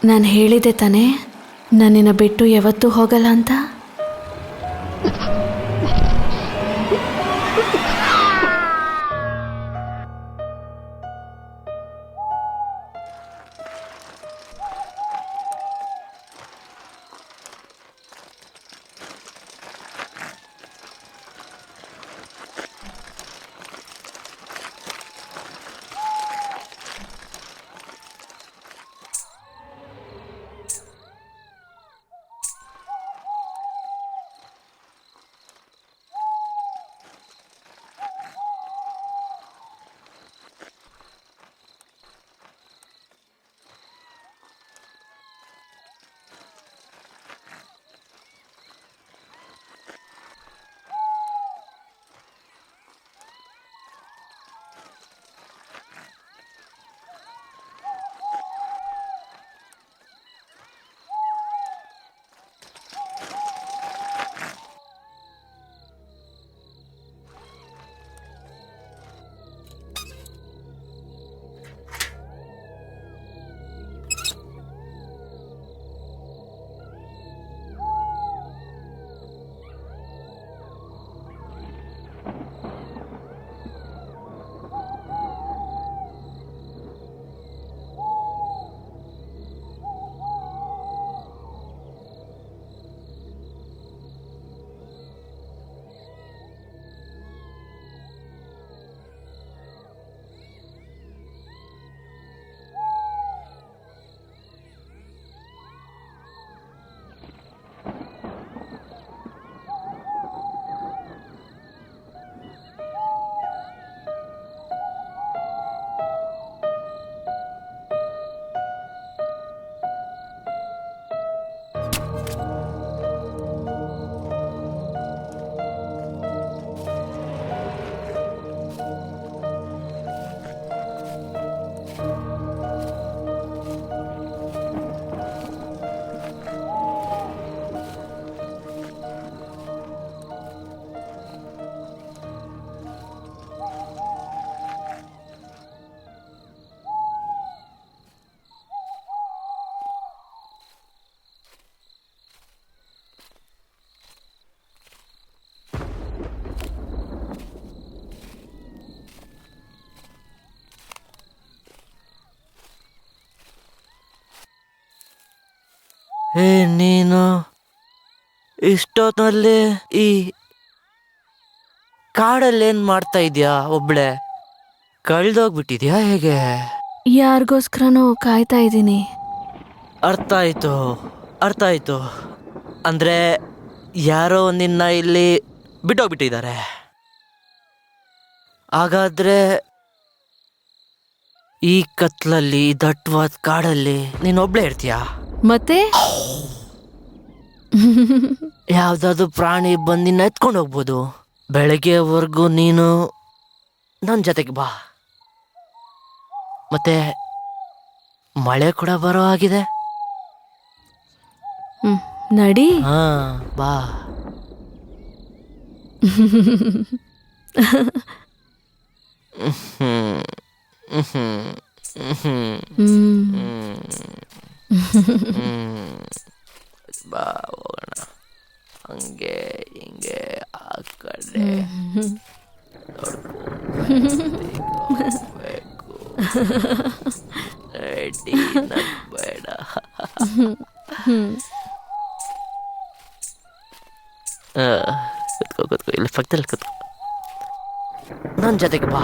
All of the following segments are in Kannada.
ನಾನು ಹೇಳಿದೆ ತಾನೇ ನನ್ನನ್ನು ಬಿಟ್ಟು ಯಾವತ್ತೂ ಹೋಗಲ್ಲ ಅಂತ. ನೀನು ಇಷ್ಟೊತ್ತಲ್ಲಿ ಈ ಕಾಡಲ್ಲಿ ಏನ್ ಮಾಡ್ತಾ ಇದೀಯಾ? ಒಬ್ಳೆ ಕಳ್ದೋಗ್ಬಿಟ್ಟಿದ್ಯಾ ಹೇಗೆ? ಯಾರಿಗೋಸ್ಕರನೋ ಕಾಯ್ತಾ ಇದ್ದೀನಿ. ಅರ್ಥ ಆಯ್ತು, ಅರ್ಥ ಆಯ್ತು. ಅಂದ್ರೆ ಯಾರೋ ನಿನ್ನ ಇಲ್ಲಿ ಬಿಟ್ಟೋಗ್ಬಿಟ್ಟಿದ್ದಾರೆ. ಹಾಗಾದ್ರೆ ಈ ಕತ್ಲಲ್ಲಿ ದಟ್ಟವಾದ ಕಾಡಲ್ಲಿ ನೀನೊಬ್ಳೆ ಇರ್ತೀಯಾ? ಮತ್ತೆ ಯಾವ್ದಾದ್ರು ಪ್ರಾಣಿ ಬಂದು ನಿನ್ನ ಎತ್ಕೊಂಡು ಹೋಗ್ಬೋದು. ಬೆಳಗ್ಗೆವರೆಗೂ ನೀನು ನನ್ನ ಜೊತೆಗೆ ಬಾ. ಮತ್ತೆ ಮಳೆ ಕೂಡ ಬರೋ ಆಗಿದೆ. ನಡಿ. ಹಾ, ಬಾ. ಬಾ ಹೋಗೋಣ. ಹಂಗೆ ಹಿಂಗೆ ಆ ಕಡೆ ನೋಡ್ಕೋಬೇಕು. ರೆಡಿ ಬೇಡ. ಕುತ್ಕೋ ಕುತ್ಕೋ, ಇಲ್ಲಿ ಪಕ್ಕದಲ್ಲಿ ಕುತ್ಕೋ. ನನ್ನ ಜೊತೆಗೆ ಬಾ.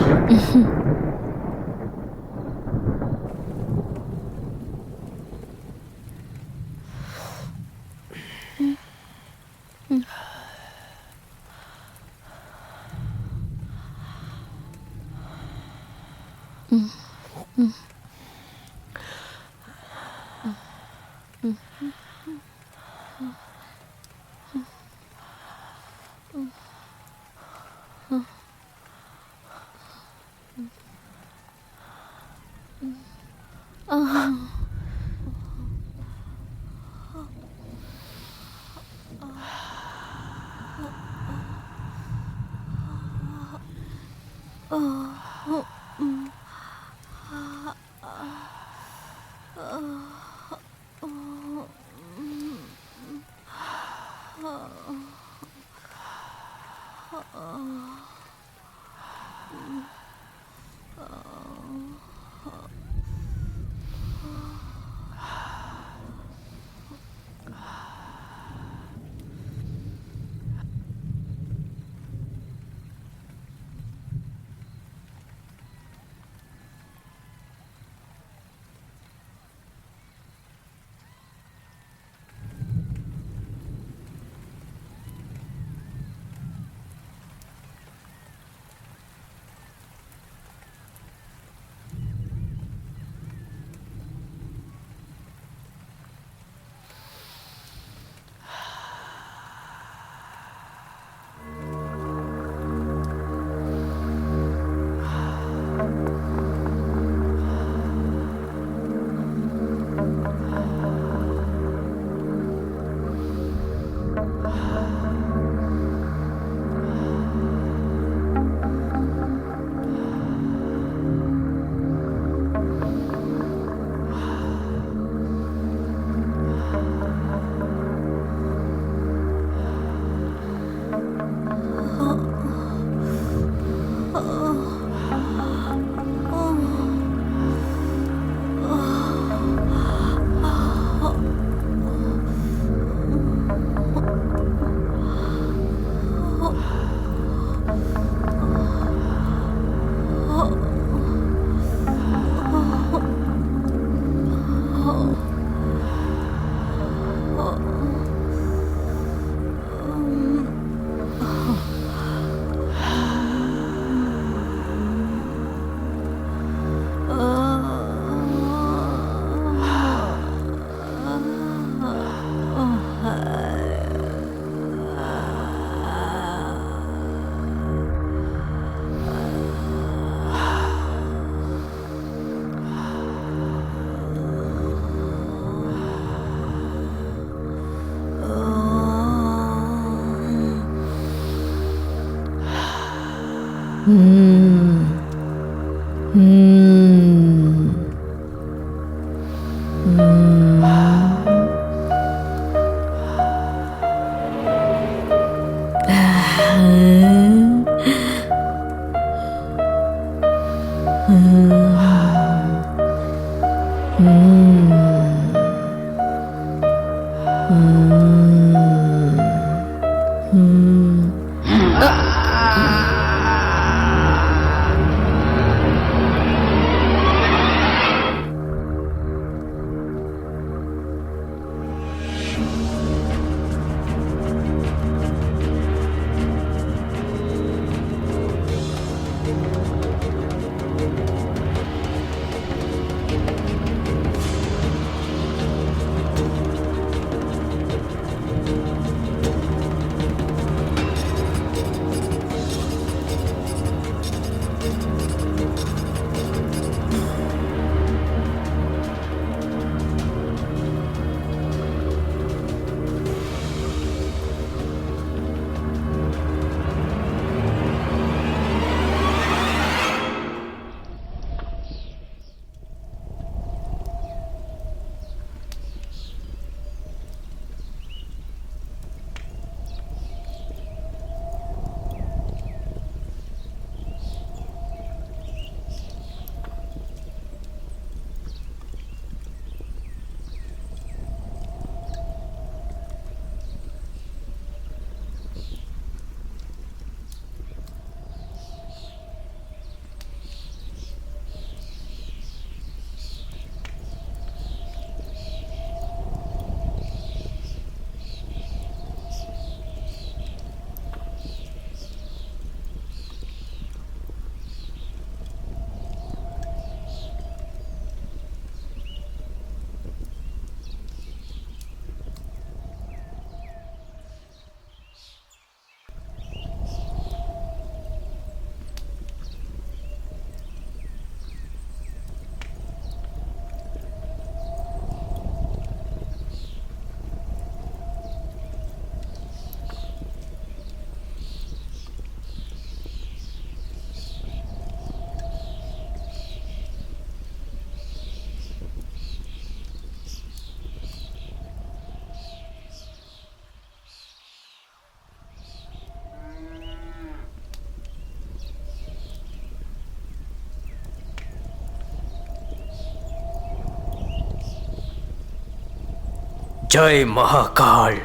ಜೈ ಮಹಾಕಾಳ್.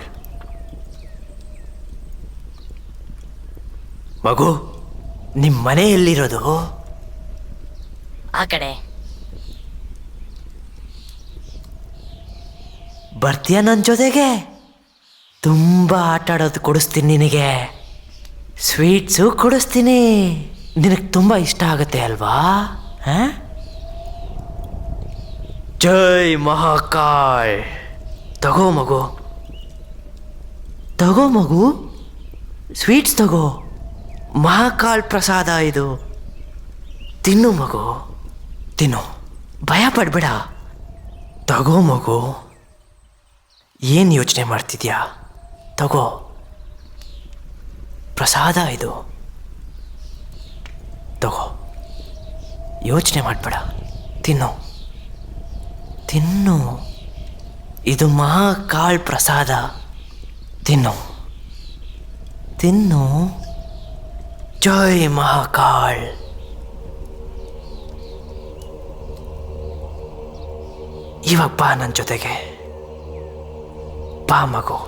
ಮಗು, ನಿಮ್ಮ ಮನೆ ಎಲ್ಲಿರೋದು? ಆ ಕಡೆ. ಬರ್ತೀಯ ನನ್ನ ಜೊತೆಗೆ? ತುಂಬ ಆಟ ಆಡೋದು ಕೊಡಿಸ್ತೀನಿ ನಿನಗೆ. ಸ್ವೀಟ್ಸು ಕೊಡಿಸ್ತೀನಿ. ನಿನಗೆ ತುಂಬ ಇಷ್ಟ ಆಗುತ್ತೆ ಅಲ್ವಾ? ಜೈ ಮಹಾಕಾಳ್. ತಗೋ ಮಗು, ತಗೋ ಮಗು, ಸ್ವೀಟ್ಸ್ ತಗೋ. ಮಹಾಕಾಳ್ ಪ್ರಸಾದ ಇದು. ತಿನ್ನು ಮಗು, ತಿನ್ನು, ಭಯ ಪಡಬೇಡ. ತಗೋ ಮಗು. ಏನು ಯೋಚನೆ ಮಾಡ್ತಿದ್ಯಾ? ತಗೋ, ಪ್ರಸಾದ ಇದು. ತಗೋ, ಯೋಚನೆ ಮಾಡಬೇಡ, ತಿನ್ನು ತಿನ್ನು. ಇದು ಮಹಾಕಾಳ್ ಪ್ರಸಾದ. ತಿನ್ನು ತಿನ್ನು. ಜೈ ಮಹಾಕಾಳ್. ಇವಾಗ ಬಾ ನನ್ನ ಜೊತೆಗೆ. ಬಾ ಮಗು.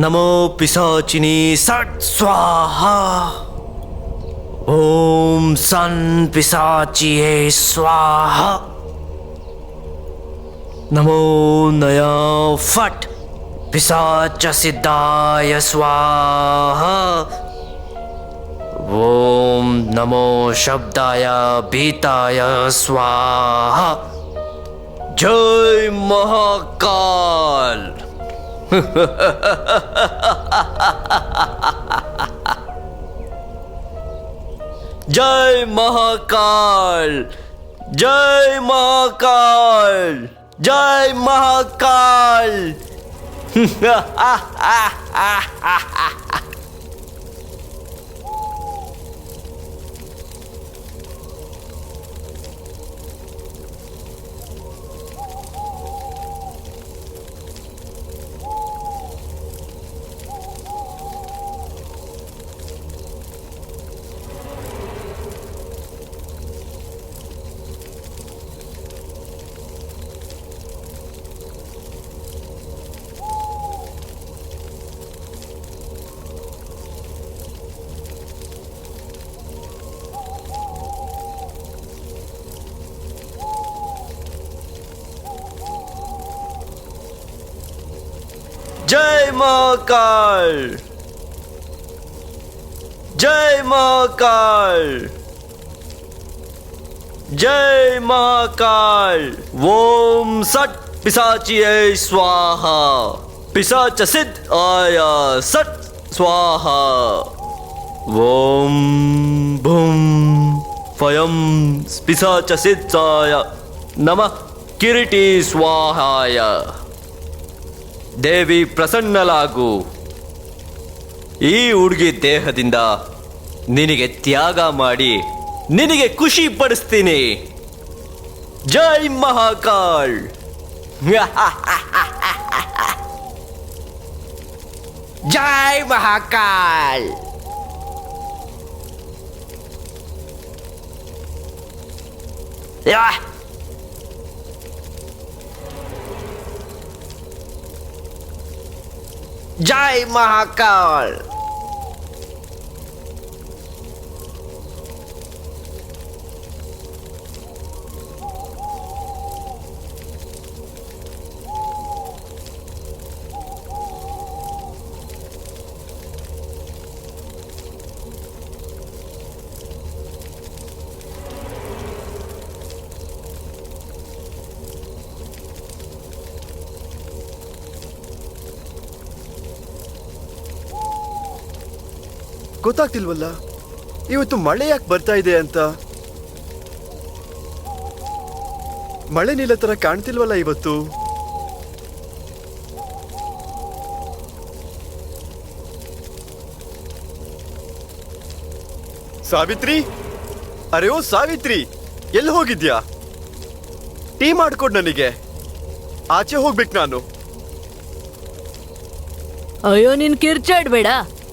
ನಮೋ ಪಿಸಾಚಿನಿ ಸಟ್ ಸ್ವಾಹ. ಓಂ ಸನ್ ಪಿಸಾಚಿಯೇ ಸ್ವಾಹ. ನಮೋ ನಯಾ ಫಟ್ ಪಿಸಾಚ ಸಿದ್ಧಾಯ ಸ್ವಾಹ. ಓಂ ನಮೋ ಶಬ್ದಾಯ ಭೀತಾಯ ಸ್ವಾಹ. ಜೈ ಮಹಾಕಾಲ್. ಜೈ ಮಹಾಕಾಲ್. ಜೈ ಮಹಾಕಾಲ್. ಜೈ ಮಹಾಕಾಲ್. ಜೈ ಮಹಾಕಾಳ್. ಜೈ ಮಹಾಕಾಳ್. ಜೈ ಮಹಾಕಾಳ್. ಓಂ ಸಟ್ ಪಿಸಾಚಿಯೇ ಸ್ವಾಹ. ಪಿಸಾಚ ಸಿದ್ ಆಯ ಸಟ್ ಸ್ವಾಹ. ಓಂ ಭೂಂ ಫಯಂ ಪಿಸಾಚ ಸಿದ್ಧಾಯ ನಮಃ ಕಿರೀಟಿ ಸ್ವಾಹಾಯ. ದೇವಿ ಪ್ರಸನ್ನಲಾಗು. ಈ ಹುಡುಗಿ ದೇಹದಿಂದ ನಿನಗೆ ತ್ಯಾಗ ಮಾಡಿ ನಿನಗೆ ಖುಷಿ ಪಡಿಸ್ತೀನಿ. ಜೈ ಮಹಾಕಾಳ್. ಜೈ ಮಹಾಕಾಳ್. ಜೈ ಮಹಾಕಾಳ್. ಗೊತ್ತಾಗ್ತಿಲ್ವಲ್ಲ ಇವತ್ತು ಮಳೆ ಯಾಕೆ ಬರ್ತಾ ಇದೆ ಅಂತ. ಮಳೆ ನಿಲ್ಲ ತರ ಕಾಣ್ತಿಲ್ವಲ್ಲ ಇವತ್ತು. ಸಾವಿತ್ರಿ, ಅರೆ ಓ ಸಾವಿತ್ರಿ, ಎಲ್ಲಿ ಹೋಗಿದ್ಯಾ? ಟೀ ಮಾಡ್ಕೊಡ್ ನನಗೆ, ಆಚೆ ಹೋಗ್ಬೇಕು ನಾನು. ಅಯ್ಯೋ ನೀನ್ ಕಿರ್ಚಾಡ್ಬೇಡ.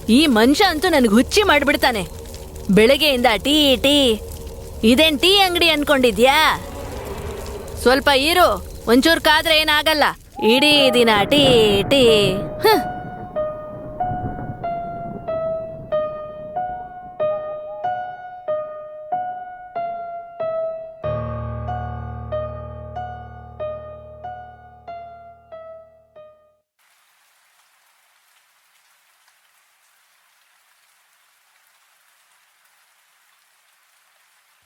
ಈ ಮನುಷ್ಯ ಅಂತೂ ನನಗೆ ಹುಚ್ಚಿ ಮಾಡ್ಬಿಡ್ತಾನೆ. ಬೆಳಗ್ಗೆಯಿಂದ ಟೀ ಟೀ. ಇದೇನ್ ಟೀ ಅಂಗಡಿ ಅನ್ಕೊಂಡಿದ್ಯಾ? ಸ್ವಲ್ಪ ಇರು, ಒಂಚೂರು ಕಾದ್ರೆ ಏನಾಗಲ್ಲ. ಇಡೀ ದಿನ ಟೀ ಟೀ.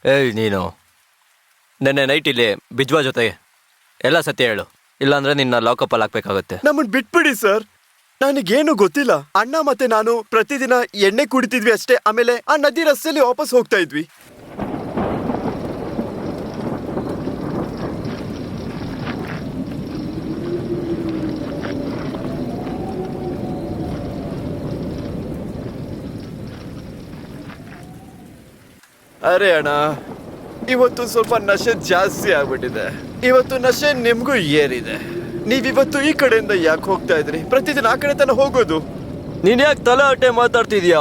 ಏಯ್ ನೀನು ನೆನ್ನೆ ನೈಟ್ ಇಲ್ಲಿ ಬಿಜ್ವಾ ಜೊತೆಗೆ ಎಲ್ಲ ಸತ್ಯ ಹೇಳು, ಇಲ್ಲಾಂದ್ರೆ ನಿನ್ನ ಲಾಕಪ್ಪಲ್ಲಿ ಹಾಕ್ಬೇಕಾಗುತ್ತೆ. ನಮ್ಮನ್ ಬಿಟ್ಬಿಡಿ ಸರ್, ನನಗೇನು ಗೊತ್ತಿಲ್ಲ. ಅಣ್ಣ ಮತ್ತೆ ನಾನು ಪ್ರತಿದಿನ ಎಣ್ಣೆ ಕುಡಿತಿದ್ವಿ ಅಷ್ಟೇ. ಆಮೇಲೆ ಆ ನದಿ ರಸ್ತೆಯಲ್ಲಿ ವಾಪಸ್ ಹೋಗ್ತಾ ಇದ್ವಿ. ಅರೆ ಅಣ್ಣ, ಇವತ್ತು ಸ್ವಲ್ಪ ನಶೆ ಜಾಸ್ತಿ ಆಗ್ಬಿಟ್ಟಿದೆ. ಇವತ್ತು ನಶೆ ನಿಮ್ಗೂ ಏರಿದೆ. ನೀವಿವತ್ತು ಈ ಕಡೆಯಿಂದ ಯಾಕೆ ಹೋಗ್ತಾ ಇದ್ರಿ? ಪ್ರತಿದಿನ ಆ ಕಡೆ ತನ ಹೋಗೋದು. ನೀನ್ ಯಾಕೆ ತಲೆ ಅಟ್ಟೆ ಮಾತಾಡ್ತಿದ್ಯಾ?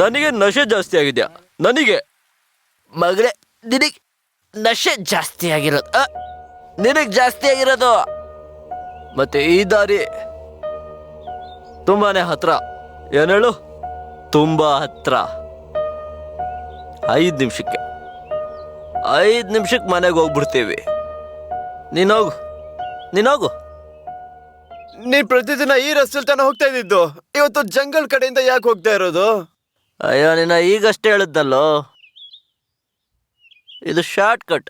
ನನಗೆ ನಶೆ ಜಾಸ್ತಿ ಆಗಿದ್ಯಾ? ನನಗೆ ಮಗಳೇ, ನಿನಗೆ ನಶೆ ಜಾಸ್ತಿ ಆಗಿರೋದು, ನಿನಗೆ ಜಾಸ್ತಿ ಆಗಿರೋದು. ಮತ್ತೆ ಈ ದಾರಿ ತುಂಬಾನೇ ಹತ್ರ. ಏನ್ ಹೇಳು? ತುಂಬಾ ಹತ್ರ. 5 ನಿಮಿಷಕ್ಕೆ ಮನೆಗೆ ಹೋಗ್ಬಿಡ್ತೀವಿ. ನೀನೋಗು. ನೀನ್ ಪ್ರತಿದಿನ ಈ ರಸ್ತೆಲ್ ತನ ಹೋಗ್ತಾ ಇದ್ದಿದ್ದು, ಇವತ್ತು ಜಂಗಲ್ ಕಡೆಯಿಂದ ಯಾಕೆ ಹೋಗ್ತಾ ಇರೋದು? ಅಯ್ಯೋ, ನಿನ್ನ ಈಗಷ್ಟೇ ಹೇಳಿದ್ದಲ್ಲೋ, ಇದು ಶಾರ್ಟ್ ಕಟ್.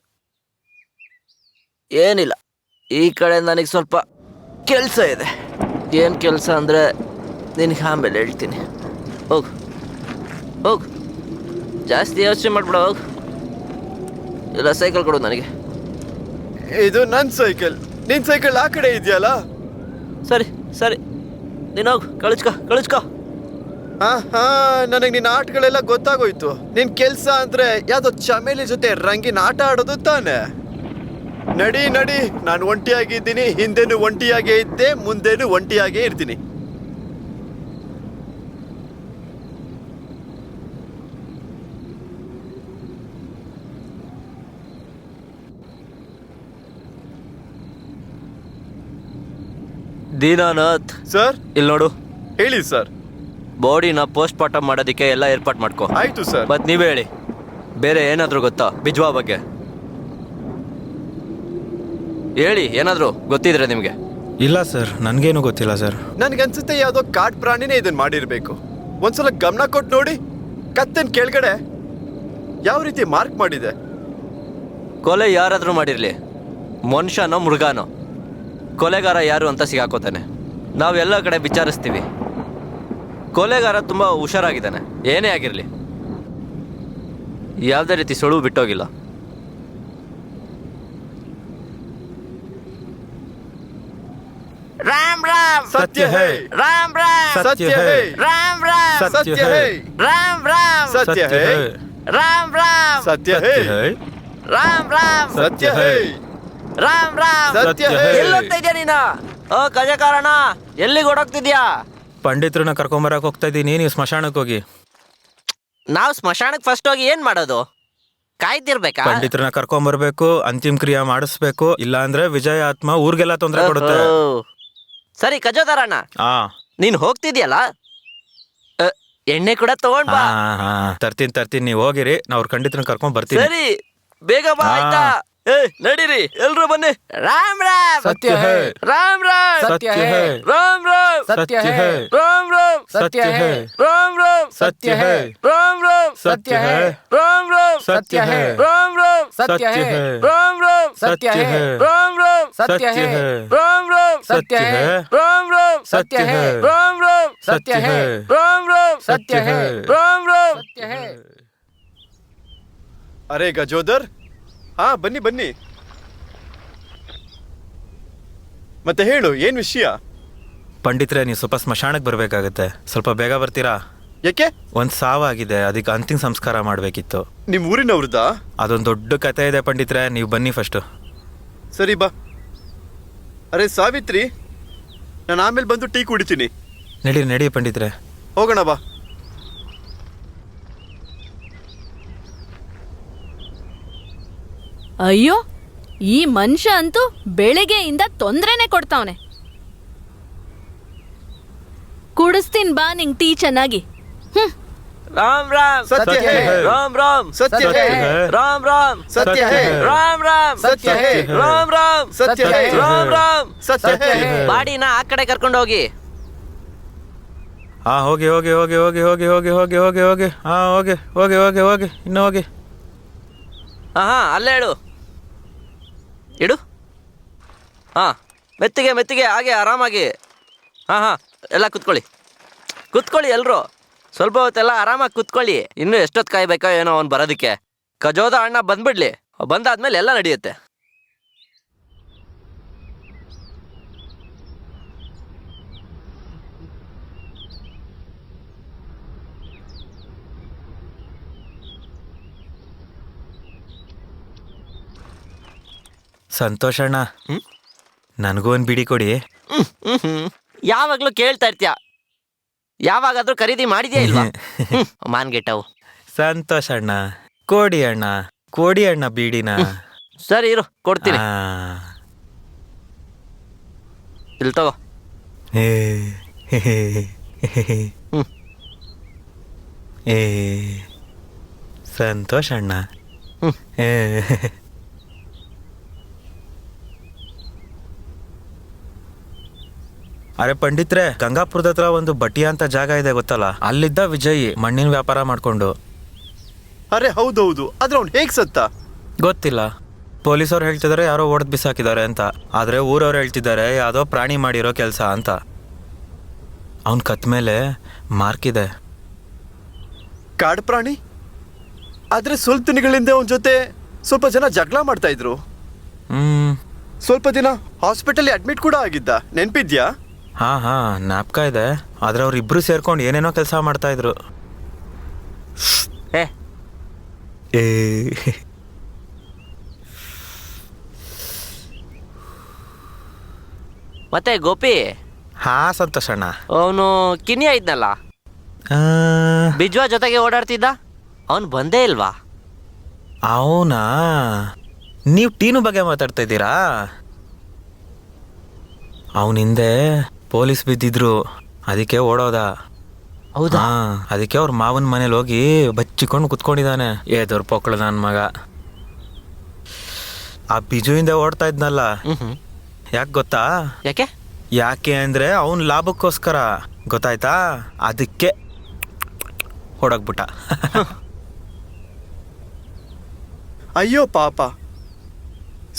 ಏನಿಲ್ಲ, ಈ ಕಡೆ ನನಗೆ ಸ್ವಲ್ಪ ಕೆಲಸ ಇದೆ. ಏನು ಕೆಲಸ ಅಂದರೆ ನಿನಗೆ ಆಮೇಲೆ ಹೇಳ್ತೀನಿ. ಹೋಗು, ಜಾಸ್ತಿ ಯೋಚನೆ ಮಾಡ್ಬಿಡ, ಹೋಗು. ಇಲ್ಲ, ಸೈಕಲ್ ಕೊಡು ನನಗೆ. ಇದು ನನ್ ಸೈಕಲ್. ನಿನ್ ಸೈಕಲ್ ಆ ಕಡೆ ಇದೆಯಲ್ಲ. ಸರಿ, ನೀನು ಹೋಗು, ಕಳಿಸ್ಕೊ. ಹಾ, ನನಗ್ ನಿನ್ನ ಆಟಗಳೆಲ್ಲ ಗೊತ್ತಾಗೋಯ್ತು. ನಿನ್ ಕೆಲ್ಸ ಅಂದ್ರೆ ಯಾವ್ದೋ ಚಮೇಲಿ ಜೊತೆ ರಂಗಿನ ಆಟ ಆಡೋದು ತಾನೆ. ನಡಿ, ನಾನು ಒಂಟಿಯಾಗಿದ್ದೀನಿ. ಹಿಂದೆನೂ ಒಂಟಿಯಾಗೇ ಇದ್ದೆ, ಮುಂದೆನೂ ಒಂಟಿಯಾಗೇ ಇರ್ತೀನಿ. ದೀನಾನಾಥ್ ಸರ್, ಇಲ್ಲಿ ನೋಡು. ಹೇಳಿ ಸರ್. ಬಾಡಿನ ಪೋಸ್ಟ್ ಮಾರ್ಟಮ್ ಮಾಡೋದಕ್ಕೆ ಎಲ್ಲ ಏರ್ಪಾಟ್ ಮಾಡ್ಕೋ. ಆಯ್ತು ಸರ್. ಮತ್ ನೀವೇ ಹೇಳಿ, ಬೇರೆ ಏನಾದರೂ ಗೊತ್ತಾ ಬಿಜ್ವಾ ಬಗ್ಗೆ? ಹೇಳಿ, ಏನಾದರೂ ಗೊತ್ತಿದ್ರೆ ನಿಮಗೆ. ಇಲ್ಲ ಸರ್, ನನಗೇನು ಗೊತ್ತಿಲ್ಲ ಸರ್. ನನ್ಗನ್ಸುತ್ತೆ ಯಾವ್ದೋ ಕಾಡ್ ಪ್ರಾಣಿನೇ ಇದನ್ನ ಮಾಡಿರ್ಬೇಕು. ಒಂದ್ಸಲ ಗಮನ ಕೊಟ್ಟು ನೋಡಿ. ಕತ್ತನ್ ಕೆಳಗಡೆ ಯಾವ ರೀತಿ ಮಾರ್ಕ್ ಮಾಡಿದೆ. ಕೊಲೆ ಯಾರಾದರೂ ಮಾಡಿರಲಿ, ಮನುಷ್ಯನೋ ಮೃಗಾನೋ, ಕೊಲೆಗಾರ ಯಾರು ಅಂತ ಸಿಗಾಕೋತಾನೆ. ನಾವೆಲ್ಲ ಕಡೆ ವಿಚಾರಿಸ್ತೀವಿ. ಕೊಲೆಗಾರ ತುಂಬ ಹುಷಾರಾಗಿದ್ದಾನೆ. ಏನೇ ಆಗಿರಲಿ, ಯಾವುದೇ ರೀತಿ ಸುಳುವು ಬಿಟ್ಟೋಗಿಲ್ಲ. ರಾಮ್ ಸತ್ಯ ಹೇ. ರಾಮ್ ಸತ್ಯ ಹೇ. ರಾಮ್ ಸತ್ಯ ಹೇ. ರಾಮ್ ಸತ್ಯ ಹೇ. ರಾಮ್ ಸತ್ಯ ಹೇ. ಸತ್ಯ ಹೇ. ಸತ್ಯ ಹೇ. ಎಲ್ಲೋಗ್ತಾ ಇದೆಯಾ ನೀನು? ಕಜಕಾರಣ, ಎಲ್ಲಿಗೆ ಓಡೋಗ್ತಿದ್ಯಾ? ಪಂಡಿತ್ರನ್ನ ಕರ್ಕೊಂಬರಕ್ ಹೋಗ್ತಾ ಇದ್ದೀನಿ, ನೀವು ಸ್ಮಶಾನಕ್ಕೆ ಹೋಗಿ. ನಾವು ಸ್ಮಶಾನಕ್ಕೆ ಫಸ್ಟ್ ಹೋಗಿ ಏನ್ ಮಾಡೋದು? ಕಾಯ್ತಿರ್ಬೇಕಾ? ಪಂಡಿತ್ರನ್ನ ಕರ್ಕೊಂಬರ್ಬೇಕು, ಅಂತಿಮ ಕ್ರಿಯೆ ಮಾಡಿಸ್ಬೇಕು. ಇಲ್ಲ ಅಂದ್ರೆ ವಿಜಯ ಆತ್ಮ ಊರ್ಗೆಲ್ಲ ತೊಂದರೆ ಕೊಡುತ್ತೆ. ಸರಿ ಕಜೋದಾರಣ್ಣ, ನೀನ್ ಹೋಗ್ತಿದ್ಯಲ್ಲ, ಎಣ್ಣೆ ಕೂಡ ತಗೊಂಡ್ ಬಾ. ತರ್ತೀನಿ, ನೀವು ಹೋಗಿರಿ, ನಾ ಅವ್ರ ಖಂಡಿತನ ಕರ್ಕೊಂಡ್ ಬರ್ತೀನಿ. ಸರಿ, ಬೇಗ ಬಾ ಆಯ್ತಾ? ನಡೀರಿ, ಎಲ್ರು ಬನ್ನಿ. ರಾಮ್ ಸತ್ಯ ಹೇ. ರಾಮ್ ಸತ್ಯ ಹೇ. ರಾಮ್ ಸತ್ಯ ಹೇ. ರಾಮ್ ಸತ್ಯ ಹೇ. ರಾಮ್ ಸತ್ಯ ಹೇ. ರಾಮ್ ಸತ್ಯ ಹೇ. ರಾಮ್ ಸತ್ಯ ಹೇ. ರಾಮ್ ಸತ್ಯ ಹೇ. ರಾಮ್ ಸತ್ಯ ಹೇ. ರಾಮ್ ಸತ್ಯ ಹೇ. ರಾಮ್ ಸತ್ಯ ಹೇ. ರಾಮ್ ಸತ್ಯ ಹೇ. ರಾಮ್ ಸತ್ಯ ಹೇ. ರಾಮ್ ಸತ್ಯ ಹೇ. ರಾಮ್ ಸತ್ಯ ಹೇ. ಅರೆ ಗಜೋದರ್, ಬನ್ನಿ. ಮತ್ತೆ ಹೇಳು, ಏನ್ ವಿಷಯ? ಪಂಡಿತ್ರೆ, ನೀವು ಸ್ವಲ್ಪ ಸ್ಮಶಾನಕ್ಕೆ ಬರ್ಬೇಕಾಗತ್ತೆ. ಸ್ವಲ್ಪ ಬೇಗ ಬರ್ತೀರಾ? ಯಾಕೆ? ಒಂದ್ ಸಾವಾಗಿದೆ, ಅದಕ್ಕೆ ಅಂತಿಮ ಸಂಸ್ಕಾರ ಮಾಡ್ಬೇಕಿತ್ತು. ನಿಮ್ ಊರಿನವ್ರದಾ? ಅದೊಂದು ದೊಡ್ಡ ಕತೆ ಇದೆ ಪಂಡಿತ್ರೆ, ನೀವು ಬನ್ನಿ ಫಸ್ಟ್. ಸರಿ ಬಾ. ಅರೆ ಸಾವಿತ್ರಿ, ನಾನು ಆಮೇಲೆ ಬಂದು ಟೀ ಕುಡಿತೀನಿ. ನಡಿ ಪಂಡಿತ್ರೆ, ಹೋಗೋಣ ಬಾ. ಅಯ್ಯೋ, ಈ ಮನುಷ್ಯ ಅಂತೂ ಬೆಳಿಗ್ಗೆಯಿಂದ ತೊಂದ್ರೆನೆ ಕೊಡ್ತಾವನೆ. ಕುಡಿಸ್ತೀನ್ ಬಾ ನಿಂಗ್ ಟೀ ಚೆನ್ನಾಗಿ. ರಾಮ್ ರಾಮ್ ಸತ್ಯ ಹೇ, ರಾಮ್ ರಾಮ್ ಸತ್ಯ ಹೇ, ರಾಮ್ ರಾಮ್ ಸತ್ಯ ಹೇ, ರಾಮ್ ರಾಮ್ ಸತ್ಯ ಹೇ, ರಾಮ್ ರಾಮ್ ಸತ್ಯ ಹೇ, ರಾಮ್ ರಾಮ್ ಸತ್ಯ ಹೇ. ಬಾಡಿನ ಆ ಕಡೆ ಕರ್ಕೊಂಡು ಹೋಗಿ. ಹಾ ಹೋಗಿ ಹೋಗಿ ಹೋಗಿ ಹೋಗಿ ಹೋಗಿ ಹೋಗಿ ಹೋಗಿ ಹೋಗಿ ಹೋಗಿ ಹಾ ಹೋಗಿ ಹೋಗಿ ಹೋಗಿ ಹೋಗಿ ಇನ್ನು ಹೋಗಿ. ಹಾ ಅಲ್ಲೇ ಇಡು ಇಡು. ಹಾ ಮೆತ್ತಿಗೆ ಮೆತ್ತಿಗೆ ಹಾಗೆ ಆರಾಮಾಗಿ. ಹಾ ಎಲ್ಲ ಕುತ್ಕೊಳ್ಳಿ ಎಲ್ರು. ಸ್ವಲ್ಪ ಹೊತ್ತೆಲ್ಲ ಆರಾಮಾಗಿ ಕುತ್ಕೊಳ್ಳಿ. ಇನ್ನೂ ಎಷ್ಟೊತ್ತು ಕಾಯ್ಬೇಕೋ ಏನೋ ಅವ್ನು ಬರೋದಕ್ಕೆ. ಕಜೋದ ಅಣ್ಣ ಬಂದ್ಬಿಡ್ಲಿ, ಬಂದಾದ್ಮೇಲೆ ಎಲ್ಲ ನಡೆಯುತ್ತೆ. ಸಂತೋಷ್ ಅಣ್ಣ, ನನಗೂ ಒಂದು ಬಿಡಿ ಕೊಡಿ. ಯಾವಾಗ್ಲೂ ಕೇಳ್ತಾ ಇರ್ತೀಯ, ಯಾವಾಗಾದ್ರೂ ಖರೀದಿ ಮಾಡಿದ್ಯಾ ಇಲ್ವಾ? ಮಾನ್ಗೆಟ್ಟವು. ಸಂತೋಷ್ ಅಣ್ಣ ಕೊಡಿ ಅಣ್ಣ, ಕೊಡಿ ಅಣ್ಣ ಬೀಡಿನ. ಸರಿ ಇರು, ಕೊಡ್ತೀನಿ. ಆ. ಇಲ್ಲಿ ತಗೋ. ಏ ಏ ಸಂತೋಷ್ ಅಣ್ಣ. ಏ. ಅರೆ ಪಂಡಿತ್ರೆ, ಗಂಗಾಪುರದ ಹತ್ರ ಒಂದು ಬಟಿಯಾ ಅಂತ ಜಾಗ ಇದೆ ಗೊತ್ತಲ್ಲ, ಅಲ್ಲಿದ್ದ ವಿಜಯ್ ಮಣ್ಣಿನ ವ್ಯಾಪಾರ ಮಾಡ್ಕೊಂಡು. ಅರೆ ಹೌದೌದು, ಆದ್ರೆ ಅವ್ನು ಹೇಗ್ ಸತ್ತ? ಗೊತ್ತಿಲ್ಲ, ಪೊಲೀಸವ್ರು ಹೇಳ್ತಿದ್ದಾರೆ ಯಾರೋ ಒಡೆದು ಬಿಸಾಕಿದ್ದಾರೆ ಅಂತ, ಆದ್ರೆ ಊರವ್ರು ಹೇಳ್ತಿದ್ದಾರೆ ಯಾವುದೋ ಪ್ರಾಣಿ ಮಾಡಿರೋ ಕೆಲಸ ಅಂತ. ಅವನ್ ಕತ್ ಮೇಲೆ ಮಾರ್ಕ್ ಇದೆ. ಕಾಡು ಪ್ರಾಣಿ? ಆದ್ರೆ ಸ್ವಲ್ಪ ದಿನಗಳಿಂದ ಅವನ ಜೊತೆ ಸ್ವಲ್ಪ ಜನ ಜಗಳ ಮಾಡ್ತಾ ಇದ್ರು. ಸ್ವಲ್ಪ ದಿನ ಹಾಸ್ಪಿಟಲ್ ಅಡ್ಮಿಟ್ ಕೂಡ ಆಗಿದ್ದ, ನೆನ್ಪಿದ್ಯಾ? ಹಾ ಜ್ಞಾಪಕ ಇದೆ. ಆದ್ರೆ ಅವ್ರಿಬ್ರು ಸೇರ್ಕೊಂಡು ಏನೇನೋ ಕೆಲಸ ಮಾಡ್ತಾ ಇದ್ರು. ಏ ಏ ಮತ್ತೆ ಗೋಪಿ, ಹಾ ಸಂತೋಷ್ ಅಣ್ಣ. ಅವನು ಕಿನ್ನಿಯ ಇದ್ನಲ್ಲ, ಬಿಜ್ವಾ ಜೊತೆಗೆ ಓಡಾಡ್ತಿದ್ದ, ಅವನು ಬಂದೇ ಇಲ್ವಾ? ಅವನಾ? ನೀವು ಟೀನು ಬಗ್ಗೆ ಮಾತಾಡ್ತಾ ಇದ್ದೀರಾ? ಅವನ ಹಿಂದೆ ಪೊಲೀಸ್ ಬಿದ್ದಿದ್ರು, ಅದಕ್ಕೆ ಓಡೋದ. ಹೌದಾ? ಅದಕ್ಕೆ ಅವ್ರ ಮಾವನ ಮನೇಲಿ ಹೋಗಿ ಬಚ್ಚಿಕೊಂಡು ಕುತ್ಕೊಂಡಿದ್ದಾನೆ. ಏದವ್ರ ಪೊಕ್ಕಳು ನನ್ನ ಮಗ. ಆ ಬಿಜುವಿಂದ ಓಡ್ತಾ ಇದ್ನಲ್ಲ, ಯಾಕೆ ಗೊತ್ತಾ? ಯಾಕೆ ಅಂದ್ರೆ ಅವನ್ ಲಾಭಕ್ಕೋಸ್ಕರ, ಗೊತ್ತಾಯ್ತಾ? ಅದಕ್ಕೆ ಹೊಡೋಗ್ಬಿಟ್ಟ. ಅಯ್ಯೋ ಪಾಪ,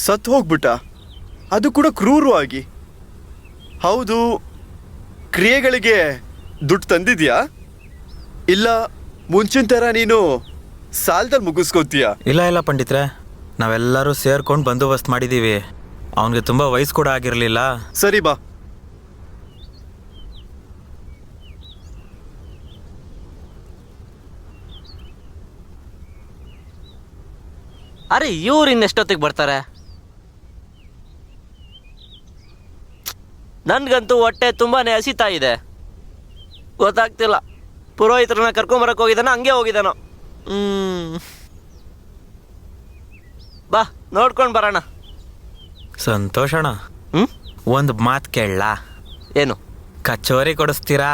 ಸತ್ ಹೋಗ್ಬಿಟ್ಟ, ಅದು ಕೂಡ ಕ್ರೂರವಾಗಿ. ಹೌದು, ಕ್ರಿಯೆಗಳಿಗೆ ದುಡ್ಡು ತಂದಿದ್ಯಾ? ಇಲ್ಲ ಮುಂಚಿನ ಥರ ನೀನು ಸಾಲದಲ್ಲಿ ಮುಗಿಸ್ಕೋತೀಯಾ? ಇಲ್ಲ ಪಂಡಿತ್ರೆ, ನಾವೆಲ್ಲರೂ ಸೇರ್ಕೊಂಡು ಬಂದೋಬಸ್ತ್ ಮಾಡಿದ್ದೀವಿ. ಅವನಿಗೆ ತುಂಬ ವಯಸ್ಸು ಕೂಡ ಆಗಿರಲಿಲ್ಲ. ಸರಿ ಬಾ. ಅರೆ ಇವ್ರು ಇನ್ನೆಷ್ಟೊತ್ತಿಗೆ ಬರ್ತಾರೆ? ನನ್ಗಂತೂ ಹೊಟ್ಟೆ ತುಂಬಾನೇ ಹಸಿತಾ ಇದೆ, ಗೊತ್ತಾಗ್ತಿಲ್ಲ. ಪುರೋಹಿತರನ್ನ ಕರ್ಕೊಂಬರಕ್ ಹೋಗಿದ್ದಾನೋ ಹಂಗೆ ಹೋಗಿದ್ದಾನೋ. ಬಾ ನೋಡ್ಕೊಂಡು ಬರೋಣ. ಸಂತೋಷಣ, ಒಂದು ಮಾತು ಕೇಳಲ್ಲ? ಏನು? ಕಚೋರಿ ಕೊಡಿಸ್ತೀರಾ?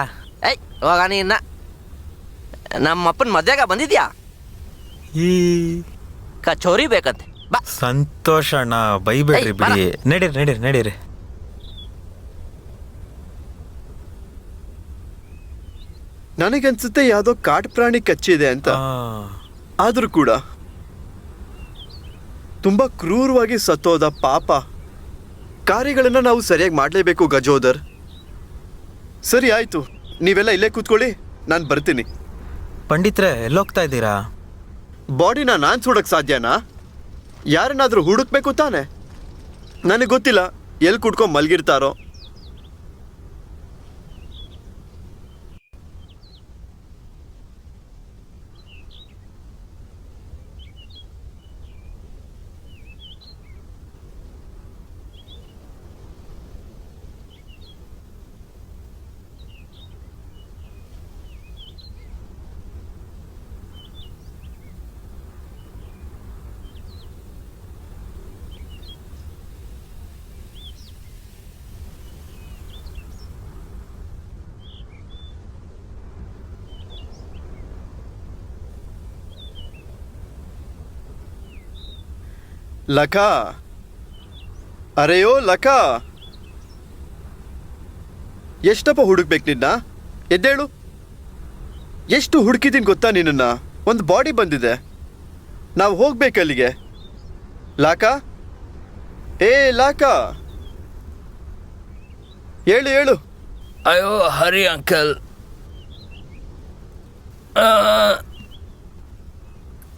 ಏಯ್ ಹೋಗ ನೀನ್ನ, ನಮ್ಮಪ್ಪನ ಮದ್ವೆಗ ಬಂದಿದ್ಯಾ? ಈ ಕಚೋರಿ ಬೇಕಂತೆ, ಬಾ. ಸಂತೋಷಣ್ಣ ಬೈಬೇಡ್ರಿ ಏಯ್, ಬರ. ಬಿಡಿ. ನಡೀರಿ. ನನಗನ್ಸುತ್ತೆ ಯಾವುದೋ ಕಾಡು ಪ್ರಾಣಿ ಕಚ್ಚಿದೆ ಅಂತ. ಆದ್ರೂ ಕೂಡ ತುಂಬಾ ಕ್ರೂರವಾಗಿ ಸತ್ತೋದ ಪಾಪ. ಕಾರ್ಯಗಳನ್ನ ನಾವು ಸರಿಯಾಗಿ ಮಾಡಲೇಬೇಕು ಗಜೋದರ್. ಸರಿ ಆಯ್ತು, ನೀವೆಲ್ಲ ಇಲ್ಲೇ ಕೂತ್ಕೊಳ್ಳಿ, ನಾನು ಬರ್ತೀನಿ. ಪಂಡಿತ್ರೆ, ಎಲ್ಲೋಗ್ತಾ ಇದ್ದೀರಾ? ಬಾಡಿನ ನಾನು ಸುಡಕ್ ಸಾಧ್ಯನಾ? ಯಾರನ್ನಾದ್ರೂ ಹುಡುಕ್ಬೇಕು ತಾನೆ. ನನಗೆ ಗೊತ್ತಿಲ್ಲ ಎಲ್ಲಿ ಕುಟ್ಕೊಂಡ್ ಮಲ್ಗಿರ್ತಾರೋ. ಲಕ, ಅರೆಯೋ ಲಕ, ಎಷ್ಟಪ್ಪ ಹುಡುಕ್ಬೇಕು ನಿನ್ನ? ಎದ್ದೇಳು. ಎಷ್ಟು ಹುಡುಕಿದ್ದೀನಿ ಗೊತ್ತಾ ನಿನ್ನ? ಒಂದು ಬಾಡಿ ಬಂದಿದೆ, ನಾವು ಹೋಗ್ಬೇಕಲ್ಲಿಗೆ. ಲಾಕ, ಏ ಲಾಕ, ಹೇಳು ಹೇಳು. ಅಯ್ಯೋ ಹರಿ ಅಂಕಲ್,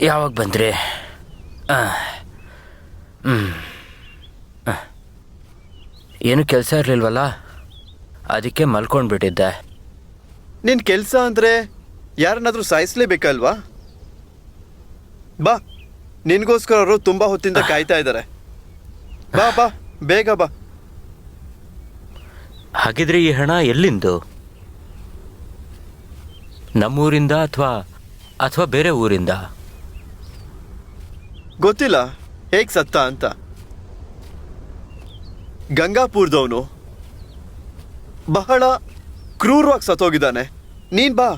ಯಾವಾಗ ಬಂದ್ರಿ? ಏನು ಕೆಲಸ ಇರಲಿಲ್ವಲ್ಲ, ಅದಕ್ಕೆ ಮಲ್ಕೊಂಡ್ಬಿಟ್ಟಿದ್ದೆ. ನಿನ್ನ ಕೆಲಸ ಅಂದರೆ ಯಾರನ್ನಾದ್ರೂ ಸಾಯಿಸ್ಲೇಬೇಕಲ್ವಾ? ಬಾ, ನಿನಗೋಸ್ಕರ ಅವರು ತುಂಬ ಹೊತ್ತಿಂದ ಕಾಯ್ತಾ ಇದ್ದಾರೆ. ಬಾ ಬಾ, ಬೇಗ ಬಾ. ಹಾಗಿದ್ರೆ ಈ ಹಣ ಎಲ್ಲಿಂದು? ನಮ್ಮೂರಿಂದ ಅಥವಾ ಬೇರೆ ಊರಿಂದ? ಗೊತ್ತಿಲ್ಲ ಹೇಗೆ ಸತ್ತ ಅಂತ. ಗಂಗಾಪುರದವನು ಬಹಳ ಕ್ರೂರವಾಗಿ ಸತ್ತೋಗಿದ್ದಾನೆ. ನೀನ್ ಬಾ,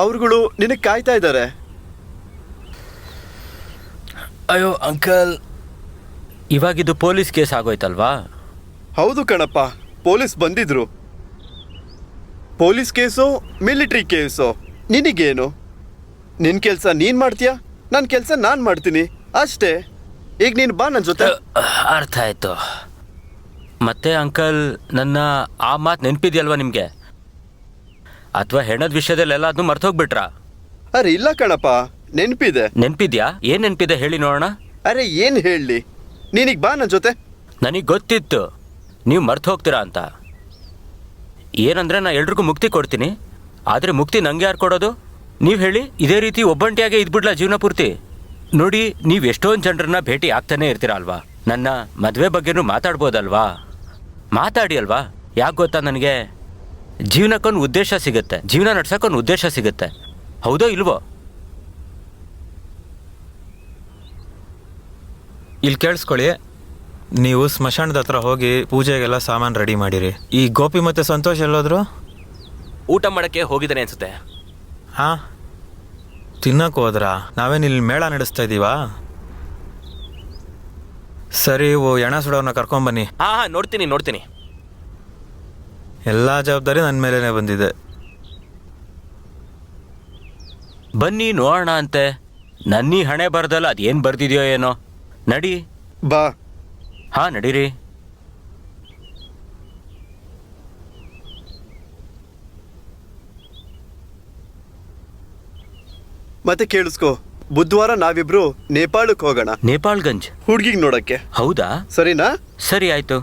ಅವ್ರುಗಳು ನಿನಗೆ ಕಾಯ್ತಾ ಇದ್ದಾರೆ. ಅಯ್ಯೋ ಅಂಕಲ್, ಇವಾಗಿದು ಪೊಲೀಸ್ ಕೇಸ್ ಆಗೋಯ್ತಲ್ವಾ? ಹೌದು ಕಣಪ್ಪ, ಪೊಲೀಸ್ ಬಂದಿದ್ರು. ಪೊಲೀಸ್ ಕೇಸೋ ಮಿಲಿಟರಿ ಕೇಸೋ ನಿನಗೇನು? ನಿನ್ನ ಕೆಲಸ ನೀನು ಮಾಡ್ತೀಯಾ, ನನ್ನ ಕೆಲಸ ನಾನು ಮಾಡ್ತೀನಿ ಅಷ್ಟೇ. ಈಗ ನೀನು ಬಾ ನನ್ನ ಜೊತೆ. ಅರ್ಥ ಆಯ್ತು. ಮತ್ತೆ ಅಂಕಲ್, ನನ್ನ ಆ ಮಾತು ನೆನಪಿದೆಯಲ್ವಾ ನಿಮಗೆ? ಅಥವಾ ಹೆಣದ ವಿಷಯದಲ್ಲೆಲ್ಲ ಅದನ್ನು ಮರ್ತೋಗ್ಬಿಟ್ರಾ? ಅರೆ ಇಲ್ಲ ಕಣಪ್ಪ, ನೆನಪಿದೆ. ನೆನಪಿದ್ಯಾ? ಏನು ನೆನಪಿದೆ ಹೇಳಿ ನೋಡೋಣ. ಅರೆ ಏನು ಹೇಳಲಿ, ನೀನೀಗ ಬಾ ನನ್ನ ಜೊತೆ. ನನಗೆ ಗೊತ್ತಿತ್ತು ನೀವು ಮರ್ತು ಹೋಗ್ತೀರಾ ಅಂತ. ಏನಂದ್ರೆ ನಾನು ಎಲ್ರಿಗೂ ಮುಕ್ತಿ ಕೊಡ್ತೀನಿ, ಆದರೆ ಮುಕ್ತಿ ನಂಗೆ ಯಾರು ಕೊಡೋದು? ನೀವು ಹೇಳಿ. ಇದೇ ರೀತಿ ಒಬ್ಬಂಟಿಯಾಗೆ ಇದ್ಬಿಡ್ಲಾ ಜೀವನ ಪೂರ್ತಿ? ನೋಡಿ, ನೀವು ಎಷ್ಟೊಂದು ಜನರನ್ನ ಭೇಟಿ ಆಗ್ತಾನೆ ಇರ್ತೀರ ಅಲ್ವಾ? ನನ್ನ ಮದುವೆ ಬಗ್ಗೆನೂ ಮಾತಾಡ್ಬೋದಲ್ವಾ? ಮಾತಾಡಿ ಅಲ್ವಾ? ಯಾಕೆ ಗೊತ್ತಾ, ನನಗೆ ಜೀವನಕ್ಕೊಂದು ಉದ್ದೇಶ ಸಿಗುತ್ತೆ, ಜೀವನ ನಡ್ಸೋಕ್ಕೊಂದು ಉದ್ದೇಶ ಸಿಗುತ್ತೆ. ಹೌದೋ ಇಲ್ವೋ? ಇಲ್ಲಿ ಕೇಳಿಸ್ಕೊಳ್ಳಿ, ನೀವು ಸ್ಮಶಾನದ ಹತ್ರ ಹೋಗಿ ಪೂಜೆಗೆಲ್ಲ ಸಾಮಾನು ರೆಡಿ ಮಾಡಿರಿ. ಈ ಗೋಪಿ ಮತ್ತು ಸಂತೋಷ್ ಎಲ್ಲೋದ್ರು? ಊಟ ಮಾಡೋಕ್ಕೆ ಹೋಗಿದ್ದಾನೆ ಅನ್ಸುತ್ತೆ. ಹಾಂ, ತಿನ್ನಕ್ಕೆ ಹೋದ್ರಾ? ನಾವೇನು ಇಲ್ಲಿ ಮೇಳ ನಡೆಸ್ತಾ ಇದ್ದೀವಾ? ಸರಿ, ಎಣ ಸುಡೋನ್ನ ಕರ್ಕೊಂಬನ್ನಿ. ಹಾಂ ನೋಡ್ತೀನಿ. ಎಲ್ಲ ಜವಾಬ್ದಾರಿ ನನ್ನ ಮೇಲೇ ಬಂದಿದೆ. ಬನ್ನಿ ನೋಡೋಣ ಅಂತೆ. ನನ್ನೀ ಹಣೆ ಬರ್ದಲ್ಲ, ಅದೇನು ಬರ್ದಿದೆಯೋ ಏನೋ. ನಡಿ. ಬಾ. ಹಾಂ ನಡೀರಿ. ಮತ್ತೆ ಕೇಳಿಸ್ಕೊ, ಬುಧವಾರ ನಾವಿಬ್ರು ನೇಪಾಳಕ್ಕೆ ಹೋಗೋಣ. ನೇಪಾಳ್ಗಂಜ್ ಹುಡುಗಿಗೆ ನೋಡಕ್ಕೆ. ಹೌದಾ? ಸರಿನಾ? ಸರಿ ಆಯ್ತು.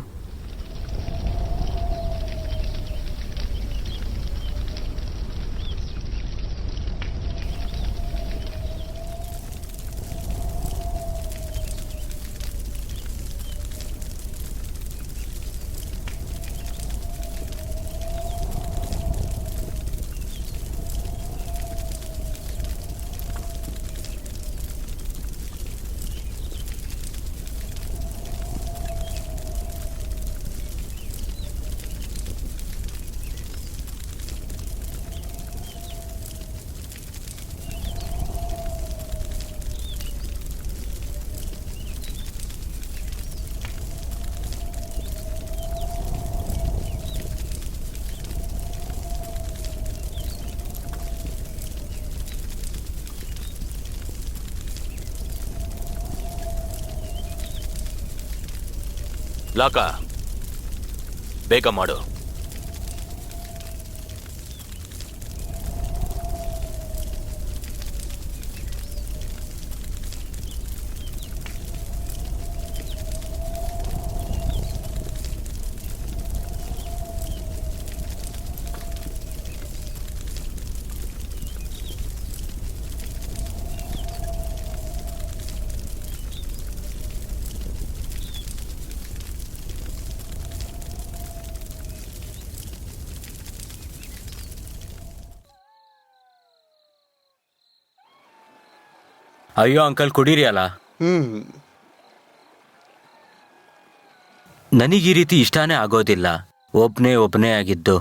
ಲಾಕ, ಬೇಗ ಮಾಡು. ಅಯ್ಯೋ ಅಂಕಲ್, ಕುಡೀರಿ ಅಲ್ಲ. ನನಗೆ ಈ ರೀತಿ ಇಷ್ಟನೇ ಆಗೋದಿಲ್ಲ, ಒಬ್ಬನೇ ಆಗಿದ್ದು.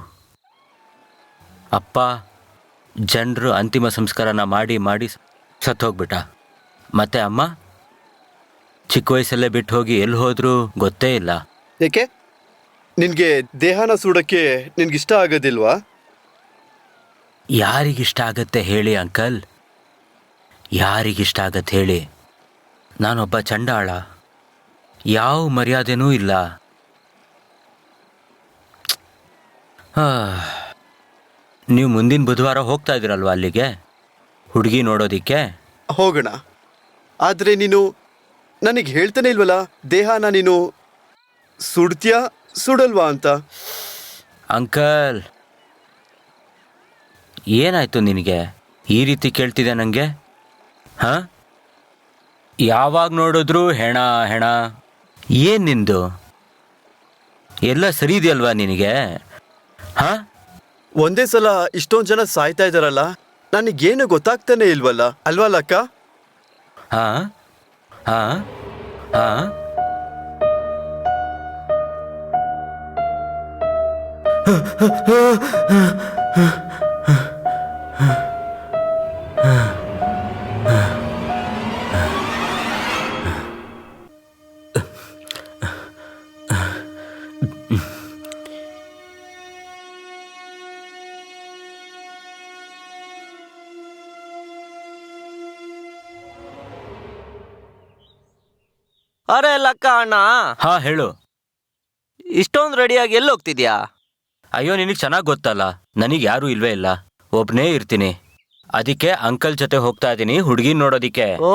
ಅಪ್ಪ ಜನರು ಅಂತಿಮ ಸಂಸ್ಕಾರನ ಮಾಡಿ ಸತ್ತೋಗ್ಬಿಟ್ಟ. ಮತ್ತೆ ಅಮ್ಮ ಚಿಕ್ಕ ವಯಸ್ಸಲ್ಲೇ ಬಿಟ್ಟು ಹೋಗಿ ಎಲ್ಲಿ ಹೋದ್ರೂ ಗೊತ್ತೇ ಇಲ್ಲ. ಯಾಕೆ ನಿನ್ಗೆ ದೇಹನ ಸುಡಕ್ಕೆ ನಿನ್ಗಿಷ್ಟ ಆಗೋದಿಲ್ವಾ? ಯಾರಿಗಿಷ್ಟ ಆಗತ್ತೆ ಹೇಳಿ ಅಂಕಲ್, ಯಾರಿಗಿಷ್ಟ ಆಗತ್ತೆ ಹೇಳಿ? ನಾನೊಬ್ಬ ಚಂಡಾಳ, ಯಾವ ಮರ್ಯಾದೆನೂ ಇಲ್ಲ. ನೀವು ಮುಂದಿನ ಬುಧವಾರ ಹೋಗ್ತಾ ಇದ್ದೀರಲ್ವ ಅಲ್ಲಿಗೆ, ಹುಡುಗಿ ನೋಡೋದಿಕ್ಕೆ? ಹೋಗೋಣ. ಆದ್ರೆ ನೀನು ನನಗೆ ಹೇಳ್ತಾನೆ ಇಲ್ವಲ್ಲ, ದೇಹನ ನೀನು ಸುಡ್ತೀಯಾ ಸುಡಲ್ವಾ ಅಂತ. ಅಂಕಲ್, ಏನಾಯ್ತು ನಿನಗೆ? ಈ ರೀತಿ ಕೇಳ್ತಿದೆ ನನಗೆ. ಹಾಂ, ಯಾವಾಗ ನೋಡಿದ್ರು ಹೆಣ ಹೆಣ. ಏನು ನಿಂದು? ಎಲ್ಲ ಸರಿ ಇದೆಯಲ್ವಾ ನಿನಗೆ? ಹಾಂ, ಒಂದೇ ಸಲ ಇಷ್ಟೊಂದು ಜನ ಸಾಯ್ತಾ ಇದಾರಲ್ಲ, ನನಗೇನು ಗೊತ್ತಾಗ್ತಾನೆ ಇಲ್ವಲ್ಲ, ಅಲ್ವಲ್ಲ ಅಕ್ಕ? ಹಾಂ ಹಾಂ ಹಾಂ. ಅರೆ ಲಕ್ಕ ಅಣ್ಣ, ಹಾಂ ಹೇಳು. ಇಷ್ಟೊಂದು ರೆಡಿಯಾಗಿ ಎಲ್ಲಿ ಹೋಗ್ತಿದ್ಯಾ? ಅಯ್ಯೋ, ನಿನಗೆ ಚೆನ್ನಾಗಿ ಗೊತ್ತಲ್ಲ, ನನಗೆ ಯಾರೂ ಇಲ್ವೇ ಇಲ್ಲ, ಒಬ್ಬನೇ ಇರ್ತೀನಿ. ಅದಕ್ಕೆ ಅಂಕಲ್ ಜೊತೆ ಹೋಗ್ತಾ ಇದ್ದೀನಿ ಹುಡುಗಿನ ನೋಡೋದಿಕ್ಕೆ. ಓ,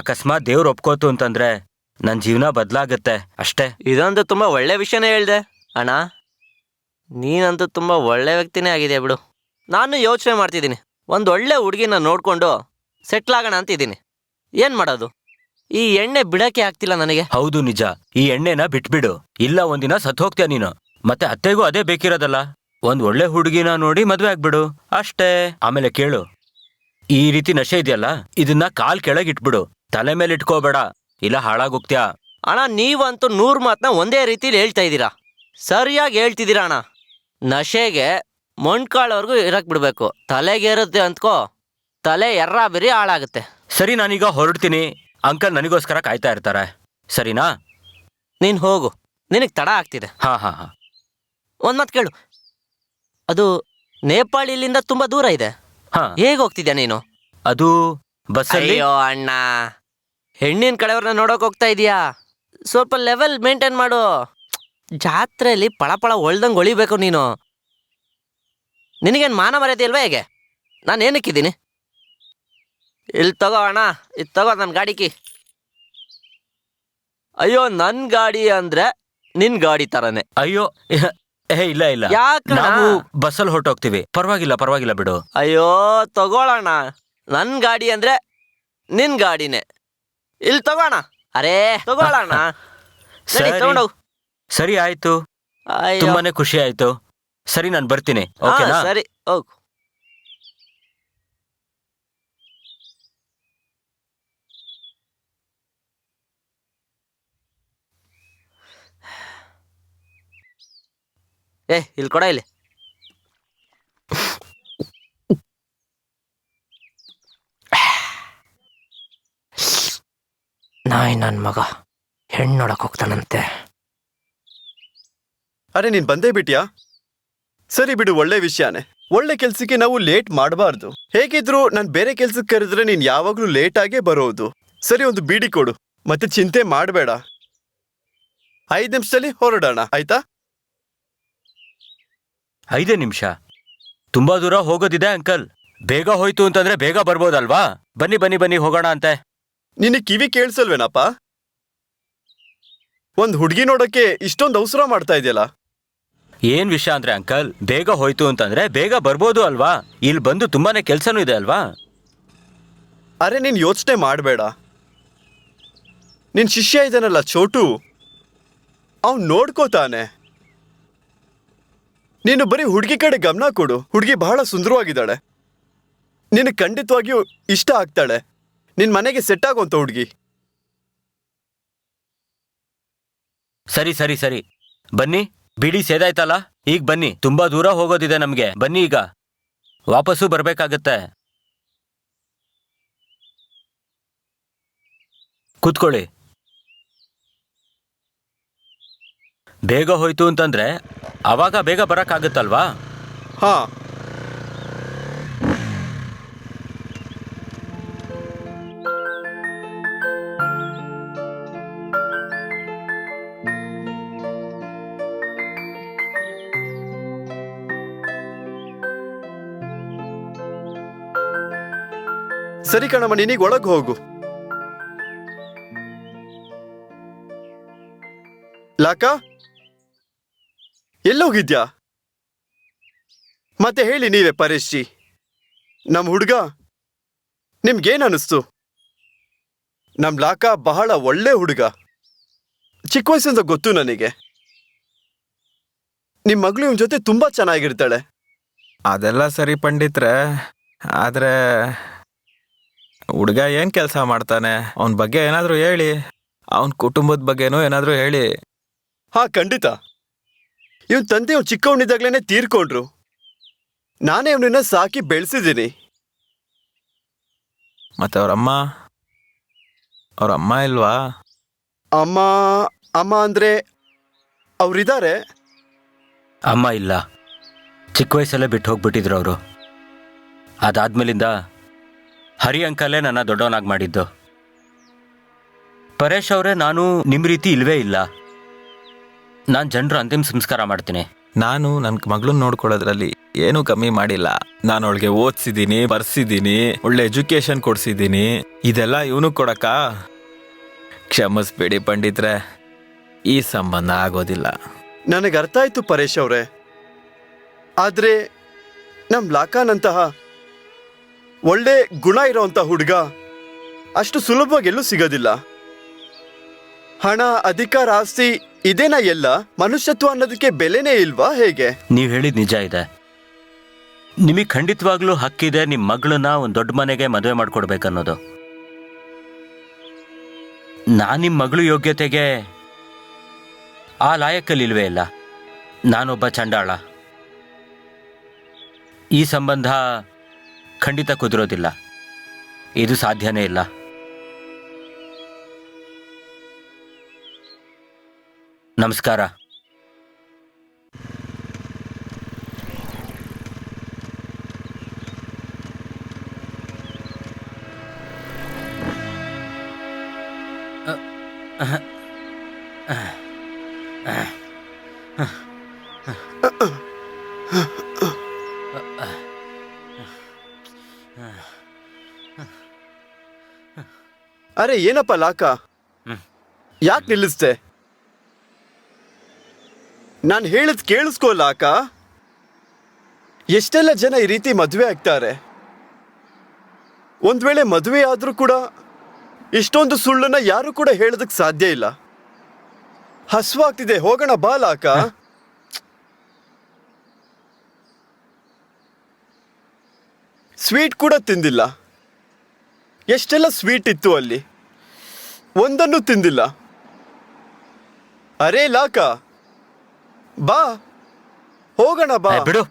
ಅಕಸ್ಮಾತ್ ದೇವ್ರು ಒಪ್ಕೋತು ಅಂತಂದ್ರೆ ನನ್ನ ಜೀವನ ಬದಲಾಗತ್ತೆ ಅಷ್ಟೇ. ಇದಂತೂ ತುಂಬಾ ಒಳ್ಳೆ ವಿಷಯನೇ ಹೇಳ್ದೆ ಅಣ್ಣ. ನೀನಂತೂ ತುಂಬಾ ಒಳ್ಳೆ ವ್ಯಕ್ತಿನೇ ಆಗಿದೆ ಬಿಡು. ನಾನು ಯೋಚನೆ ಮಾಡ್ತಿದ್ದೀನಿ, ಒಂದು ಒಳ್ಳೆ ಹುಡುಗಿನ ನೋಡ್ಕೊಂಡು ಸೆಟ್ಲ್ ಆಗೋಣ ಅಂತಿದ್ದೀನಿ. ಏನ್ ಮಾಡೋದು? ಈ ಎಣ್ಣೆ ಬಿಡಕ್ಕೆ ಆಗ್ತಿಲ್ಲ ನನಗೆ. ಹೌದು ನಿಜ, ಈ ಎಣ್ಣೆನ ಬಿಟ್ಬಿಡು, ಇಲ್ಲ ಒಂದಿನ ಸತ್ ಹೋಗ್ತೀಯ ನೀನು. ಮತ್ತೆ ಅತ್ತೆಗೂ ಅದೇ ಬೇಕಿರೋದಲ್ಲ, ಒಂದ್ ಒಳ್ಳೆ ಹುಡುಗಿನ ನೋಡಿ ಮದ್ವೆ ಆಗ್ಬಿಡು ಅಷ್ಟೇ. ಆಮೇಲೆ ಕೇಳು, ಈ ರೀತಿ ನಶೆ ಇದೆಯಲ್ಲ, ಇದನ್ನ ಕಾಲ್ ಕೆಳಗೆ ಇಟ್ಬಿಡು, ತಲೆ ಮೇಲೆ ಇಟ್ಕೋಬೇಡ, ಇಲ್ಲ ಹಾಳಾಗೋಗ್ತ್ಯಾ. ಅಣ್ಣ, ನೀವಂತೂ 100 ಮಾತನ್ನ ಒಂದೇ ರೀತಿಲಿ ಹೇಳ್ತಾ ಇದ್ದೀರಾ. ಸರಿಯಾಗಿ ಹೇಳ್ತಿದ್ದೀರಾ ಅಣ್ಣ. ನಶೆಗೆ ಮೊಣ್ಕಾಳವರೆಗೂ ಇರಕ್ ಬಿಡ್ಬೇಕು, ತಲೆಗೆ ಇರುತ್ತೆ ಅಂದ್ಕೋ, ತಲೆ ಎರ್ರ ಬಿರಿ ಹಾಳಾಗುತ್ತೆ. ಸರಿ, ನಾನೀಗ ಹೊರಡ್ತೀನಿ, ಅಂಕಲ್ ನನಗೋಸ್ಕರ ಕಾಯ್ತಾ ಇರ್ತಾರೆ, ಸರಿನಾ? ನೀನ್ ಹೋಗು, ನಿನಗೆ ತಡ ಆಗ್ತಿದೆ. ಹಾ ಹಾ ಹಾ. ಒಂದ್ ಮಾತು ಕೇಳು, ಅದು ನೇಪಾಳ ಇಲ್ಲಿಂದ ತುಂಬಾ ದೂರ ಇದೆ, ಹಾ, ಹೇಗೆ ಹೋಗ್ತಿದ್ಯಾ ನೀನು? ಅದು ಬಸ್ಸಲ್ಲಿ. ಅಯ್ಯೋ ಅಣ್ಣ, ಹೆಣ್ಣಿನ ಕಡೆಯವ್ರನ್ನ ನೋಡೋಕೆ ಹೋಗ್ತಾ ಇದೀಯಾ? ಸ್ವಲ್ಪ ಲೆವೆಲ್ ಮೇಂಟೈನ್ ಮಾಡು. ಜಾತ್ರೆಯಲ್ಲಿ ಪಳಪಳ ಹೊಳ್ದಂಗೆ ಹೊಳಿಬೇಕು ನೀನು. ನಿನಗೇನು ಮಾನ ಮರ್ಯಾದೆ ಇಲ್ವಾ ಹೇಗೆ? ನಾನು ಏನಕ್ಕಿದ್ದೀನಿ? ಇಲ್ಲಿ ತಗೋ ಅಣ್ಣ, ಇದು ತಗೋ ನನ್ನ ಗಾಡಿ ಕೀ. ಅಯ್ಯೋ, ನನ್ನ ಗಾಡಿ ಅಂದ್ರೆ ನಿನ್ ಗಾಡಿ ತರನೇ. ಅಯ್ಯೋ ಇಲ್ಲ ಇಲ್ಲ, ಯಾಕಣ್ಣ? ನಾವು ಬಸ್ಸಲ್ಲಿ ಹೊರಟೋಗ್ತೀವಿ, ಪರವಾಗಿಲ್ಲ ಪರವಾಗಿಲ್ಲ ಬಿಡು. ಅಯ್ಯೋ ತಗೋಳಣ, ನನ್ನ ಗಾಡಿ ಅಂದ್ರೆ ನಿನ್ ಗಾಡಿನೇ. ಇಲ್ಲಿ ತಗೋಣ. ಅರೇ ತಗೋಳಣ, ಸರಿ ತಗೊಂಡೋಗು. ಸರಿ ಆಯ್ತು, ಅಯ್ಯೋ, ತುಂಬಾನೇ ಖುಷಿ ಆಯ್ತು. ಸರಿ, ನಾನು ಬರ್ತೀನಿ, ಹಾ, ಓಕೆನಾ? ಸರಿ ಹೋಗು. ಇಲ್ಲಿ ಕೊಡ ಇಲ್ಲಿ. ನಾಯಿ ನನ್ನ ಮಗ ಹೆಣ್ಣು ನೋಡಕ್ ಹೋಗ್ತಾನಂತೆ. ಅರೆ ನೀನ್ ಬಂದೇ ಬಿಟ್ಯಾ? ಸರಿ ಬಿಡು, ಒಳ್ಳೆ ವಿಷಯನೇ. ಒಳ್ಳೆ ಕೆಲ್ಸಕ್ಕೆ ನಾವು ಲೇಟ್ ಮಾಡಬಾರ್ದು. ಹೇಗಿದ್ರು ನಾನು ಬೇರೆ ಕೆಲ್ಸಕ್ಕೆ ಕರೆದ್ರೆ ನೀನ್ ಯಾವಾಗ್ಲೂ ಲೇಟ್ ಆಗೇ ಬರೋದು. ಸರಿ, ಒಂದು ಬೀಡಿ ಕೊಡು, ಮತ್ತೆ ಚಿಂತೆ ಮಾಡಬೇಡ. 5 ನಿಮಿಷದಲ್ಲಿ ಹೊರಡೋಣ, ಆಯ್ತಾ? 5 ನಿಮಿಷ? ತುಂಬಾ ದೂರ ಹೋಗೋದಿದೆ ಅಂಕಲ್. ಬೇಗ ಹೋಯ್ತು ಅಂತಂದ್ರೆ ಬೇಗ ಬರ್ಬೋದಲ್ವಾ? ಬನ್ನಿ ಬನ್ನಿ ಬನ್ನಿ, ಹೋಗೋಣ ಅಂತೆ. ನಿನ್ನ ಕಿವಿ ಕೇಳಿಸಲ್ವೇನಪ್ಪ? ಒಂದ್ ಹುಡುಗಿ ನೋಡಕ್ಕೆ ಇಷ್ಟೊಂದು ಅವಸರ ಮಾಡ್ತಾ ಇದೆಯಲ್ಲ. ಏನ್ ವಿಷಯ ಅಂದ್ರೆ ಅಂಕಲ್, ಬೇಗ ಹೋಯ್ತು ಅಂತಂದ್ರೆ ಬೇಗ ಬರ್ಬೋದು ಅಲ್ವಾ? ಇಲ್ಲಿ ಬಂದು ತುಂಬಾನೇ ಕೆಲ್ಸನೂ ಇದೆ ಅಲ್ವಾ? ಅರೆ ನೀನ್ ಯೋಚನೆ ಮಾಡಬೇಡ. ನಿನ್ ಶಿಷ್ಯ ಇದ್ದಾನಲ್ಲ ಚೋಟು, ಅವ್ನು ನೋಡ್ಕೋತಾನೆ. ನೀನು ಬರೀ ಹುಡುಗಿ ಕಡೆ ಗಮನ ಕೊಡು. ಹುಡುಗಿ ಬಹಳ ಸುಂದರವಾಗಿದ್ದಾಳೆ, ನಿನಗೆ ಖಂಡಿತವಾಗಿಯೂ ಇಷ್ಟ ಆಗ್ತಾಳೆ. ನಿನ್ ಮನೆಗೆ ಸೆಟ್ ಆಗೋಂತ ಹುಡುಗಿ. ಸರಿ ಸರಿ ಸರಿ, ಬನ್ನಿ. ಬಿಡಿ ಸೇದಾಯ್ತಲ್ಲ, ಈಗ ಬನ್ನಿ. ತುಂಬಾ ದೂರ ಹೋಗೋದಿದೆ ನಮ್ಗೆ, ಬನ್ನಿ. ಈಗ ವಾಪಸ್ಸು ಬರ್ಬೇಕಾಗತ್ತೆ. ಕೂತ್ಕೊಳ್ಳಿ. ಬೇಗ ಹೋಯ್ತು ಅಂತಂದ್ರೆ ಅವಾಗ ಬೇಗ ಬರೋಕ್ಕಾಗುತ್ತಲ್ವಾ? ಹಾ, ಸರಿ ಕಣಮ್ಮ, ನೀನೀಗ ಒಳಗೆ ಹೋಗು. ಲಾಕಾ, ಎಲ್ಲೋಗಿದ್ಯಾ? ಮತ್ತೆ ಹೇಳಿ ನೀವೇ ಪರೇಶ್ ಜಿ, ನಮ್ಮ ಹುಡುಗ ನಿಮ್ಗೇನ್ ಅನಿಸ್ತು? ನಮ್ ಲಾಕಾ ಬಹಳ ಒಳ್ಳೆ ಹುಡುಗ, ಚಿಕ್ಕ ವಯಸ್ಸಿಂದ ಗೊತ್ತು ನನಗೆ. ನಿಮ್ ಮಗಳು ಇವನ್ ಜೊತೆ ತುಂಬಾ ಚೆನ್ನಾಗಿರ್ತಾಳೆ. ಅದೆಲ್ಲ ಸರಿ ಪಂಡಿತ್ರೆ, ಆದರೆ ಹುಡುಗ ಏನು ಕೆಲಸ ಮಾಡ್ತಾನೆ, ಅವನ ಬಗ್ಗೆ ಏನಾದರೂ ಹೇಳಿ, ಅವನ ಕುಟುಂಬದ ಬಗ್ಗೆನೂ ಏನಾದರೂ ಹೇಳಿ. ಹಾ, ಖಂಡಿತ. ಇವನ್ ತಂದೆ ಅವ್ನು ಚಿಕ್ಕವನಿದ್ದಾಗ್ಲೇನೆ ತೀರ್ಕೊಂಡ್ರು. ನಾನೇ ಅವನನ್ನ ಸಾಕಿ ಬೆಳೆಸಿದ್ದೀನಿ. ಮತ್ತೆ ಅವ್ರ ಅಮ್ಮ ಇಲ್ವಾ? ಅಮ್ಮ ಅಮ್ಮ ಅಂದ್ರೆ ಅವ್ರಿದ್ದಾರೆ. ಅಮ್ಮ ಇಲ್ಲ, ಚಿಕ್ಕ ವಯಸ್ಸಲ್ಲೇ ಬಿಟ್ಟು ಹೋಗ್ಬಿಟ್ಟಿದ್ರು ಅವರು. ಅದಾದ್ಮೇಲಿಂದ ಹರಿ ಅಂಕಲೇ ನನ್ನ ದೊಡ್ಡವನಾಗಿ ಮಾಡಿದ್ದು. ಪರೇಶ್ ಅವರೇ, ನಾನು ನಿಮ್ಮ ರೀತಿ ಇಲ್ವೇ ಇಲ್ಲ. ನಾನು ಜನರು ಅಂತಿಮ ಸಂಸ್ಕಾರ ಮಾಡ್ತೀನಿ. ನಾನು ನನ್ನ ಮಗಳನ್ನ ನೋಡ್ಕೊಳ್ಳೋದ್ರಲ್ಲಿ ಏನೂ ಕಮ್ಮಿ ಮಾಡಿಲ್ಲ. ನಾನು ಅವಳಿಗೆ ಓದಿಸಿದ್ದೀನಿ, ಬರ್ಸಿದ್ದೀನಿ, ಒಳ್ಳೆ ಎಜುಕೇಶನ್ ಕೊಡ್ಸಿದ್ದೀನಿ. ಇದೆಲ್ಲ ಇವನು ಕೊಡಕ್ಕ? ಕ್ಷಮಿಸ್ಬೇಡಿ ಪಂಡಿತ್ರೆ, ಈ ಸಂಬಂಧ ಆಗೋದಿಲ್ಲ. ನನಗೆ ಅರ್ಥ ಆಯ್ತು ಪರೇಶ್ ಅವರೇ. ಆದ್ರೆ ನಮ್ ಲಾಕಾನಂತಹ ಒಳ್ಳೆ ಗುಣ ಇರೋಂಥ ಹುಡುಗ ಅಷ್ಟು ಸುಲಭವಾಗಿ ಎಲ್ಲೂ ಸಿಗೋದಿಲ್ಲ. ಹಣ, ಅಧಿಕಾರ, ಆಸ್ತಿ ಇದೇನಾ ಎಲ್ಲ? ಮನುಷ್ಯತ್ವ ಅನ್ನೋದಕ್ಕೆ ಬೆಲೆನೇ ಇಲ್ವಾ ಹೇಗೆ? ನೀವು ಹೇಳಿದ ನಿಜ ಇದೆ. ನಿಮಗೆ ಖಂಡಿತವಾಗ್ಲೂ ಹಕ್ಕಿದೆ ನಿಮ್ಮ ಮಗಳನ್ನ ಒಂದು ದೊಡ್ಡ ಮನೆಗೆ ಮದುವೆ ಮಾಡ್ಕೊಡ್ಬೇಕನ್ನೋದು. ನಾನು ನಿಮ್ಮ ಮಗಳು ಯೋಗ್ಯತೆಗೆ ಆ ಲಾಯಕ್ಕಲ್ಲಿ ಇಲ್ವೇ ಇಲ್ಲ. ನಾನೊಬ್ಬ ಚಂಡಾಳ. ಈ ಸಂಬಂಧ ಖಂಡಿತ ಕುದುರೋದಿಲ್ಲ. ಇದು ಸಾಧ್ಯನೇ ಇಲ್ಲ. ನಮಸ್ಕಾರ. ಅರೆ ಏನಪ್ಪ ಲಾಕಾ, ಯಾಕೆ ನಿಲ್ಲಿಸ್ದೆ? ನಾನು ಹೇಳಿದ್ ಕೇಳಿಸ್ಕೋ ಲಾಕಾ. ಎಷ್ಟೆಲ್ಲ ಜನ ಈ ರೀತಿ ಮದುವೆ ಆಗ್ತಾರೆ. ಒಂದ್ ವೇಳೆ ಮದುವೆ ಆದ್ರೂ ಕೂಡ ಇಷ್ಟೊಂದು ಸುಳ್ಳನ್ನ ಯಾರು ಕೂಡ ಹೇಳೋದಕ್ ಸಾಧ್ಯ ಇಲ್ಲ. ಹಸ್ವಾಗ್ತಿದೆ, ಹೋಗೋಣ ಬಾ ಲಾಕಾ. ಸ್ವೀಟ್ ಕೂಡ ತಿಂದಿಲ್ಲ. ಎಷ್ಟೆಲ್ಲ ಸ್ವೀಟ್ ಇತ್ತು ಅಲ್ಲಿ, ಒಂದನ್ನು ತಿಂದಿಲ್ಲ. ಅರೇ ಲಾಕಾ, ಬಾ ಹೋಗೋಣ ಬಾ. ಬಿಡು.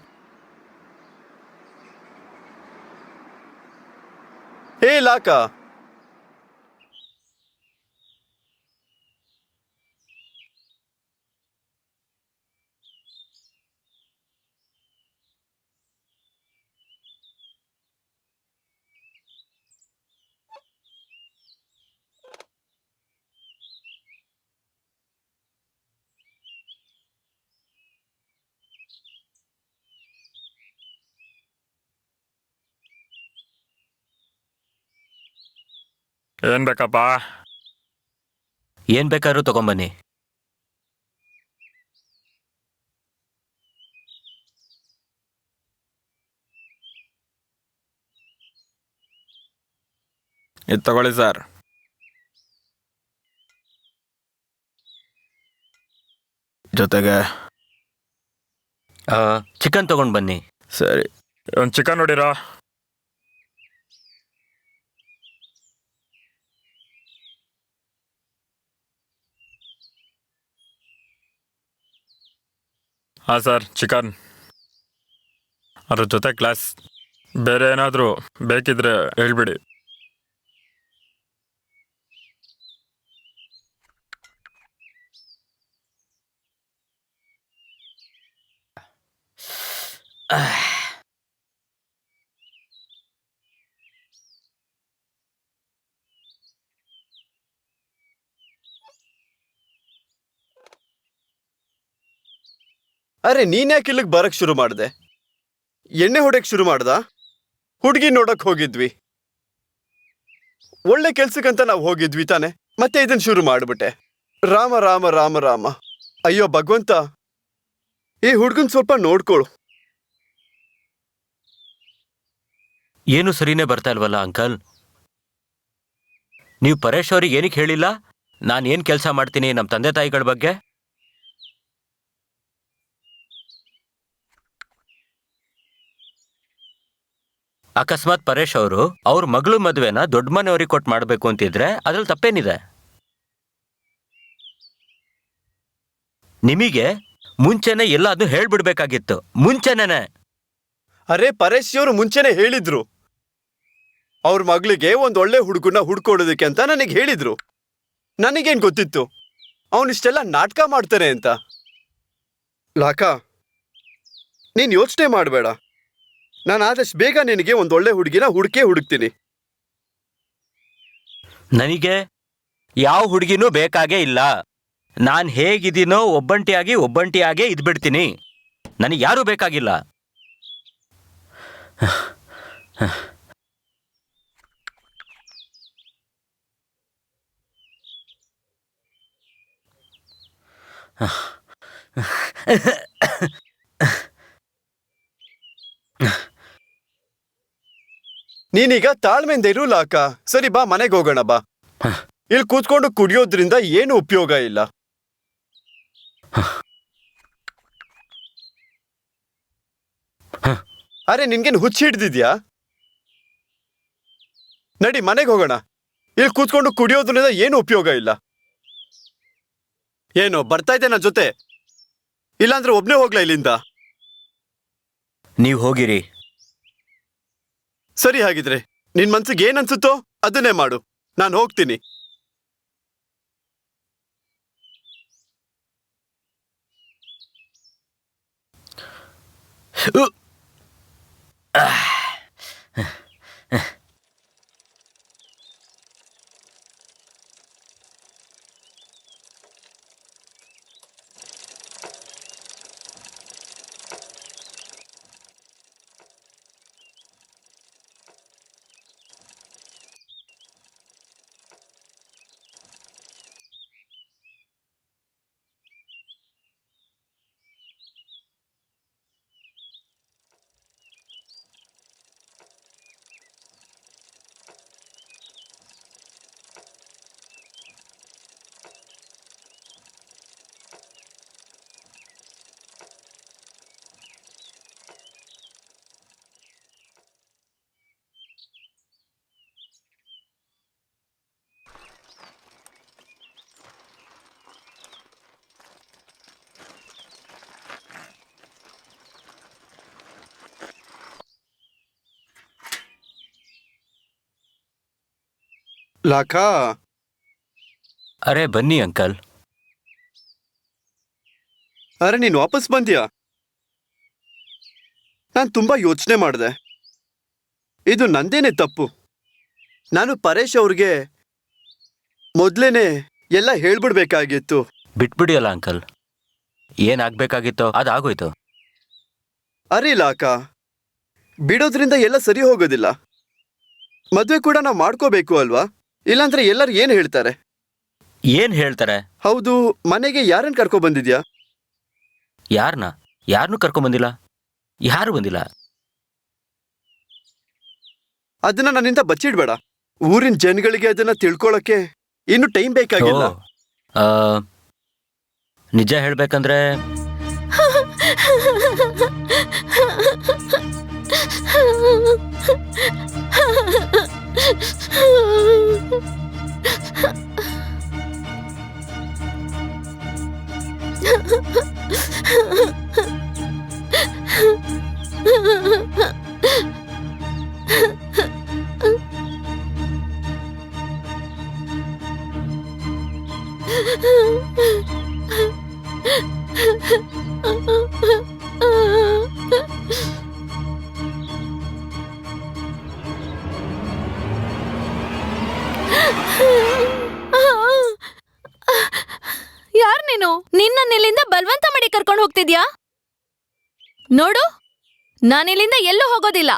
ಹೇ ಲಾಕಾ, ಏನ್ ಬೇಕಪ್ಪ? ಏನ್ ಬೇಕಾದ್ರೂ ತಗೊಂಬನ್ನಿ. ಇದು ತಗೊಳ್ಳಿ ಸರ್. ಜೊತೆಗೆ ಚಿಕನ್ ತಗೊಂಡು ಬನ್ನಿ. ಸರಿ, ಒಂದು ಚಿಕನ್ ನೋಡಿರಾ? ಹಾಂ ಸರ್, ಚಿಕನ್. ಅದ್ರ ಜೊತೆ ಗ್ಲಾಸ್. ಬೇರೆ ಏನಾದರೂ ಬೇಕಿದ್ರೆ ಹೇಳ್ಬಿಡಿ. ಅರೆ ನೀನ್ಯಾಕೆ ಇಲ್ಲಿಗೆ ಬರಕ್ ಶುರು ಮಾಡ್ದೆ? ಎಣ್ಣೆ ಹೊಡೆಯಕ್ ಶುರು ಮಾಡ್ದ? ಹುಡುಗಿ ನೋಡಕ್ ಹೋಗಿದ್ವಿ, ಒಳ್ಳೆ ಕೆಲ್ಸಕ್ಕಂತ ನಾವು ಹೋಗಿದ್ವಿ ತಾನೆ, ಮತ್ತೆ ಇದನ್ ಶುರು ಮಾಡ್ಬಿಟ್ಟೆ. ರಾಮ ರಾಮ ರಾಮ ರಾಮ. ಅಯ್ಯೋ ಭಗವಂತ, ಈ ಹುಡ್ಗನ್ ಸ್ವಲ್ಪ ನೋಡ್ಕೊಳು. ಏನು ಸರಿನೇ ಬರ್ತಾ ಇಲ್ವಲ್ಲ ಅಂಕಲ್? ನೀವು ಪರೇಶ್ ಅವ್ರಿಗೆ ಏನಕ್ಕೆ ಹೇಳಿಲ್ಲ ನಾನು ಏನು ಕೆಲಸ ಮಾಡ್ತೀನಿ ನಮ್ಮ ತಂದೆ ತಾಯಿಗಳ ಬಗ್ಗೆ? ಅಕಸ್ಮಾತ್ ಪರೇಶ್ ಅವರು ಅವ್ರ ಮಗಳು ಮದುವೆನ ದೊಡ್ಡ ಮನೆಯವ್ರಿಗೆ ಕೊಟ್ಟು ಮಾಡಬೇಕು ಅಂತಿದ್ರೆ ಅದ್ರಲ್ಲಿ ತಪ್ಪೇನಿದೆ? ನಿಮಗೆ ಮುಂಚೆನೆ ಎಲ್ಲ ಅದು ಹೇಳ್ಬಿಡ್ಬೇಕಾಗಿತ್ತು, ಮುಂಚೆನೇ. ಅರೆ ಪರೇಶ್ ಅವರು ಮುಂಚೆನೆ ಹೇಳಿದ್ರು, ಅವ್ರ ಮಗಳಿಗೆ ಒಂದ್ ಒಳ್ಳೆ ಹುಡುಗನ ಹುಡ್ಕೊಡೋದಕ್ಕೆ ಅಂತ ನನಗೆ ಹೇಳಿದ್ರು. ನನಗೇನ್ ಗೊತ್ತಿತ್ತು ಅವನಿಷ್ಟೆಲ್ಲ ನಾಟಕ ಮಾಡ್ತಾನೆ ಅಂತ? ಲಾಕಾ, ನೀನ್ ಯೋಚನೆ ಮಾಡಬೇಡ. ನಾನು ಆದಷ್ಟು ಬೇಗ ನಿನಗೆ ಒಂದ್ ಒಳ್ಳೆ ಹುಡುಗಿನ ಹುಡುಕ್ತೀನಿ. ನನಗೆ ಯಾವ ಹುಡುಗಿನೂ ಬೇಕಾಗೇ ಇಲ್ಲ. ನಾನು ಹೇಗಿದ್ದೀನೋ ಒಬ್ಬಂಟಿಯಾಗೇ ಇದ್ಬಿಡ್ತೀನಿ. ನನಗೆ ಯಾರೂ ಬೇಕಾಗಿಲ್ಲ. ನೀನೀಗ ತಾಳ್ಮೆಯಿಂದ ಇರು ಲಾಕಾ. ಸರಿ ಬಾ, ಮನೆಗೆ ಹೋಗೋಣ ಬಾ. ಇಲ್ಲಿ ಕೂತ್ಕೊಂಡು ಕುಡಿಯೋದ್ರಿಂದ ಏನು ಉಪಯೋಗ ಇಲ್ಲ. ಅರೆ ನಿನ್ಗೇನು ಹುಚ್ಚ ಹಿಡ್ದಿದ್ಯಾ? ನಡಿ ಮನೆಗೆ ಹೋಗೋಣ. ಇಲ್ಲಿ ಕೂತ್ಕೊಂಡು ಕುಡಿಯೋದ್ರಿಂದ ಏನು ಉಪಯೋಗ ಇಲ್ಲ. ಏನು ಬರ್ತಾ ಇದೆ ನನ್ನ ಜೊತೆ? ಇಲ್ಲಾಂದ್ರೆ ಒಬ್ನೇ ಹೋಗ್ಲಾ ಇಲ್ಲಿಂದ? ನೀವು ಹೋಗಿರಿ. ಸರಿ, ಹಾಗಿದ್ರೆ ನಿನ್ ಮನ್ಸಿಗೆ ಏನ್ ಅನ್ಸುತ್ತೋ ಅದನ್ನೇ ಮಾಡು. ನಾನು ಹೋಗ್ತೀನಿ. ಲಾಕಾ, ಅರೆ ಬನ್ನಿ ಅಂಕಲ್. ಅರೆ ನೀನು ವಾಪಸ್ ಬಂದ್ಯಾ? ನಾನು ತುಂಬಾ ಯೋಚನೆ ಮಾಡಿದೆ. ಇದು ನಂದೇನೆ ತಪ್ಪು. ನಾನು ಪರೇಶ್ ಅವ್ರಿಗೆ ಮೊದ್ಲೇನೆ ಎಲ್ಲ ಹೇಳ್ಬಿಡ್ಬೇಕಾಗಿತ್ತು. ಬಿಟ್ಬಿಡಿ ಅಲ್ಲ ಅಂಕಲ್, ಏನಾಗಬೇಕಾಗಿತ್ತೋ ಅದಾಗೋಯ್ತು. ಅರೆ ಲಾಕಾ, ಬಿಡೋದ್ರಿಂದ ಎಲ್ಲ ಸರಿ ಹೋಗೋದಿಲ್ಲ. ಮದ್ವೆ ಕೂಡ ನಾವು ಮಾಡ್ಕೋಬೇಕು ಅಲ್ವಾ? ಇಲ್ಲಾಂದ್ರೆ ಎಲ್ಲರೂ ಏನ್ ಹೇಳ್ತಾರೆ? ಏನ್ ಹೇಳ್ತಾರೆ? ಹೌದು, ಮನೆಗೆ ಯಾರನ್ನ ಕರ್ಕೊ ಬಂದಿದ್ಯಾ? ಯಾರನ್ನೂ ಕರ್ಕೊಂಬಂದಿಲ್ಲ. ಯಾರು ಬಂದಿಲ್ಲ. ಅದನ್ನ ನನ್ನಿಂದ ಬಚ್ಚಿಡ್ಬೇಡ. ಊರಿನ ಜನಗಳಿಗೆ ಅದನ್ನ ತಿಳ್ಕೊಳಕ್ಕೆ ಇನ್ನು ಟೈಮ್ ಬೇಕಾಗಿಲ್ಲ. ನಿಜ ಹೇಳ್ಬೇಕಂದ್ರೆ ಮಾಡ್ತಿದ್ಯಾ? ನೋಡು, ನಾನಿಲ್ಲಿಂದ ಎಲ್ಲೂ ಹೋಗೋದಿಲ್ಲ.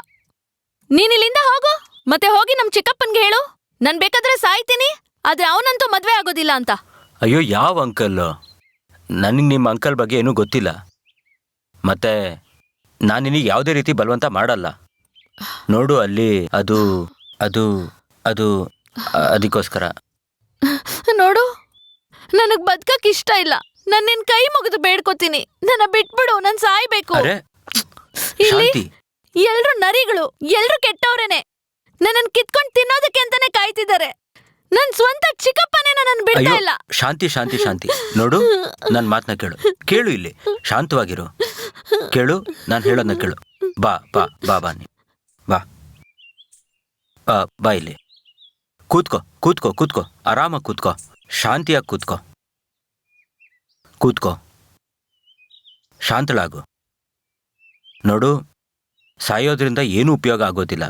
ನೀನಿಲ್ಲಿಂದ ಹೋಗು, ಮತ್ತೆ ಹೋಗಿ ನಮ್ ಚಿಕ್ಕಪ್ಪನ್ಗೆ ಹೇಳು, ನಾನ್ ಬೇಕಾದ್ರೆ ಸಾಯ್ತೀನಿ, ಆದ್ರೆ ಅವನಂತೂ ಮದ್ವೆ ಆಗೋದಿಲ್ಲ ಅಂತ. ಅಯ್ಯೋ, ಯಾವ ಅಂಕಲ್? ನನಗೆ ನಿಮ್ಮ ಅಂಕಲ್ ಬಗ್ಗೆ ಏನೂ ಗೊತ್ತಿಲ್ಲ. ಮತ್ತೆ ನಾನು ನಿನಗೆ ಯಾವುದೇ ರೀತಿ ಬಲವಂತ ಮಾಡಲ್ಲ. ನೋಡು, ಅಲ್ಲಿ ಅದು ಅದು ಅದು ಅದಕ್ಕೋಸ್ಕರ. ನೋಡು, ನನಗ್ ಬದುಕಕ್ ಇಷ್ಟ ಇಲ್ಲ. ನಾನ್ ನಿನ್ ಕೈ ಮುಗಿದು ಬೇಡ್ಕೋತೀನಿ, ನನ್ನ ಬಿಟ್ಬಿಡು, ನಾನ್ ಸಾಯ್ಬೇಕು. ಅರೆ ಇಲ್ಲಿ ಶಾಂತಿ, ಎಲ್ರು ನರಿಗಳು, ಎಲ್ರು ಕೆಟ್ಟವ್ರೇನೆ. ನನ್ನನ್ ಕಿತ್ಕೊಂಡ್ ತಿನ್ನೋದಕ್ಕೆ ಅಂತಾನೆ ಕಾಯ್ತಿದ್ದಾರೆ. ನನ್ ಸ್ವಂತ ಚಿಕ್ಕಪ್ಪನೇ ನನ್ನ ಬಿಡ್ತಾ ಅಯ್ಯೋ ಇಲ್ಲ. ಶಾಂತಿ ಶಾಂತಿ ಶಾಂತಿ, ನೋಡು, ನನ್ನ ಮಾತನ್ನ ಕೇಳು. ಕೇಳು, ಇಲ್ಲಿ ಶಾಂತವಾಗಿರು. ಕೇಳು, ನಾನು ಹೇಳೋದನ್ನ ಕೇಳು. ಬಾ ಬಾ ಬಾ ಬಾ ನೀ ಬಾ. ಬಾ ಇಲ್ಲಿ ಕೂತ್ಕೋ ಕೂತ್ಕೋ ಕೂತ್ಕೋ, ಆರಾಮಾಗಿ ಕೂತ್ಕೋ, ಶಾಂತಿಯಾಗಿ ಕೂತ್ಕೋ. ಕೂತ್ಕೋ, ಶಾಂತಳಾಗು. ನೋಡು, ಸಾಯೋದ್ರಿಂದ ಏನೂ ಉಪಯೋಗ ಆಗೋದಿಲ್ಲ.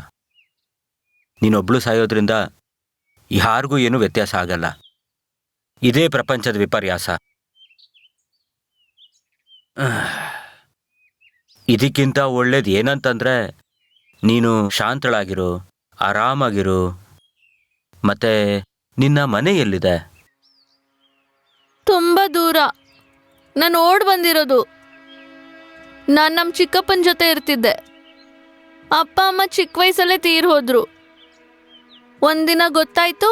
ನೀನೊಬ್ಳು ಸಾಯೋದ್ರಿಂದ ಯಾರಿಗೂ ಏನೂ ವ್ಯತ್ಯಾಸ ಆಗಲ್ಲ. ಇದೇ ಪ್ರಪಂಚದ ವಿಪರ್ಯಾಸ. ಇದಕ್ಕಿಂತ ಒಳ್ಳೇದು ಏನಂತಂದ್ರೆ ನೀನು ಶಾಂತಳಾಗಿರು, ಆರಾಮಾಗಿರು. ಮತ್ತೆ ನಿನ್ನ ಮನೆ ಎಲ್ಲಿದೆ? ತುಂಬಾ ದೂರ. ನಾನು ಓಡ್ ಬಂದಿರೋದು. ನಾನ್ ನಮ್ ಚಿಕ್ಕಪ್ಪನ ಜೊತೆ ಇರ್ತಿದ್ದೆ. ಅಪ್ಪ ಅಮ್ಮ ಚಿಕ್ಕ ವಯಸ್ಸಲ್ಲೇ ತೀರ್ ಹೋದ್ರು. ಒಂದಿನ ಗೊತ್ತಾಯ್ತು,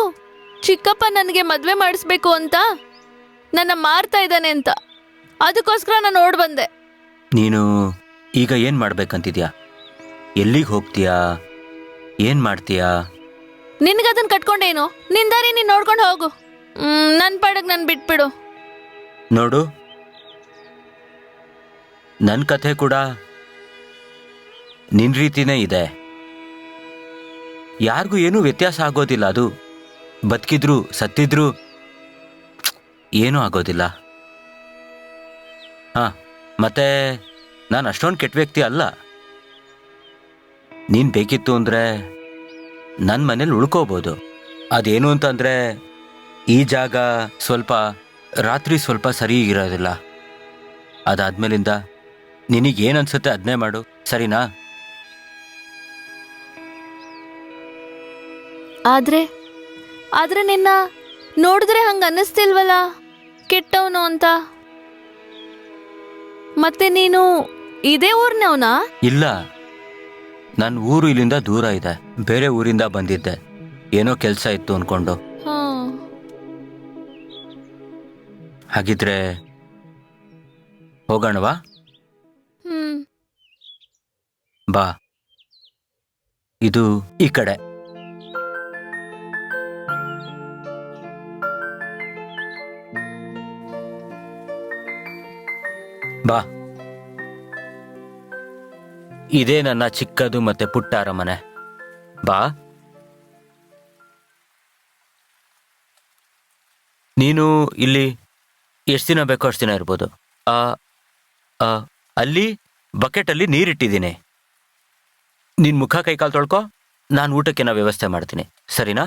ಚಿಕ್ಕಪ್ಪ ನನಗೆ ಮದ್ವೆ ಮಾಡಿಸ್ಬೇಕು ಅಂತ ನನ್ನ ಮಾರ್ತಾ ಇದ್ದಾನೆ ಅಂತ. ಅದಕ್ಕೋಸ್ಕರ ನಾನು ಓಡ್ ಬಂದೆ. ನೀನು ಈಗ ಏನು ಮಾಡ್ಬೇಕಂತಿದ್ಯಾ? ಎಲ್ಲಿಗೆ ಹೋಗ್ತೀಯಾ? ಏನು ಮಾಡ್ತೀಯಾ? ನಿನ್ಗದನ್ ಕಟ್ಕೊಂಡೇನು? ನಿನ್ ದಾರಿ ನೀನ್ ನೋಡ್ಕೊಂಡು ಹೋಗು. ನನ್ ಪಾಡಕ್ ನನ್ ಬಿಟ್ಬಿಡು. ನೋಡು, ನನ್ನ ಕಥೆ ಕೂಡ ನಿನ್ನ ರೀತಿನೇ ಇದೆ. ಯಾರಿಗೂ ಏನೂ ವ್ಯತ್ಯಾಸ ಆಗೋದಿಲ್ಲ. ಅದು ಬದುಕಿದ್ರು ಸತ್ತಿದ್ರು ಏನೂ ಆಗೋದಿಲ್ಲ. ಹಾಂ, ಮತ್ತೆ ನಾನು ಅಷ್ಟೊಂದು ಕೆಟ್ಟ ವ್ಯಕ್ತಿ ಅಲ್ಲ. ನೀನು ಬೇಕಿತ್ತು ಅಂದರೆ ನನ್ನ ಮನೇಲಿ ಉಳ್ಕೋಬೋದು. ಅದೇನು ಅಂತಂದರೆ ಈ ಜಾಗ ಸ್ವಲ್ಪ ರಾತ್ರಿ ಸ್ವಲ್ಪ ಸರಿ ಇರೋದಿಲ್ಲ. ಅದಾದ್ಮೇಲಿಂದ ನಿನಗೇನು ಅನ್ಸುತ್ತೆ ಅದನ್ನೇ ಮಾಡು, ಸರಿನಾ? ಆದ್ರೆ ನಿನ್ನ ನೋಡಿದ್ರೆ ಹಂಗ ಅನ್ನಿಸ್ತಿಲ್ವಲ್ಲ, ಕೆಟ್ಟವನು ಅಂತ. ಮತ್ತೆ ನೀನು ಇದೇ ಊರ್ನವನಾ? ಇಲ್ಲ, ನನ್ನ ಊರು ಇಲ್ಲಿಂದ ದೂರ ಇದೆ. ಬೇರೆ ಊರಿಂದ ಬಂದಿದ್ದೆ, ಏನೋ ಕೆಲಸ ಇತ್ತು ಅನ್ಕೊಂಡು. ಹಾಗಿದ್ರೆ ಹೋಗೋಣವಾ? ಬಾ, ಇದು ಈ ಕಡೆ. ಬಾ, ಇದೇ ನನ್ನ ಚಿಕ್ಕದು ಮತ್ತೆ ಪುಟ್ಟ ಅರಮನೆ. ಬಾ. ನೀನು ಇಲ್ಲಿ ಎಷ್ಟು ದಿನ ಬೇಕೋ ಅಷ್ಟು ದಿನ ಇರ್ಬೋದು. ಅಲ್ಲಿ ಬಕೆಟಲ್ಲಿ ನೀರಿಟ್ಟಿದ್ದೀನಿ. ನಿನ್ನ ಮುಖ ಕೈಕಾಲು ತೊಳ್ಕೊ, ನಾನು ಊಟಕ್ಕೆ ವ್ಯವಸ್ಥೆ ಮಾಡ್ತೀನಿ, ಸರಿನಾ?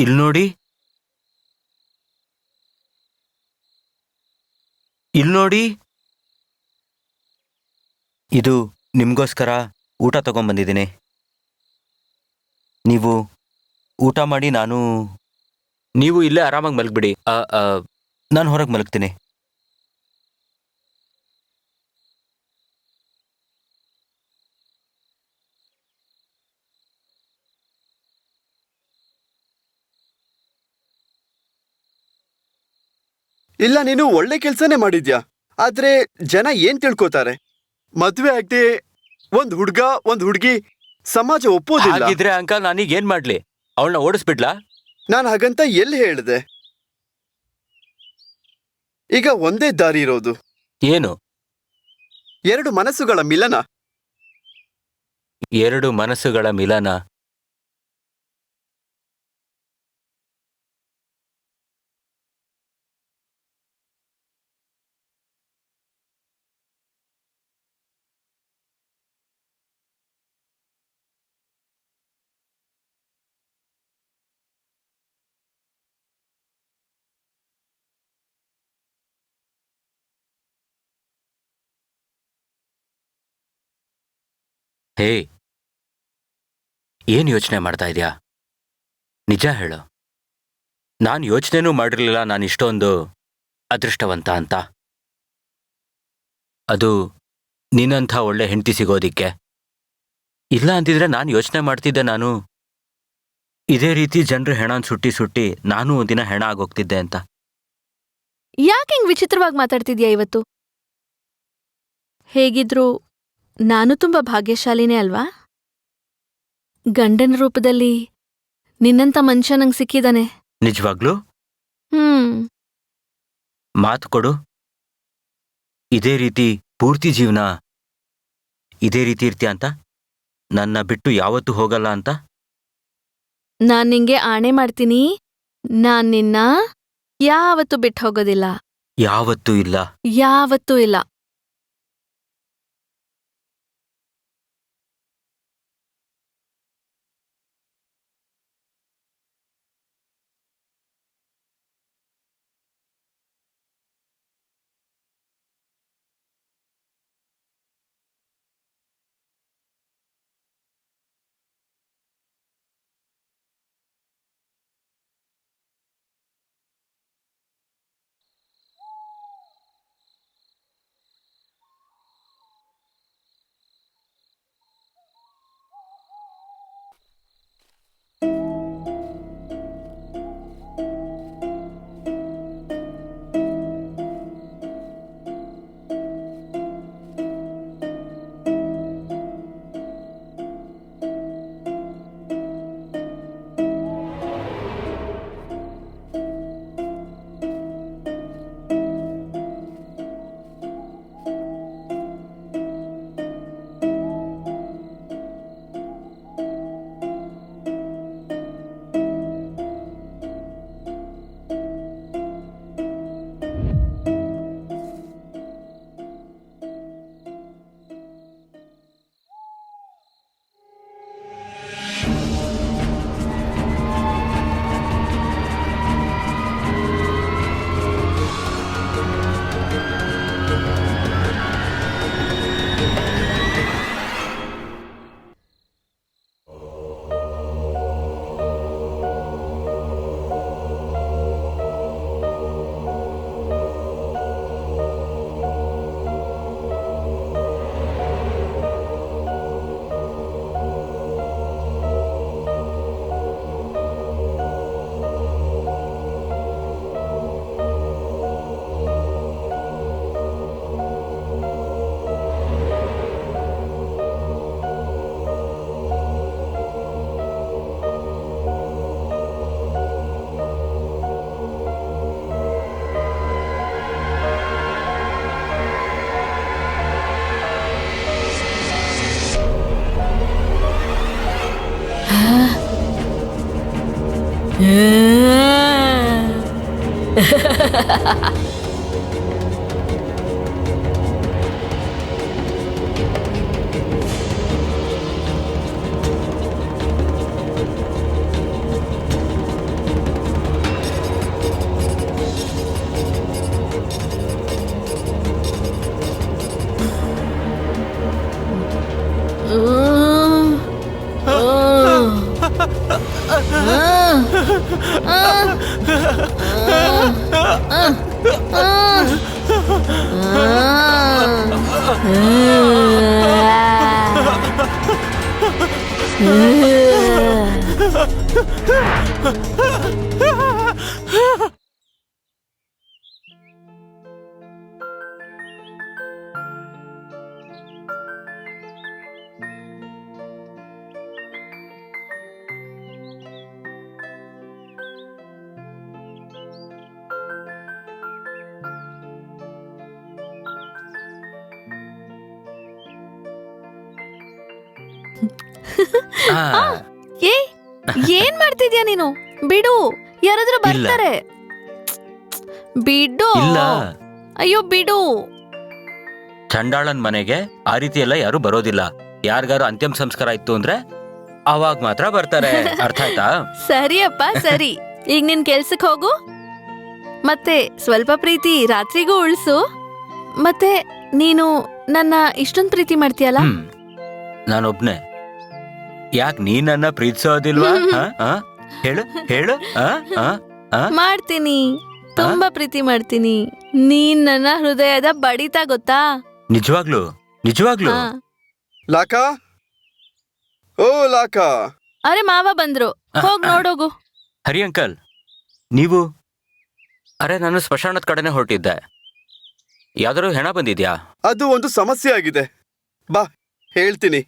ಇಲ್ಲಿ ನೋಡಿ, ಇಲ್ಲಿ ನೋಡಿ, ಇದು ನಿಮಗೋಸ್ಕರ ಊಟ ತಗೊಂಡ್ಬಂದಿದ್ದೀನಿ. ನೀವು ಊಟ ಮಾಡಿ ನೀವು ಇಲ್ಲೇ ಆರಾಮಾಗಿ ಮಲಗ್ಬಿಡಿ. ನಾನು ಹೊರಗೆ ಮಲಗ್ತೀನಿ. ಇಲ್ಲ, ನೀನು ಒಳ್ಳೆ ಕೆಲ್ಸನೇ ಮಾಡಿದ್ಯಾ. ಆದ್ರೆ ಜನ ಏನ್ ತಿಳ್ಕೊತಾರೆ? ಮದ್ವೆ ಆಗದೆ ಒಂದ್ ಹುಡ್ಗ ಒಂದ್ ಹುಡ್ಗಿ ಸಮಾಜ ಒಪ್ಪೋದಿಲ್ಲ. ಹಾಗಿದ್ರೆ ಅಂಕಲ್, ನಾನೀಗ ಏನ್ ಮಾಡ್ಲಿ? ಅವಳನ್ನ ಓಡಿಸ್ಬಿಡ್ಲಾ? ನಾನ್ ಹಾಗಂತ ಎಲ್ಲಿ ಹೇಳ್ದೆ? ಈಗ ಒಂದೇ ದಾರಿ ಇರೋದು. ಏನು? ಎರಡು ಮನಸ್ಸುಗಳ ಮಿಲನ. ಎರಡು ಮನಸ್ಸುಗಳ ಮಿಲನ? ಹೇ, ಏನ್ ಯೋಚನೆ ಮಾಡ್ತಾ ಇದೀಯಾ? ನಿಜ ಹೇಳು. ನಾನು ಯೋಚನೆನೂ ಮಾಡಿರ್ಲಿಲ್ಲ ನಾನು ಇಷ್ಟೊಂದು ಅದೃಷ್ಟವಂತ ಅಂತ. ಅದು ನಿನ್ನಂಥ ಒಳ್ಳೆ ಹೆಂಡತಿ ಸಿಗೋದಿಕ್ಕೆ. ಇಲ್ಲ ಅಂತಿದ್ರೆ ನಾನು ಯೋಚನೆ ಮಾಡ್ತಿದ್ದೆ, ನಾನು ಇದೇ ರೀತಿ ಜನರು ಹೆಣನ್ ಸುಟ್ಟಿ ಸುಟ್ಟಿ ನಾನು ಒಂದಿನ ಹೆಣ ಆಗೋಗ್ತಿದ್ದೆ ಅಂತ. ಯಾಕೆ ಹಿಂಗ್ ವಿಚಿತ್ರವಾಗಿ ಮಾತಾಡ್ತಿದ್ಯಾ ಇವತ್ತು? ಹೇಗಿದ್ರು ನಾನು ತುಂಬಾ ಭಾಗ್ಯಶಾಲಿನೇ ಅಲ್ವಾ? ಗಂಡನ ರೂಪದಲ್ಲಿ ನಿನ್ನಂತ ಮನುಷ್ಯ ನಂಗೆ ಸಿಕ್ಕಿದಾನೆ. ನಿಜವಾಗ್ಲೂ? ಹ್ಮ್. ಮಾತು ಕೊಡು, ಇದೇ ರೀತಿ ಪೂರ್ತಿ ಜೀವನ ಇದೇ ರೀತಿ ಇರ್ತೀಯ ಅಂತ, ನನ್ನ ಬಿಟ್ಟು ಯಾವತ್ತೂ ಹೋಗಲ್ಲ ಅಂತ. ನಾನ್ ನಿಂಗೆ ಆಣೆ ಮಾಡ್ತೀನಿ, ನಾನ್ ನಿನ್ನ ಯಾವತ್ತೂ ಬಿಟ್ಟು ಹೋಗೋದಿಲ್ಲ. ಯಾವತ್ತೂ ಇಲ್ಲ. ಯಾವತ್ತೂ ಇಲ್ಲ. ಆ, ಏ ಏನ್ ಮಾಡ್ತಿದ್ಯಾ ನೀನು? ಬಿಡು, ಯಾರಾದ್ರೂ ಇಲ್ಲ. ಬರ್ತಾರೆ. ಬಿಡು. ಇಲ್ಲ. ಅಯ್ಯೋ ಬಿಡು. ಚಂಡಾಳನ್ ಮನೆಗೆ ಆ ರೀತಿ ಎಲ್ಲ ಯಾರು ಬರೋದಿಲ್ಲ. ಯಾರಿಗಾರು ಅಂತಿಮ ಸಂಸ್ಕಾರ ಇತ್ತು ಅಂದ್ರೆ ಅವಾಗ ಮಾತ್ರ ಬರ್ತಾರೆ. ಅರ್ಥ ಆಯ್ತಾ? ಸರಿಯಪ್ಪ ಸರಿ. ಈಗ ನಿನ್ ಕೆಲ್ಸಕ್ ಹೋಗು. ಮತ್ತೆ ಸ್ವಲ್ಪ ಪ್ರೀತಿ ರಾತ್ರಿಗೂ ಉಳ್ಸು. ಮತ್ತೆ ನೀನು ನನ್ನ ಇಷ್ಟೊಂದ್ ಪ್ರೀತಿ ಮಾಡ್ತೀಯಲ್ಲ? ನಾನೊಬ್ನೇ. ಯಾಕೆ ನೀ ನನ್ನ ಪ್ರೀತಿಸೋದಿಲ್ವಾ? ಹೇಳು ಹೇಳು. ಮಾಡ್ತೀನಿ, ತುಂಬಾ ಪ್ರೀತಿ ಮಾಡ್ತೀನಿ. ನೀನ್ ನನ್ನ ಹೃದಯದ ಬಡಿತ ಗೊತ್ತಾ? ನಿಜವಾಗ್ಲು ನಿಜವಾಗ್ಲು. ಹಾ. ಲಾಕಾ, ಓ ಲಾಕಾ. ಅರೆ ಮಾವ ಬಂದ್ರು, ಹೋಗ್ ನೋಡೋಗು. ಹರಿ ಅಂಕಲ್, ನೀವು? ಅರೆ ನಾನು ಸ್ಮಶಾನದ ಕಡೆನೆ ಹೊರಟಿದ್ದೆ. ಯಾವ್ದಾರು ಹೆಣ ಬಂದಿದ್ಯಾ? ಅದು ಒಂದು ಸಮಸ್ಯೆ ಆಗಿದೆ. ಬಾ ಹೇಳ್ತೀನಿ.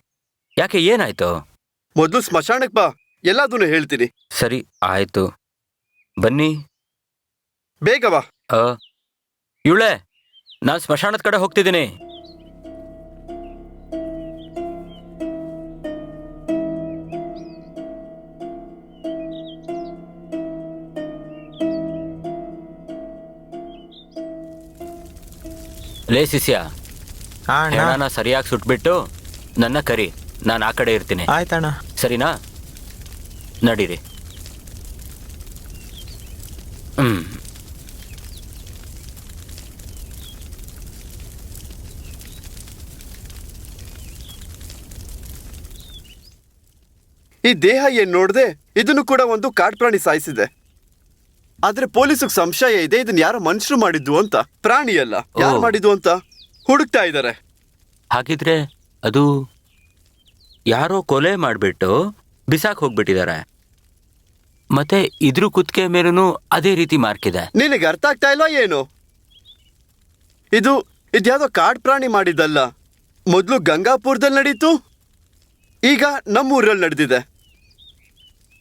ಯಾಕೆ, ಏನಾಯ್ತು? ಮೊದಲು ಸ್ಮಶಾನಕ್ ಬಾ, ಎಲ್ಲದನ್ನು ಹೇಳ್ತೀನಿ. ಸರಿ ಆಯ್ತು, ಬನ್ನಿ. ಬೇಗ ಬಾ. ಇವಳೆ, ನಾನು ಸ್ಮಶಾನದ ಕಡೆ ಹೋಗ್ತಿದ್ದೀನಿ. ಲೇ ಶಿಷ್ಯ, ಹೆಣನ ಸರಿಯಾಗಿ ಸುಟ್ಬಿಟ್ಟು ನನ್ನ ಕರಿ, ನಾನು ಆ ಕಡೆ ಇರ್ತೀನಿ. ಆಯ್ತಣ್ಣ. ಸರಿನಾ? ನಡೀರಿ. ಈ ದೇಹ ಏನ್ ನೋಡ್ದೆ, ಇದನ್ನು ಕೂಡ ಒಂದು ಕಾಡು ಪ್ರಾಣಿ ಸಾಯಿಸಿದೆ. ಆದ್ರೆ ಪೊಲೀಸಿಗೆ ಸಂಶಯ ಇದೆ, ಇದನ್ನ ಯಾರೋ ಮನುಷ್ಯರು ಮಾಡಿದ್ದು ಅಂತ. ಪ್ರಾಣಿ ಅಲ್ಲ, ಯಾರು ಮಾಡಿದ್ದು ಅಂತ ಹುಡುಕ್ತಾ ಇದ್ದಾರೆ. ಹಾಗಿದ್ರೆ ಅದು ಯಾರೋ ಕೊಲೆ ಮಾಡಿಬಿಟ್ಟು ಬಿಸಾಕ್ ಹೋಗ್ಬಿಟ್ಟಿದ್ದಾರೆ. ಮತ್ತೆ ಇದ್ರ ಕುತ್ತಿಗೆ ಮೇಲೂ ಅದೇ ರೀತಿ ಮಾರ್ಕಿದೆ. ನಿನಗೆ ಅರ್ಥ ಆಗ್ತಾ ಇಲ್ಲ ಏನು? ಇದ್ಯಾವುದೋ ಕಾಡು ಪ್ರಾಣಿ ಮಾಡಿದ್ದಲ್ಲ. ಮೊದಲು ಗಂಗಾಪುರದಲ್ಲಿ ನಡೀತು, ಈಗ ನಮ್ಮೂರಲ್ಲಿ ನಡೆದಿದೆ.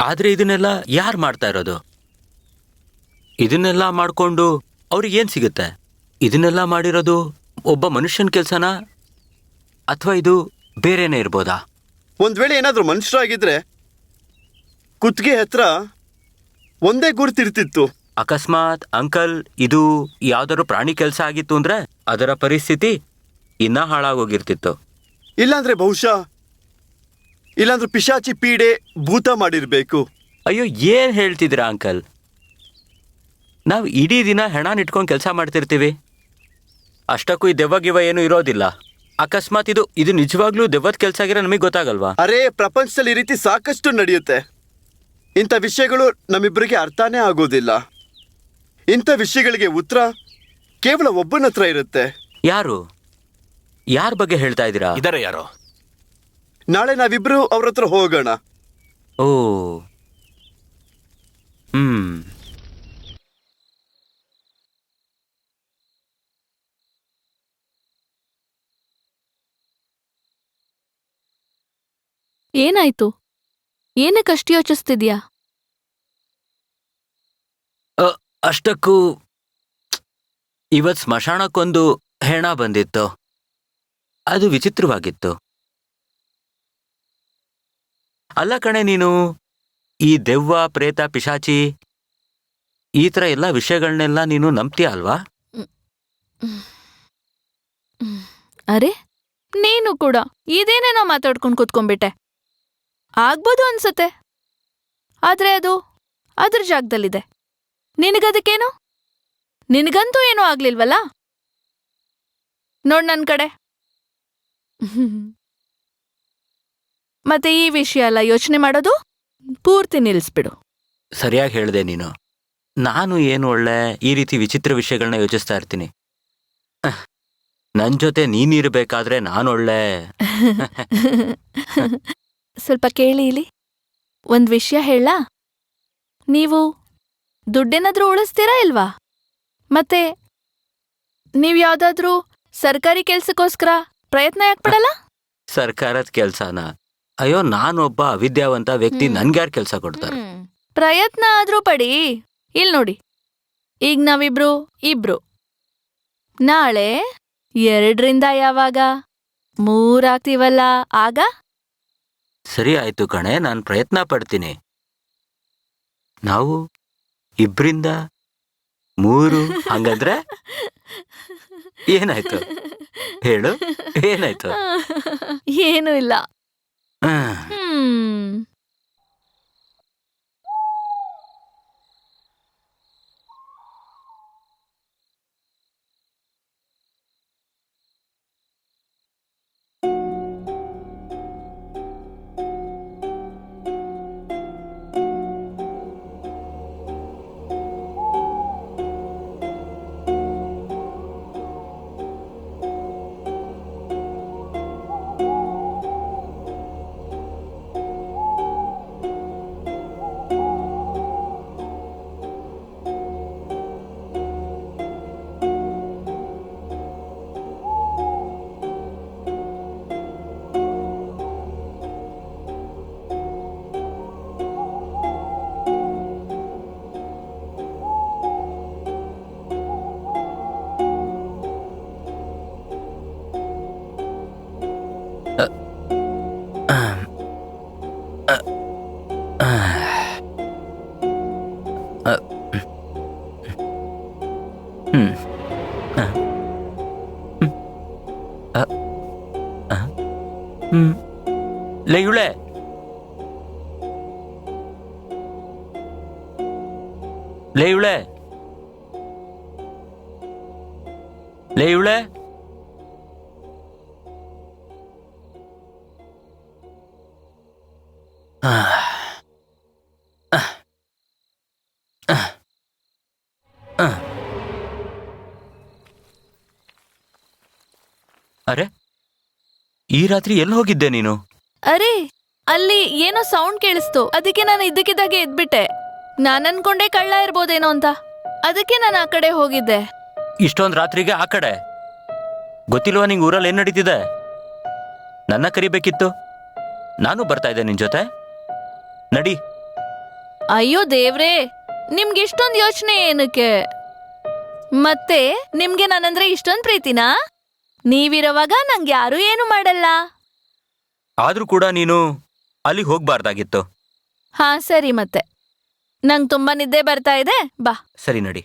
ಆದ್ರೆ ಇದನ್ನೆಲ್ಲ ಯಾರು ಮಾಡ್ತಾ ಇರೋದು? ಇದನ್ನೆಲ್ಲ ಮಾಡ್ಕೊಂಡು ಅವ್ರಿಗೆ ಏನ್ ಸಿಗುತ್ತೆ? ಇದನ್ನೆಲ್ಲ ಮಾಡಿರೋದು ಒಬ್ಬ ಮನುಷ್ಯನ ಕೆಲ್ಸನಾ, ಅಥವಾ ಇದು ಬೇರೆನೇ ಇರ್ಬೋದಾ? ಒಂದ್ ವೇಳೆ ಏನಾದ್ರೂ ಮನುಷ್ಯರಾಗಿದ್ರೆ ಕುತ್ತಿಗೆ ಹತ್ರ ಒಂದೇ ಗುರುತಿರ್ತಿತ್ತು. ಅಕಸ್ಮಾತ್ ಅಂಕಲ್ ಇದು ಯಾವ್ದಾದ್ರು ಪ್ರಾಣಿ ಕೆಲಸ ಆಗಿತ್ತು ಅಂದ್ರೆ ಅದರ ಪರಿಸ್ಥಿತಿ ಇನ್ನ ಹಾಳಾಗೋಗಿರ್ತಿತ್ತು. ಇಲ್ಲಾಂದ್ರೆ ಪಿಶಾಚಿ ಪೀಡೆ ಭೂತ ಮಾಡಿರ್ಬೇಕು. ಅಯ್ಯೋ, ಏನ್ ಹೇಳ್ತಿದ್ದೀರಾ ಅಂಕಲ್? ನಾವು ಇಡೀ ದಿನ ಹೆಣಾನ್ ಇಟ್ಕೊಂಡು ಕೆಲಸ ಮಾಡ್ತಿರ್ತೀವಿ. ಅಷ್ಟಕ್ಕೂ ಈ ದೆವ್ವ ಗಿವ್ವ ಏನೂ ಇರೋದಿಲ್ಲ. ಅಕಸ್ಮಾತ್ ಇದು ನಿಜವಾಗ್ಲೂ ದೆವ್ವದ ಕೆಲಸ ಆಗಿರೋ ನಮಗೆ ಗೊತ್ತಾಗಲ್ವಾ? ಅರೇ, ಪ್ರಪಂಚದಲ್ಲಿ ಈ ರೀತಿ ಸಾಕಷ್ಟು ನಡೆಯುತ್ತೆ. ಇಂಥ ವಿಷಯಗಳು ನಮ್ಮಿಬ್ಬರಿಗೆ ಅರ್ಥನೇ ಆಗೋದಿಲ್ಲ. ಇಂಥ ವಿಷಯಗಳಿಗೆ ಉತ್ತರ ಕೇವಲ ಒಬ್ಬನ ಹತ್ರ ಇರುತ್ತೆ. ಯಾರ ಬಗ್ಗೆ ಹೇಳ್ತಾ ಇದ್ದೀರಾ? ಇದರ ಯಾರೋ? ನಾಳೆ ನಾವಿಬ್ರು ಅವ್ರ ಹತ್ರ ಹೋಗೋಣ. ಓ, ಏನಾಯ್ತು? ಏನಕ್ಕಷ್ಟು ಯೋಚಿಸ್ತಿದ್ಯಾ? ಅಷ್ಟಕ್ಕೂ ಇವತ್ ಸ್ಮಶಾನಕ್ಕೊಂದು ಹೆಣ ಬಂದಿತ್ತು. ಅದು ವಿಚಿತ್ರವಾಗಿತ್ತು. ಅಲ್ಲ ಕಣೆ, ನೀನು ಈ ದೆವ್ವ, ಪ್ರೇತ, ಪಿಶಾಚಿ ಈ ಥರ ಎಲ್ಲ ವಿಷಯಗಳನ್ನೆಲ್ಲ ನೀನು ನಂಬ್ತೀಯ ಅಲ್ವಾ? ಅರೆ, ನೀನು ಕೂಡ ಇದೇನೇನೋ ಮಾತಾಡ್ಕೊಂಡು ಕೂತ್ಕೊಂಡ್ಬಿಟ್ಟೆ. ಆಗ್ಬೋದು ಅನ್ಸತ್ತೆ, ಆದ್ರೆ ಅದು ಅದ್ರ ಜಾಗದಲ್ಲಿದೆ. ನಿನಗದಕ್ಕೇನು? ನಿನಗಂತೂ ಏನೂ ಆಗ್ಲಿಲ್ವಲ್ಲ? ನೋಡ್ ನನ್ ಕಡೆ. ಮತ್ತೆ ಈ ವಿಷಯ ಎಲ್ಲ ಯೋಚನೆ ಮಾಡೋದು ಪೂರ್ತಿ ನಿಲ್ಲಿಸ್ಬಿಡು. ಸರಿಯಾಗಿ ಹೇಳಿದೆ ನೀನು. ನಾನು ಏನು ಒಳ್ಳೆ ಈ ರೀತಿ ವಿಚಿತ್ರ ವಿಷಯಗಳನ್ನ ಯೋಚಿಸ್ತಾ ಇರ್ತೀನಿ. ನನ್ನ ಜೊತೆ ನೀನಿರ್ಬೇಕಾದ್ರೆ ನಾನೊಳ್ಳೆ ಸ್ವಲ್ಪ ಕೇಳಿ ಇಲ್ಲಿ. ಒಂದ್ ವಿಷಯ ಹೇಳ, ನೀವು ದುಡ್ಡೇನಾದ್ರೂ ಉಳಿಸ್ತೀರಾ ಇಲ್ವಾ? ಮತ್ತೆ ನೀವ್ ಯಾವ್ದಾದ್ರೂ ಸರ್ಕಾರಿ ಕೆಲ್ಸಕ್ಕೋಸ್ಕರ ಪ್ರಯತ್ನ ಯಾಕೆ ಪಡಲ್ಲ? ಸರ್ಕಾರದ ಕೆಲ್ಸನ? ಅಯ್ಯೋ, ನಾನೊಬ್ಬ ಅವಿದ್ಯಾವಂತ ವ್ಯಕ್ತಿ, ನನ್ಗ್ಯಾರು ಕೆಲಸ ಕೊಡ್ತಾರೆ? ಪ್ರಯತ್ನ ಆದ್ರೂ ಪಡಿ. ಇಲ್ ನೋಡಿ, ಈಗ ನಾವಿಬ್ರು ಇಬ್ರು, ನಾಳೆ 2ರಿಂದ ಯಾವಾಗ 3 ಆಗ್ತೀವಲ್ಲ, ಆಗ ಸರಿ ಆಯ್ತು ಕಣೆ, ನಾನು ಪ್ರಯತ್ನ ಪಡ್ತೀನಿ. ನಾವು 2ರಿಂದ 3 ಹಂಗಂದ್ರೆ ಏನಾಯ್ತು ಹೇಳು, ಏನಾಯ್ತು? ಏನೂ ಇಲ್ಲ. ಲೇ ಇವಳೆ, ಲೇ ಇವಳೆ, ಲೇ ಇವಳೆ, ಅರೆ, ಈ ರಾತ್ರಿ ಎಲ್ಲಿ ಹೋಗಿದ್ದೆ ನೀನು? ಅರೆ, ಅಲ್ಲಿ ಏನೋ ಸೌಂಡ್ ಕೇಳಿಸ್ತು, ಅದಕ್ಕೆ ನಾನು ಇದ್ದಕ್ಕಿದ್ದಾಗೆ ಎದ್ಬಿಟ್ಟೆ. ನಾನು ಅನ್ಕೊಂಡೆ ಕಳ್ಳ ಇರ್ಬೋದೇನೋ ಅಂತ, ಅದಕ್ಕೆ ನಾನು ಆ ಕಡೆ ಹೋಗಿದ್ದೆ. ಇಷ್ಟೊಂದು ರಾತ್ರಿಗೆ ಆ ಕಡೆ? ಗೊತ್ತಿಲ್ವಾ ನಿಂಗೆ ಊರಲ್ಲಿ ಏನ್ ನಡೀತಿದೆ? ನನ್ನ ಕರಿಬೇಕಿತ್ತು, ನಾನು ಬರ್ತಾ ಇದ್ದೆ ನಿನ್ ಜೊತೆ. ನಡಿ. ಅಯ್ಯೋ ದೇವ್ರೇ, ನಿಮ್ಗೆ ಇಷ್ಟೊಂದು ಯೋಚನೆ ಏನಕ್ಕೆ? ಮತ್ತೆ ನಿಮ್ಗೆ ನನ್ನಂದ್ರೆ ಇಷ್ಟೊಂದು ಪ್ರೀತಿನಾ? ನೀವಿರುವಾಗ ನಂಗೆ ಯಾರು ಏನು ಮಾಡಲ್ಲ. ಆದ್ರೂ ಕೂಡ ನೀನು ಅಲ್ಲಿಗೆ ಹೋಗ್ಬಾರ್ದಾಗಿತ್ತು. ಹಾ ಸರಿ, ಮತ್ತೆ ನಂಗೆ ತುಂಬಾ ನಿದ್ದೆ ಬರ್ತಾ ಇದೆ, ಬಾ. ಸರಿ, ನಡಿ.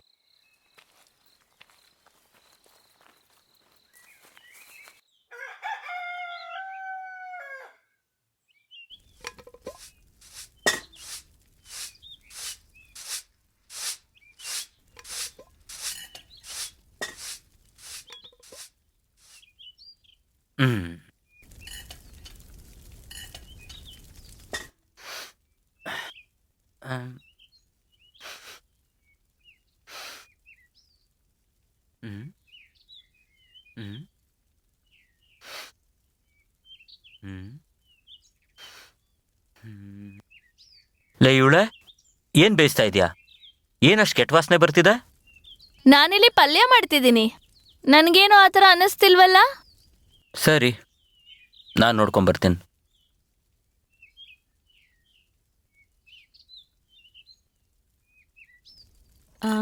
ಲೇ ಇವಳೆ, ಏನ್ ಬೇಯಿಸ್ತಾ ಇದ್ಯಾ? ಏನಷ್ಟು ಕೆಟ್ಟ ವಾಸನೆ ಬರ್ತಿದೆ? ನಾನಿಲ್ಲಿ ಪಲ್ಯ ಮಾಡ್ತಿದ್ದೀನಿ. ನನ್ಗೇನು ಆತರ ಅನ್ನಿಸ್ತಿಲ್ವಲ್ಲ? ಸರಿ, ನಾನು ನೋಡ್ಕೊಂಬರ್ತೀನಿ. ಆ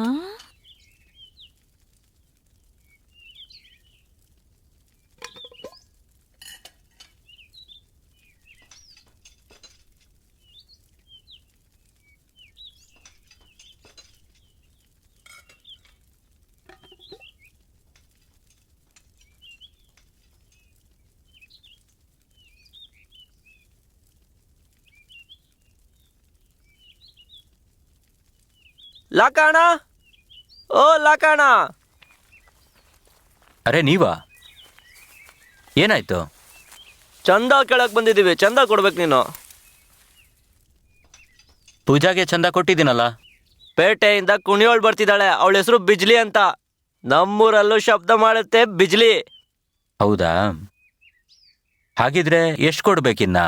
ಲಾಕಾಣ, ಓ ಲಾಕಾಣ. ಅರೆ ನೀವಾ? ಏನಾಯ್ತು? ಚಂದ ಕೇಳಕ್ ಬಂದಿದ್ದೀವಿ, ಚಂದ ಕೊಡ್ಬೇಕು ನೀನು. ಪೂಜಾಗೆ ಚಂದ ಕೊಟ್ಟಿದ್ದೀನಲ್ಲ. ಪೇಟೆಯಿಂದ ಕುಣಿಯೋಳು ಬರ್ತಿದ್ದಾಳೆ, ಅವಳ ಹೆಸರು ಬಿಜ್ಲಿ ಅಂತ. ನಮ್ಮೂರಲ್ಲೂ ಶಬ್ದ ಮಾಡುತ್ತೆ ಬಿಜ್ಲಿ. ಹೌದಾ? ಹಾಗಿದ್ರೆ ಎಷ್ಟು ಕೊಡ್ಬೇಕಿನ್ನ?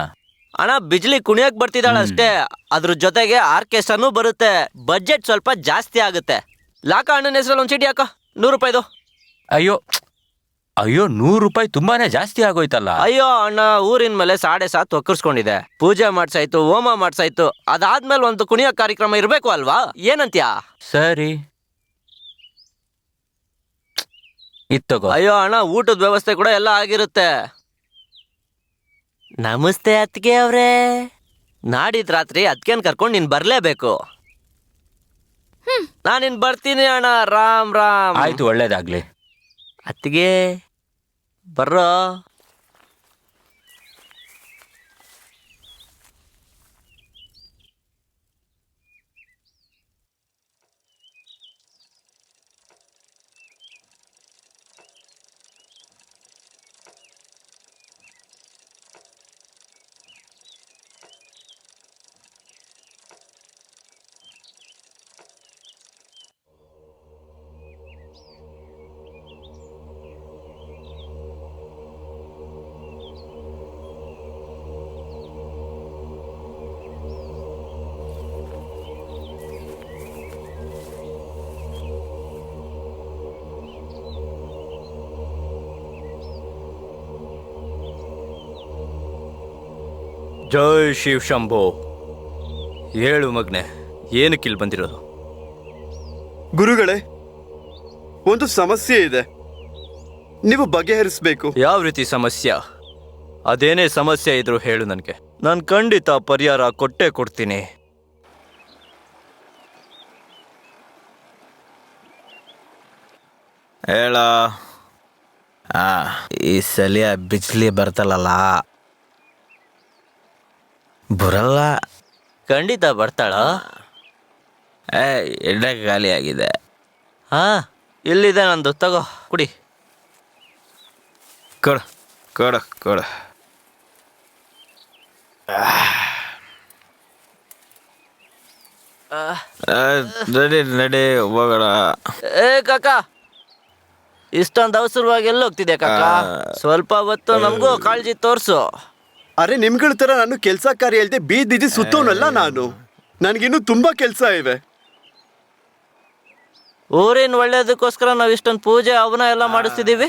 ಅಣ್ಣ ಬಿಜ್ಲಿ ಕುಣಿಯಕ್ ಬರ್ತಿದ್ದಾಳೆ ಅಷ್ಟೇ, ಅದ್ರ ಜೊತೆಗೆ ಆರ್ಕೆಸ್ಟ್ರಾನು ಬರುತ್ತೆ. ಬಜೆಟ್ ಸ್ವಲ್ಪ ಜಾಸ್ತಿ ಆಗುತ್ತೆ. ಲಾಕ ಅಣ್ಣನ ಹೆಸರಲ್ಲಿ ಒಂದು ಚೀಟಿ ಹಾಕ, 100 ರೂಪಾಯಿದು. ಅಯ್ಯೋ ಅಯ್ಯೋ, 100 ರೂಪಾಯಿ ತುಂಬಾನೇ ಜಾಸ್ತಿ ಆಗೋಯ್ತಲ್ಲ. ಅಯ್ಯೋ ಅಣ್ಣ, ಊರಿನ ಮೇಲೆ 7.5 ಒಕ್ಕರ್ಸ್ಕೊಂಡಿದೆ. ಪೂಜೆ ಮಾಡ್ಸಾಯ್ತು, ಹೋಮ ಮಾಡ್ಸಾಯ್ತು, ಅದಾದ್ಮೇಲೆ ಒಂದು ಕುಣಿಯ ಕಾರ್ಯಕ್ರಮ ಇರ್ಬೇಕು ಅಲ್ವಾ? ಏನಂತ್ಯಾ? ಸರಿ ಇತ್ತಗೋ. ಅಯ್ಯೋ ಅಣ್ಣ, ಊಟದ ವ್ಯವಸ್ಥೆ ಕೂಡ ಎಲ್ಲ ಆಗಿರುತ್ತೆ. ನಮಸ್ತೆ ಅತ್ತಿಗೆ ಅವ್ರೆ. ನಾಡಿದ್ ರಾತ್ರಿ ಅತ್ಗೆನ್ ಕರ್ಕೊಂಡು ನೀನ್ ಬರ್ಲೇಬೇಕು. ನಾನಿನ್ ಬರ್ತೀನಿ ಅಣ್ಣ. ರಾಮ್ ರಾಮ್. ಆಯ್ತು, ಒಳ್ಳೇದಾಗ್ಲಿ. ಅತ್ತಿಗೆ ಬರ್ರೋ. ಜೈ ಶಿವ್ ಶಂಭೋ. ಹೇಳು ಮಗ್ನೆ, ಏನಕ್ಕೆ ಇಲ್ಲಿ ಬಂದಿರೋದು? ಗುರುಗಳೇ, ಒಂದು ಸಮಸ್ಯೆ ಇದೆ, ನೀವು ಬಗೆಹರಿಸಬೇಕು. ಯಾವ ರೀತಿ ಸಮಸ್ಯೆ? ಅದೇನೇ ಸಮಸ್ಯೆ ಇದ್ರು ಹೇಳು ನನಗೆ, ನಾನು ಖಂಡಿತ ಪರಿಹಾರ ಕೊಟ್ಟೇ ಕೊಡ್ತೀನಿ. ಹೇಳ. ಈ ಸಲಿಯ ಬಿಜ್ಲಿ ಬರ್ತಲ್ಲ, ಬರಲ್ಲ. ಖಂಡಿತ ಬರ್ತಾಳ. ಎಣ್ಣೆ ಖಾಲಿ ಆಗಿದೆ. ಹಾ, ಇಲ್ಲಿದೆ ನಂದು, ತಗೋ ಕುಡಿ. ಕೊಡ ಕೊಡ ಕೊಡ. ನಡಿ ನಡಿ ಹೋಗೋಣ. ಏ ಕಾಕ, ಇಷ್ಟೊಂದು ಅವಸರವಾಗಿ ಎಲ್ಲಿ ಹೋಗ್ತಿದೆ ಕಾಕ? ಸ್ವಲ್ಪ ಹೊತ್ತು ನಮಗೂ ಕಾಳಜಿ ತೋರ್ಸು. ಅರೆ, ನಿಮ್ಗಳ ತರ ನಾನು ಕೆಲ್ಸ ಕಾರ್ಯ ಇಲ್ದೆ ಬೀದಿದ್ದು ಸುತ್ತೋನಲ್ಲ ನಾನು. ನನ್ಗಿನ್ನೂ ತುಂಬಾ ಕೆಲ್ಸ ಇವೆ. ಊರಿನ ಒಳ್ಳೇದಕ್ಕೋಸ್ಕರ ನಾವು ಇಷ್ಟೊಂದು ಪೂಜೆ ಅವನ ಎಲ್ಲ ಮಾಡಿಸ್ತಿದೀವಿ.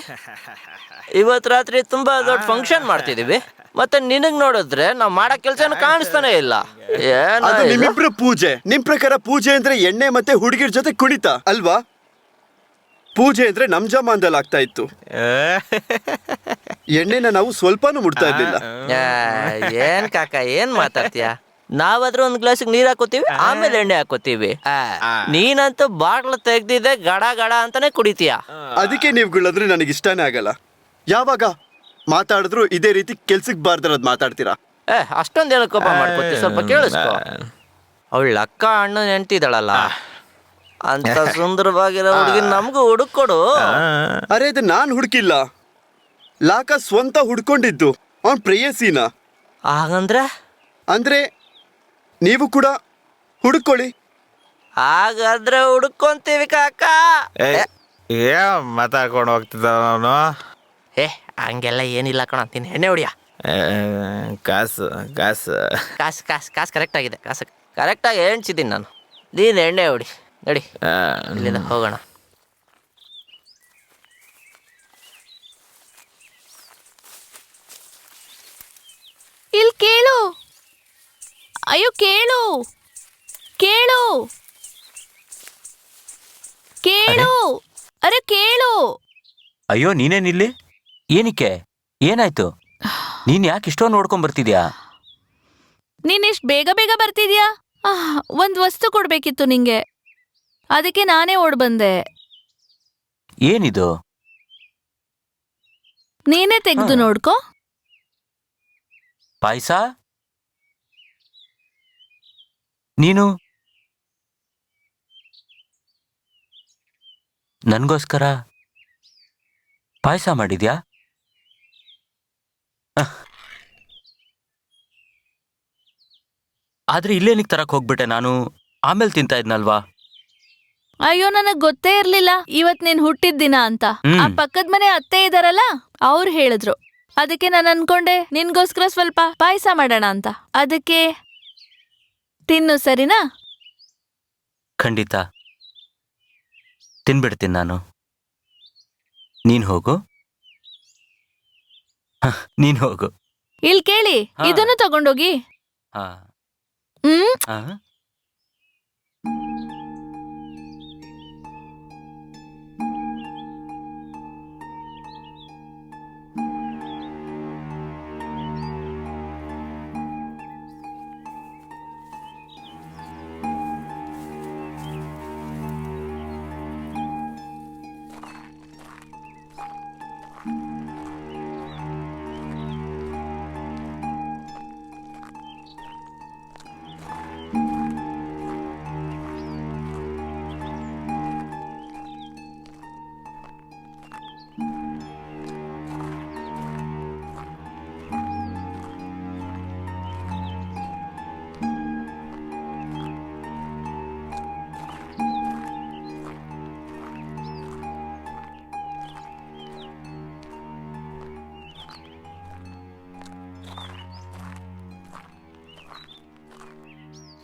ಇವತ್ತು ರಾತ್ರಿ ತುಂಬಾ ದೊಡ್ಡ ಫಂಕ್ಷನ್ ಮಾಡ್ತಿದೀವಿ, ಮತ್ತೆ ನಿನಗ್ ನೋಡಿದ್ರೆ ನಾವ್ ಮಾಡೋ ಕೆಲ್ಸನ ಕಾಣಿಸ್ತಾನೆ ಇಲ್ಲ. ಅದು ನಿಮ್ಮಿಬ್ರು ಪೂಜೆ. ನಿಮ್ ಪ್ರಕಾರ ಪೂಜೆ ಅಂದ್ರೆ ಎಣ್ಣೆ ಮತ್ತೆ ಹುಡುಗಿರ್ ಜೊತೆ ಕುಣಿತ ಅಲ್ವಾ? ಪೂಜೆ ಅಂದ್ರೆ ನಮ್ ಜಮಾನ್ದಲ್ಲಿ ಆಗ್ತಾ ಇತ್ತು. ಎಣ್ಣೆನ ನಾವು ಸ್ವಲ್ಪನೂ ಮುಡ್ತಾ ಇರ್ಲಿಲ್ಲ. ಏನ್ ಕಾಕ, ಏನ್ ಮಾತಾಡ್ತೀಯ? ನಾವಾದ್ರೂ ಒಂದ್ ಗ್ಲಾಸಿಗೆ ನೀರ್ ಹಾಕೋತೀವಿ, ಆಮೇಲೆ ಎಣ್ಣೆ ಹಾಕೋತೀವಿ. ನೀನಂತೂ ಬಾಟ್ಲು ತೆಗ್ದಿದೆ ಗಡ ಗಡ ಅಂತಾನೆ ಕುಡಿತೀಯ. ಅದಕ್ಕೆ ನೀವುಗಳಂದ್ರೆ ನನಗೆ ಇಷ್ಟನೇ ಆಗಲ್ಲ. ಯಾವಾಗ ಮಾತಾಡಿದ್ರು ಇದೇ ರೀತಿ ಕೆಲ್ಸಕ್ಕೆ ಬಾರ್ದಿರೋದ್ ಮಾತಾಡ್ತೀರಾ. ಅಷ್ಟೊಂದೇನು ಕೋಪ ಮಾಡ್ಕೊತೀವಿ, ಸ್ವಲ್ಪ ಕೇಳಿಸ್ಕೊ. ಅವಳ ಅಕ್ಕ ಅಣ್ಣನ ಹೆಂಡ್ತಿದ್ದಾಳಲ್ಲ, ಅಂತ ಸುಂದರವಾಗಿರೋ ಹುಡುಗಿ ನಮಗೂ ಹುಡುಕೊಡು. ಅರೆ, ಇದು ನಾನ್ ಹುಡುಕಿಲ್ಲ, ಲಾಕ ಸ್ವಂತ ಹುಡ್ಕೊಂಡಿದ್ದು ಅವನ್ ಪ್ರೇಯಸಿನ. ಹಾಗಂದ್ರೆ ಅಂದ್ರೆ ನೀವು ಕೂಡ ಹುಡುಕೊಳ್ಳಿ. ಹಾಗಾದ್ರೆ ಹುಡುಕೊಂತೀವಿ ಕಾಕ. ಮಾತಾಡ್ಕೊಂಡು ಹೋಗ್ತಿದ್ದ ಅವನು. ಹಂಗೆಲ್ಲ ಏನಿಲ್ಲ ಕಣ, ಅಂತೀನಿ. ಎಣ್ಣೆ ಹೊಡಿಯ. ಕಾಸು ಕಾಸು ಕಾಸು ಕಾಸು ಕಾಸು ಕರೆಕ್ಟ್ ಆಗಿದೆ. ಕಾಸು ಕರೆಕ್ಟಾಗಿ ಎಣ್ಸಿದ್ದೀನಿ ನಾನು. ನೀನು ಎಣ್ಣೆ ಹೊಡಿ, ನಡಿ ಇಲ್ಲಿಂದ ಹೋಗೋಣ. ಇಲ್ಲಿ ಕೇಳು. ಅಯ್ಯೋ ಕೇಳು ಕೇಳು ಕೇಳು. ಅರೆ ಕೇಳು. ಅಯ್ಯೋ, ನೀನೇನಿಲ್ಲಿ? ಏನಕ್ಕೆ? ಏನಾಯ್ತು? ನೀನ್ ಯಾಕೆ ಇಷ್ಟೊಂದು ನೋಡ್ಕೊಂಡ್ ಬರ್ತಿದ್ಯಾ? ನೀನ್ ಇಷ್ಟು ಬೇಗ ಬೇಗ ಬರ್ತಿದ್ಯಾ? ಒಂದ್ ವಸ್ತು ಕೊಡ್ಬೇಕಿತ್ತು ನಿಂಗೆ, ಅದಕ್ಕೆ ನಾನೇ ಓಡ್ ಬಂದೆ. ಏನಿದು? ನೀನೇ ತೆಗೆದು ನೋಡ್ಕೊ. ಪಾಯಸ? ನೀನು ನನ್ಗೋಸ್ಕರ ಪಾಯಸ ಮಾಡಿದ್ಯಾ? ಆದ್ರೆ ಇಲ್ಲೇನಿಗೆ ತರಕ್ ಹೋಗ್ಬಿಟ್ಟೆ ನಾನು? ಆಮೇಲೆ ತಿಂತಾ ಇದ್ನಲ್ವಾ? ಅಯ್ಯೋ ನನಗ್ ಗೊತ್ತೇ ಇರ್ಲಿಲ್ಲ ಇವತ್ ನೀನ್ ಹುಟ್ಟಿದ ದಿನ ಅಂತ. ಹ್ಮ್. ಆ ಪಕ್ಕದ ಮನೆ ಅತ್ತೆ ಇದಾರಲ್ಲ ಅವ್ರು ಹೇಳಿದ್ರು. ಅದಕ್ಕೆ ನಾನು ಅನ್ಕೊಂಡೆ ನಿನ್ಗೋಸ್ಕರ ಸ್ವಲ್ಪ ಪಾಯಸ ಮಾಡೋಣ ಅಂತ. ಅದಕ್ಕೆ ತಿನ್ನು, ಸರಿನಾ? ಖಂಡಿತ ತಿನ್ಬಿಡ್ತೀನಿ ನಾನು. ನೀನ್ ಹೋಗು. ನೀನ್ ಹೋಗು. ಇಲ್ ಕೇಳಿ, ಹಾ. ಇದನ್ನು ತಗೊಂಡೋಗಿ. ಹಾ. ಹ್ಮ್. ಹಾ.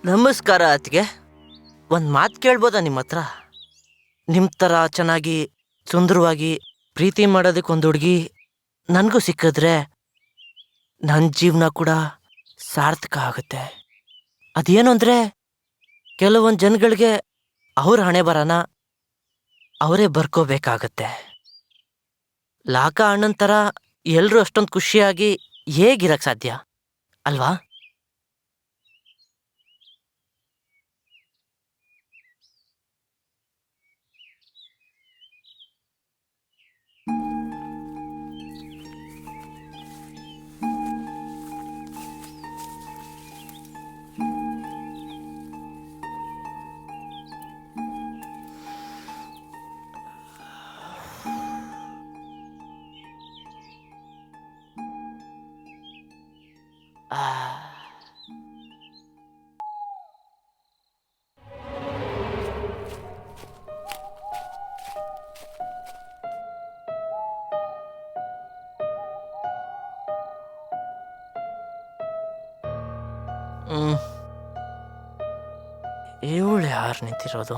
ನಮಸ್ಕಾರ ಅತ್ತಿಗೆ. ಒಂದು ಮಾತು ಕೇಳ್ಬೋದಾ ನಿಮ್ಮ ಹತ್ರ? ನಿಮ್ಮ ಥರ ಚೆನ್ನಾಗಿ ಸುಂದರವಾಗಿ ಪ್ರೀತಿ ಮಾಡೋದಕ್ಕೆ ಒಂದು ಹುಡುಗಿ ನನಗೂ ಸಿಕ್ಕಿದ್ರೆ ನನ್ನ ಜೀವನ ಕೂಡ ಸಾರ್ಥಕ ಆಗುತ್ತೆ. ಅದೇನು ಅಂದರೆ, ಕೆಲವೊಂದು ಜನಗಳಿಗೆ ಅವ್ರ ಹಣೆ ಬರನ ಅವರೇ ಬರ್ಕೋಬೇಕಾಗತ್ತೆ. ಲಾಕ ಅಣ್ಣನ ಥರ ಎಲ್ಲರೂ ಅಷ್ಟೊಂದು ಖುಷಿಯಾಗಿ ಹೇಗಿರಕ್ಕೆ ಸಾಧ್ಯ ಅಲ್ವಾ? ಇವಳು ಯಾರು ನಿಂತಿರೋದು?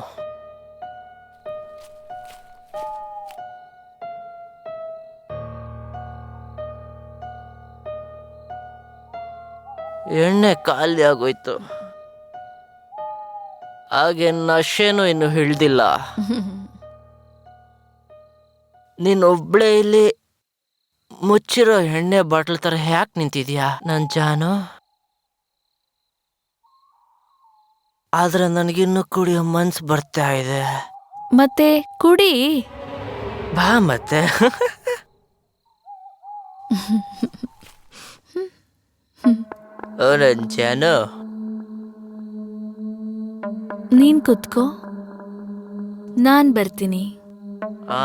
ಎಣ್ಣೆ ಖಾಲಿ ಆಗೋಯ್ತು, ಹಾಗೆ ನಶೆನೂ ಇನ್ನು ಹಿಡ್ದಿಲ್ಲ. ನೀನೊಬ್ಳೆ ಇಲ್ಲಿ ಮುಚ್ಚಿರೋ ಎಣ್ಣೆ ಬಾಟ್ಲ್ ಥರ ಯಾಕೆ ನಿಂತಿದ್ಯಾ ನನ್ನ ಜಾನು? ಆದ್ರೆ ನನಗಿನ್ನೂ ಕುಡಿಯೋ ಮನ್ಸು ಬರ್ತಾ ಇದೆ. ಮತ್ತೆ ಕುಡಿ. ಬಾ ಮತ್ತೆ. ಓ ನನ್ ಜಾನು, ನೀನ್ ಕುತ್ಕೋ, ನಾನ್ ಬರ್ತೀನಿ. ಆ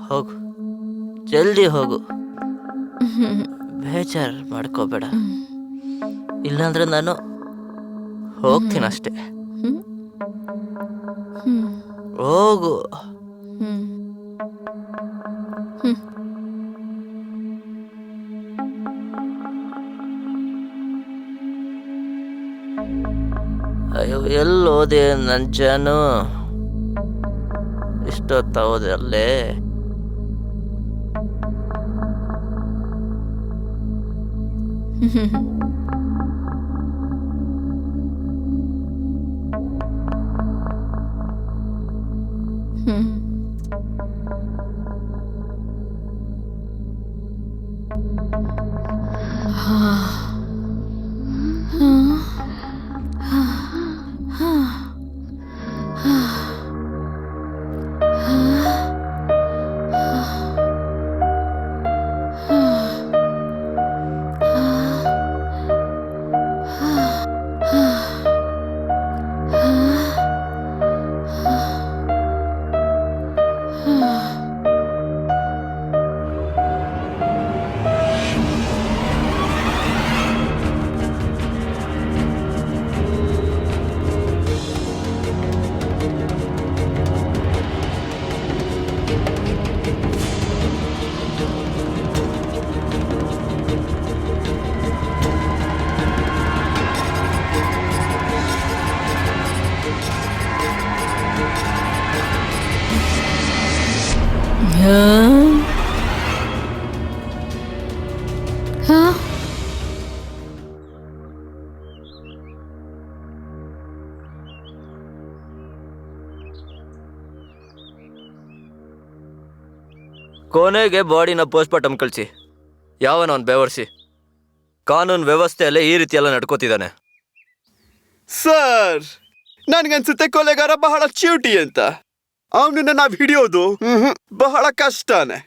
ಹೋಗು, ಜಲ್ದಿ ಹೋಗು, ಬೇಜಾರು ಮಾಡ್ಕೋಬೇಡ. ಇಲ್ಲಾಂದ್ರೆ ನಾನು ಹೋಗ್ತೀನಿ ಅಷ್ಟೇ. ಹೋಗು. ಅಯ್ಯೋ, ಎಲ್ಲೋದೆ ನನ್ನ ಜಾನು? ಇಷ್ಟೊತ್ತ ಹೋದೆ ಅಲ್ಲೇ. ಹಾ ಕೊನೆಗೆ ಬಾಡಿನ ಪೋಸ್ಟ್ಮಾರ್ಟಮ್ ಕಳಿಸಿ ಯಾವನವನ್ ಬೆವರ್ಸಿ ಕಾನೂನು ವ್ಯವಸ್ಥೆಯಲ್ಲೇ ಈ ರೀತಿ ಎಲ್ಲ ನಡ್ಕೋತಿದ್ದಾನೆ. ಸರ್, ನನ್ಗನ್ಸುತ್ತೆ ಕೊಲೆಗಾರ ಬಹಳ ಚ್ಯೂಟಿ ಅಂತ. ಅವನನ್ನ ನಾವ್ ಹಿಡಿಯೋದು ಬಹಳ ಕಷ್ಟನೇ.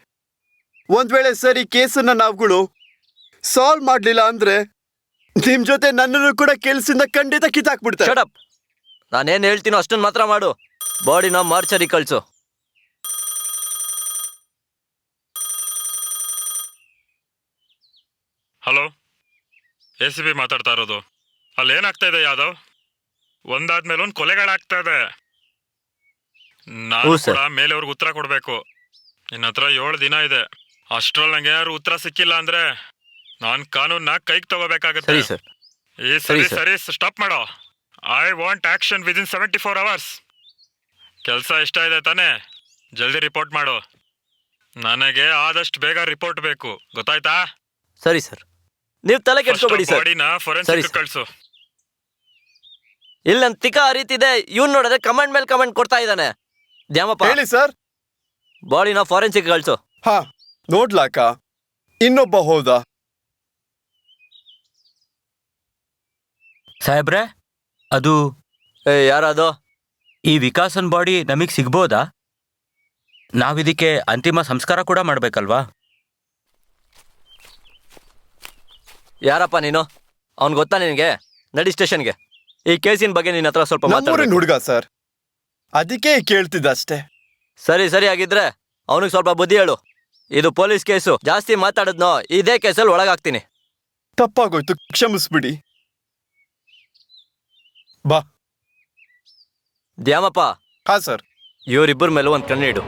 ಒಂದ್ ವೇಳೆ ಸರಿ ಕೇಸನ್ನ ನಾವುಗಳು ಸಾಲ್ವ್ ಮಾಡ್ಲಿಲ್ಲ ಅಂದ್ರೆ ನಿಮ್ ಜೊತೆ ನನ್ನನ್ನು ಕೂಡ ಕೆಲ್ಸದಿಂದ ಖಂಡಿತ ಕಿತ್ತಾಕ್ಬಿಡ್ತಾರೆ. Shut up. ನಾನೇನು ಹೇಳ್ತೀನೋ ಅಷ್ಟನ್ನು ಮಾತ್ರ ಮಾಡು. ಬಾಡಿನ ಮಾರ್ಚರಿ ಕಳಿಸು. ಹಲೋ, ACP ಮಾತಾಡ್ತಾ ಇರೋದು. ಅಲ್ಲಿ ಏನಾಗ್ತಾ ಇದೆ ಯಾದವ್? ಒಂದಾದ್ಮೇಲೆ ಒಂದು ಕೊಲೆಗಳಾಗ್ತಾ ಇದೆ. ನಾನು ಕೂಡ ಮೇಲೆಯವ್ರಿಗೆ ಉತ್ತರ ಕೊಡಬೇಕು. ನಿನ್ನ ಹತ್ರ 7 ದಿನ ಇದೆ. ಅಷ್ಟ್ರಲ್ಲಿ ನಂಗೆ ಯಾರು ಉತ್ತರ ಸಿಕ್ಕಿಲ್ಲ ಅಂದ್ರೆ ನಾನು ಕಾನೂನ್ನ ಕೈಗೆ ತಗೋಬೇಕಾಗತ್ತೆ. ಸರಿ ಸ್ಟಾಪ್ ಮಾಡೋ. I want action within 74 hours. ಕೆಲಸ ಇಷ್ಟ ಇದೆ ತಾನೇ? ಜಲ್ದಿ ರಿಪೋರ್ಟ್ ಮಾಡು. ನನಗೆ ಆದಷ್ಟು ಬೇಗ ರಿಪೋರ್ಟ್ ಬೇಕು, ಗೊತ್ತಾಯ್ತಾ? ಸರಿ ಸರ್, ನೀವು ತಲೆ ಕೆಡ್ಸ್ಕೊಬೇಡಿ ಸರ್. ಬಾಡಿನ ಫೋರೆನ್ಸಿಕ್ ಕಳ್ಸು. ಇಲ್ಲ ನನ್ ತಿಕ್ಕ ಹರಿತಿದೆ. ಇವ್ನು ನೋಡಿದ್ರೆ ಕಮೆಂಟ್ ಮೇಲೆ ಕಮೆಂಟ್ ಕೊಡ್ತಾ ಇದ್ದಾನೆ. ದ್ಯಾಮಪ್ಪ ಹೇಳಿ ಸರ್. ಬಾಡಿನ ಫಾರೆನ್ಸಿಕ್ ಕಳ್ಸು. ಹಾ, ನೋಡ್ಲಾಕ ಇನ್ನೊಬ್ಬ ಹೋದ. ಸಾಹೇಬ್ರೆ, ಅದು ಯಾರದು? ಈ ವಿಕಾಸನ್ ಬಾಡಿ ನಮಗ್ ಸಿಗ್ಬೋದಾ? ನಾವಿದಕ್ಕೆ ಅಂತಿಮ ಸಂಸ್ಕಾರ ಕೂಡ ಮಾಡ್ಬೇಕಲ್ವಾ? ಯಾರಪ್ಪ ನೀನು? ಅವ್ನು ಗೊತ್ತಾ ನಿನಗೆ? ನಡಿ ಸ್ಟೇಷನ್ಗೆ. ಈ ಕೇಸಿನ ಬಗ್ಗೆ ನಿನ್ನ ಹತ್ರ ಸ್ವಲ್ಪ ನಮ್ಮೂರಿನ ಹುಡುಗ ಸರ್, ಅದಕ್ಕೆ ಕೇಳ್ತಿದ್ದ ಅಷ್ಟೇ. ಸರಿ ಆಗಿದ್ರೆ ಅವನಿಗೆ ಸ್ವಲ್ಪ ಬುದ್ಧಿ ಹೇಳು. ಇದು ಪೊಲೀಸ್ ಕೇಸು. ಜಾಸ್ತಿ ಮಾತಾಡಿದ್ನೋ ಇದೇ ಕೇಸಲ್ಲಿ ಒಳಗಾಗ್ತೀನಿ. ತಪ್ಪಾಗೋಯ್ತು, ಕ್ಷಮಿಸ್ಬಿಡಿ. ಬಾ. ದ್ಯಾಮಪ್ಪ. ಹಾ ಸರ್. ಇವರಿಬ್ಬರ ಮೇಲೂ ಒಂದು ಕಣ್ಣು ಇಡು.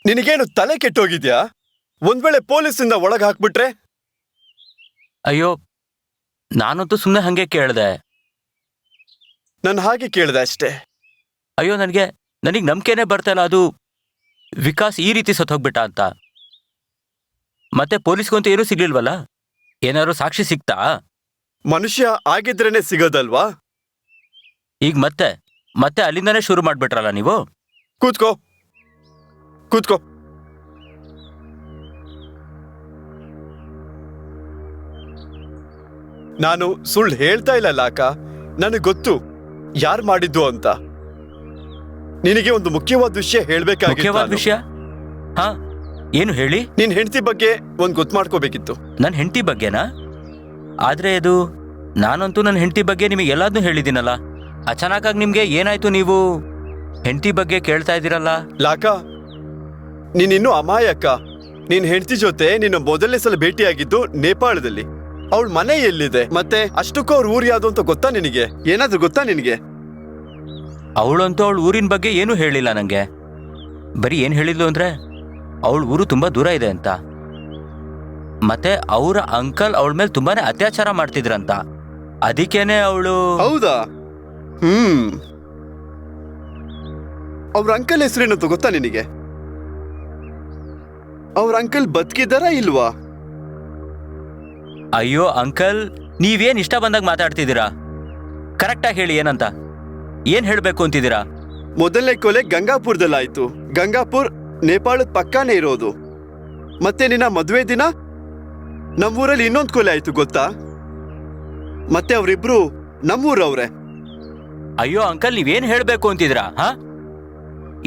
ನಿನಗೇನು ತಲೆ ಕೆಟ್ಟೋಗಿದ್ಯಾ? ಒಂದ್ ವೇಳೆ ಪೊಲೀಸಿಂದ ಒಳಗೆ ಹಾಕ್ಬಿಟ್ರೆ? ಅಯ್ಯೋ, ನಾನಂತೂ ಸುಮ್ಮನೆ ಹಂಗೆ ಕೇಳ್ದೆ. ನಾನು ಹಾಗೆ ಕೇಳ್ದೆ ಅಷ್ಟೇ. ಅಯ್ಯೋ, ನನಗೆ ನಂಬಿಕೆನೇ ಬರ್ತಾಯಿಲ್ಲ. ಅದು ವಿಕಾಸ್ ಈ ರೀತಿ ಸತ್ತೋಗ್ಬಿಟ್ಟ ಅಂತ. ಮತ್ತೆ ಪೊಲೀಸ್ಗಂತೂ ಏನೂ ಸಿಗ್ಲಿಲ್ವಲ್ಲ? ಏನಾದ್ರು ಸಾಕ್ಷಿ ಸಿಕ್ತಾ? ಮನುಷ್ಯ ಆಗಿದ್ರೇನೆ ಸಿಗೋದಲ್ವಾ? ಈಗ ಮತ್ತೆ ಅಲ್ಲಿಂದಾನೇ ಶುರು ಮಾಡ್ಬಿಟ್ರಲ್ಲ ನೀವು. ಕೂತ್ಕೋ. ನಾನು ಸುಳ್ಳು ಹೇಳ್ತಾ ಇಲ್ಲ ಲಾಕ. ನನಗೆ ಗೊತ್ತು ಯಾರು ಮಾಡಿದ್ದು ಅಂತ. ನಿನಗೆ ಒಂದು ಮುಖ್ಯವಾದ ವಿಷಯ ಹೇಳ್ಬೇಕಾಗಿತ್ತು. ಮುಖ್ಯವಾದ ವಿಷಯ? ಹಾ, ಏನು ಹೇಳಿ? ನಿನ್ ಹೆಂಡತಿ ಬಗ್ಗೆ ಒಂದ್ ಗೊತ್ತು ಮಾಡ್ಕೋಬೇಕಿತ್ತು. ನನ್ನ ಹೆಂಡತಿ ಬಗ್ಗೆನಾ? ಆದ್ರೆ ಅದು ನಾನಂತೂ ನನ್ನ ಹೆಂಡತಿ ಬಗ್ಗೆ ನಿಮಗೆ ಎಲ್ಲಾದ್ನೂ ಹೇಳಿದ್ದೀನಲ್ಲ. ಅಚಾನಕ್ಕಾಗಿ ನಿಮ್ಗೆ ಏನಾಯ್ತು? ನೀವು ಹೆಂಡತಿ ಬಗ್ಗೆ ಕೇಳ್ತಾ ಇದ್ದೀರಲ್ಲ. ಲಾಕ, ನೀನಿನ್ನೂ ಅಮಾಯಕ. ನಿನ್ ಹೆಂಡತಿ ಜೊತೆ ನಿನ್ನ ಮೊದಲನೇ ಸಲ ಭೇಟಿಯಾಗಿದ್ದು ನೇಪಾಳದಲ್ಲಿ. ಅವಳ ಮನೆ ಎಲ್ಲಿದೆ? ಮತ್ತೆ ಅಷ್ಟಕ್ಕೂ ಅವ್ರ ಊರು ಯಾವ್ದು ಅಂತ ಗೊತ್ತಾ ನಿನಗೆ? ಏನಾದ್ರೂ ಗೊತ್ತಾ ನಿನಗೆ? ಅವಳಂತೂ ಅವಳ ಊರಿನ ಬಗ್ಗೆ ಏನೂ ಹೇಳಿಲ್ಲ ನಂಗೆ. ಬರೀ ಏನ್ ಹೇಳಿದ್ಲು ಅಂದ್ರೆ ಅವಳ ಊರು ತುಂಬಾ ದೂರ ಇದೆ ಅಂತ, ಮತ್ತೆ ಅವರ ಅಂಕಲ್ ಅವಳ ಮೇಲೆ ತುಂಬಾನೇ ಅತ್ಯಾಚಾರ ಮಾಡ್ತಿದ್ರಂತ. ಅದಕ್ಕೇನೆ ಅವಳು. ಹೌದಾ? ಅವ್ರ ಅಂಕಲ್ ಹೆಸರೇನಂತ ಗೊತ್ತಾ ನಿನಗೆ? ಅವ್ರ ಅಂಕಲ್ ಬದುಕಿದಾರಾ ಇಲ್ವಾ? ಅಯ್ಯೋ ಅಂಕಲ್, ನೀವೇನ್ ಇಷ್ಟ ಬಂದಾಗ ಮಾತಾಡ್ತಿದ್ದೀರಾ? ಕರೆಕ್ಟಾಗಿ ಹೇಳಿ, ಏನಂತ ಏನ್ ಹೇಳ್ಬೇಕು ಅಂತಿದ್ದೀರಾ? ಮೊದಲನೇ ಕೊಲೆ ಗಂಗಾಪುರದಲ್ಲಾಯ್ತು. ಗಂಗಾಪುರ್ ನೇಪಾಳದ ಪಕ್ಕಾನೇ ಇರೋದು. ಮತ್ತೆ ನಿನ್ನ ಮದುವೆ ದಿನ ನಮ್ಮೂರಲ್ಲಿ ಇನ್ನೊಂದು ಕೊಲೆ ಆಯ್ತು ಗೊತ್ತಾ? ಮತ್ತೆ ಅವರಿಬ್ರು ನಮ್ಮೂರವ್ರೆ. ಅಯ್ಯೋ ಅಂಕಲ್, ನೀವೇನ್ ಹೇಳ್ಬೇಕು ಅಂತಿದ್ದೀರಾ? ಹಾ,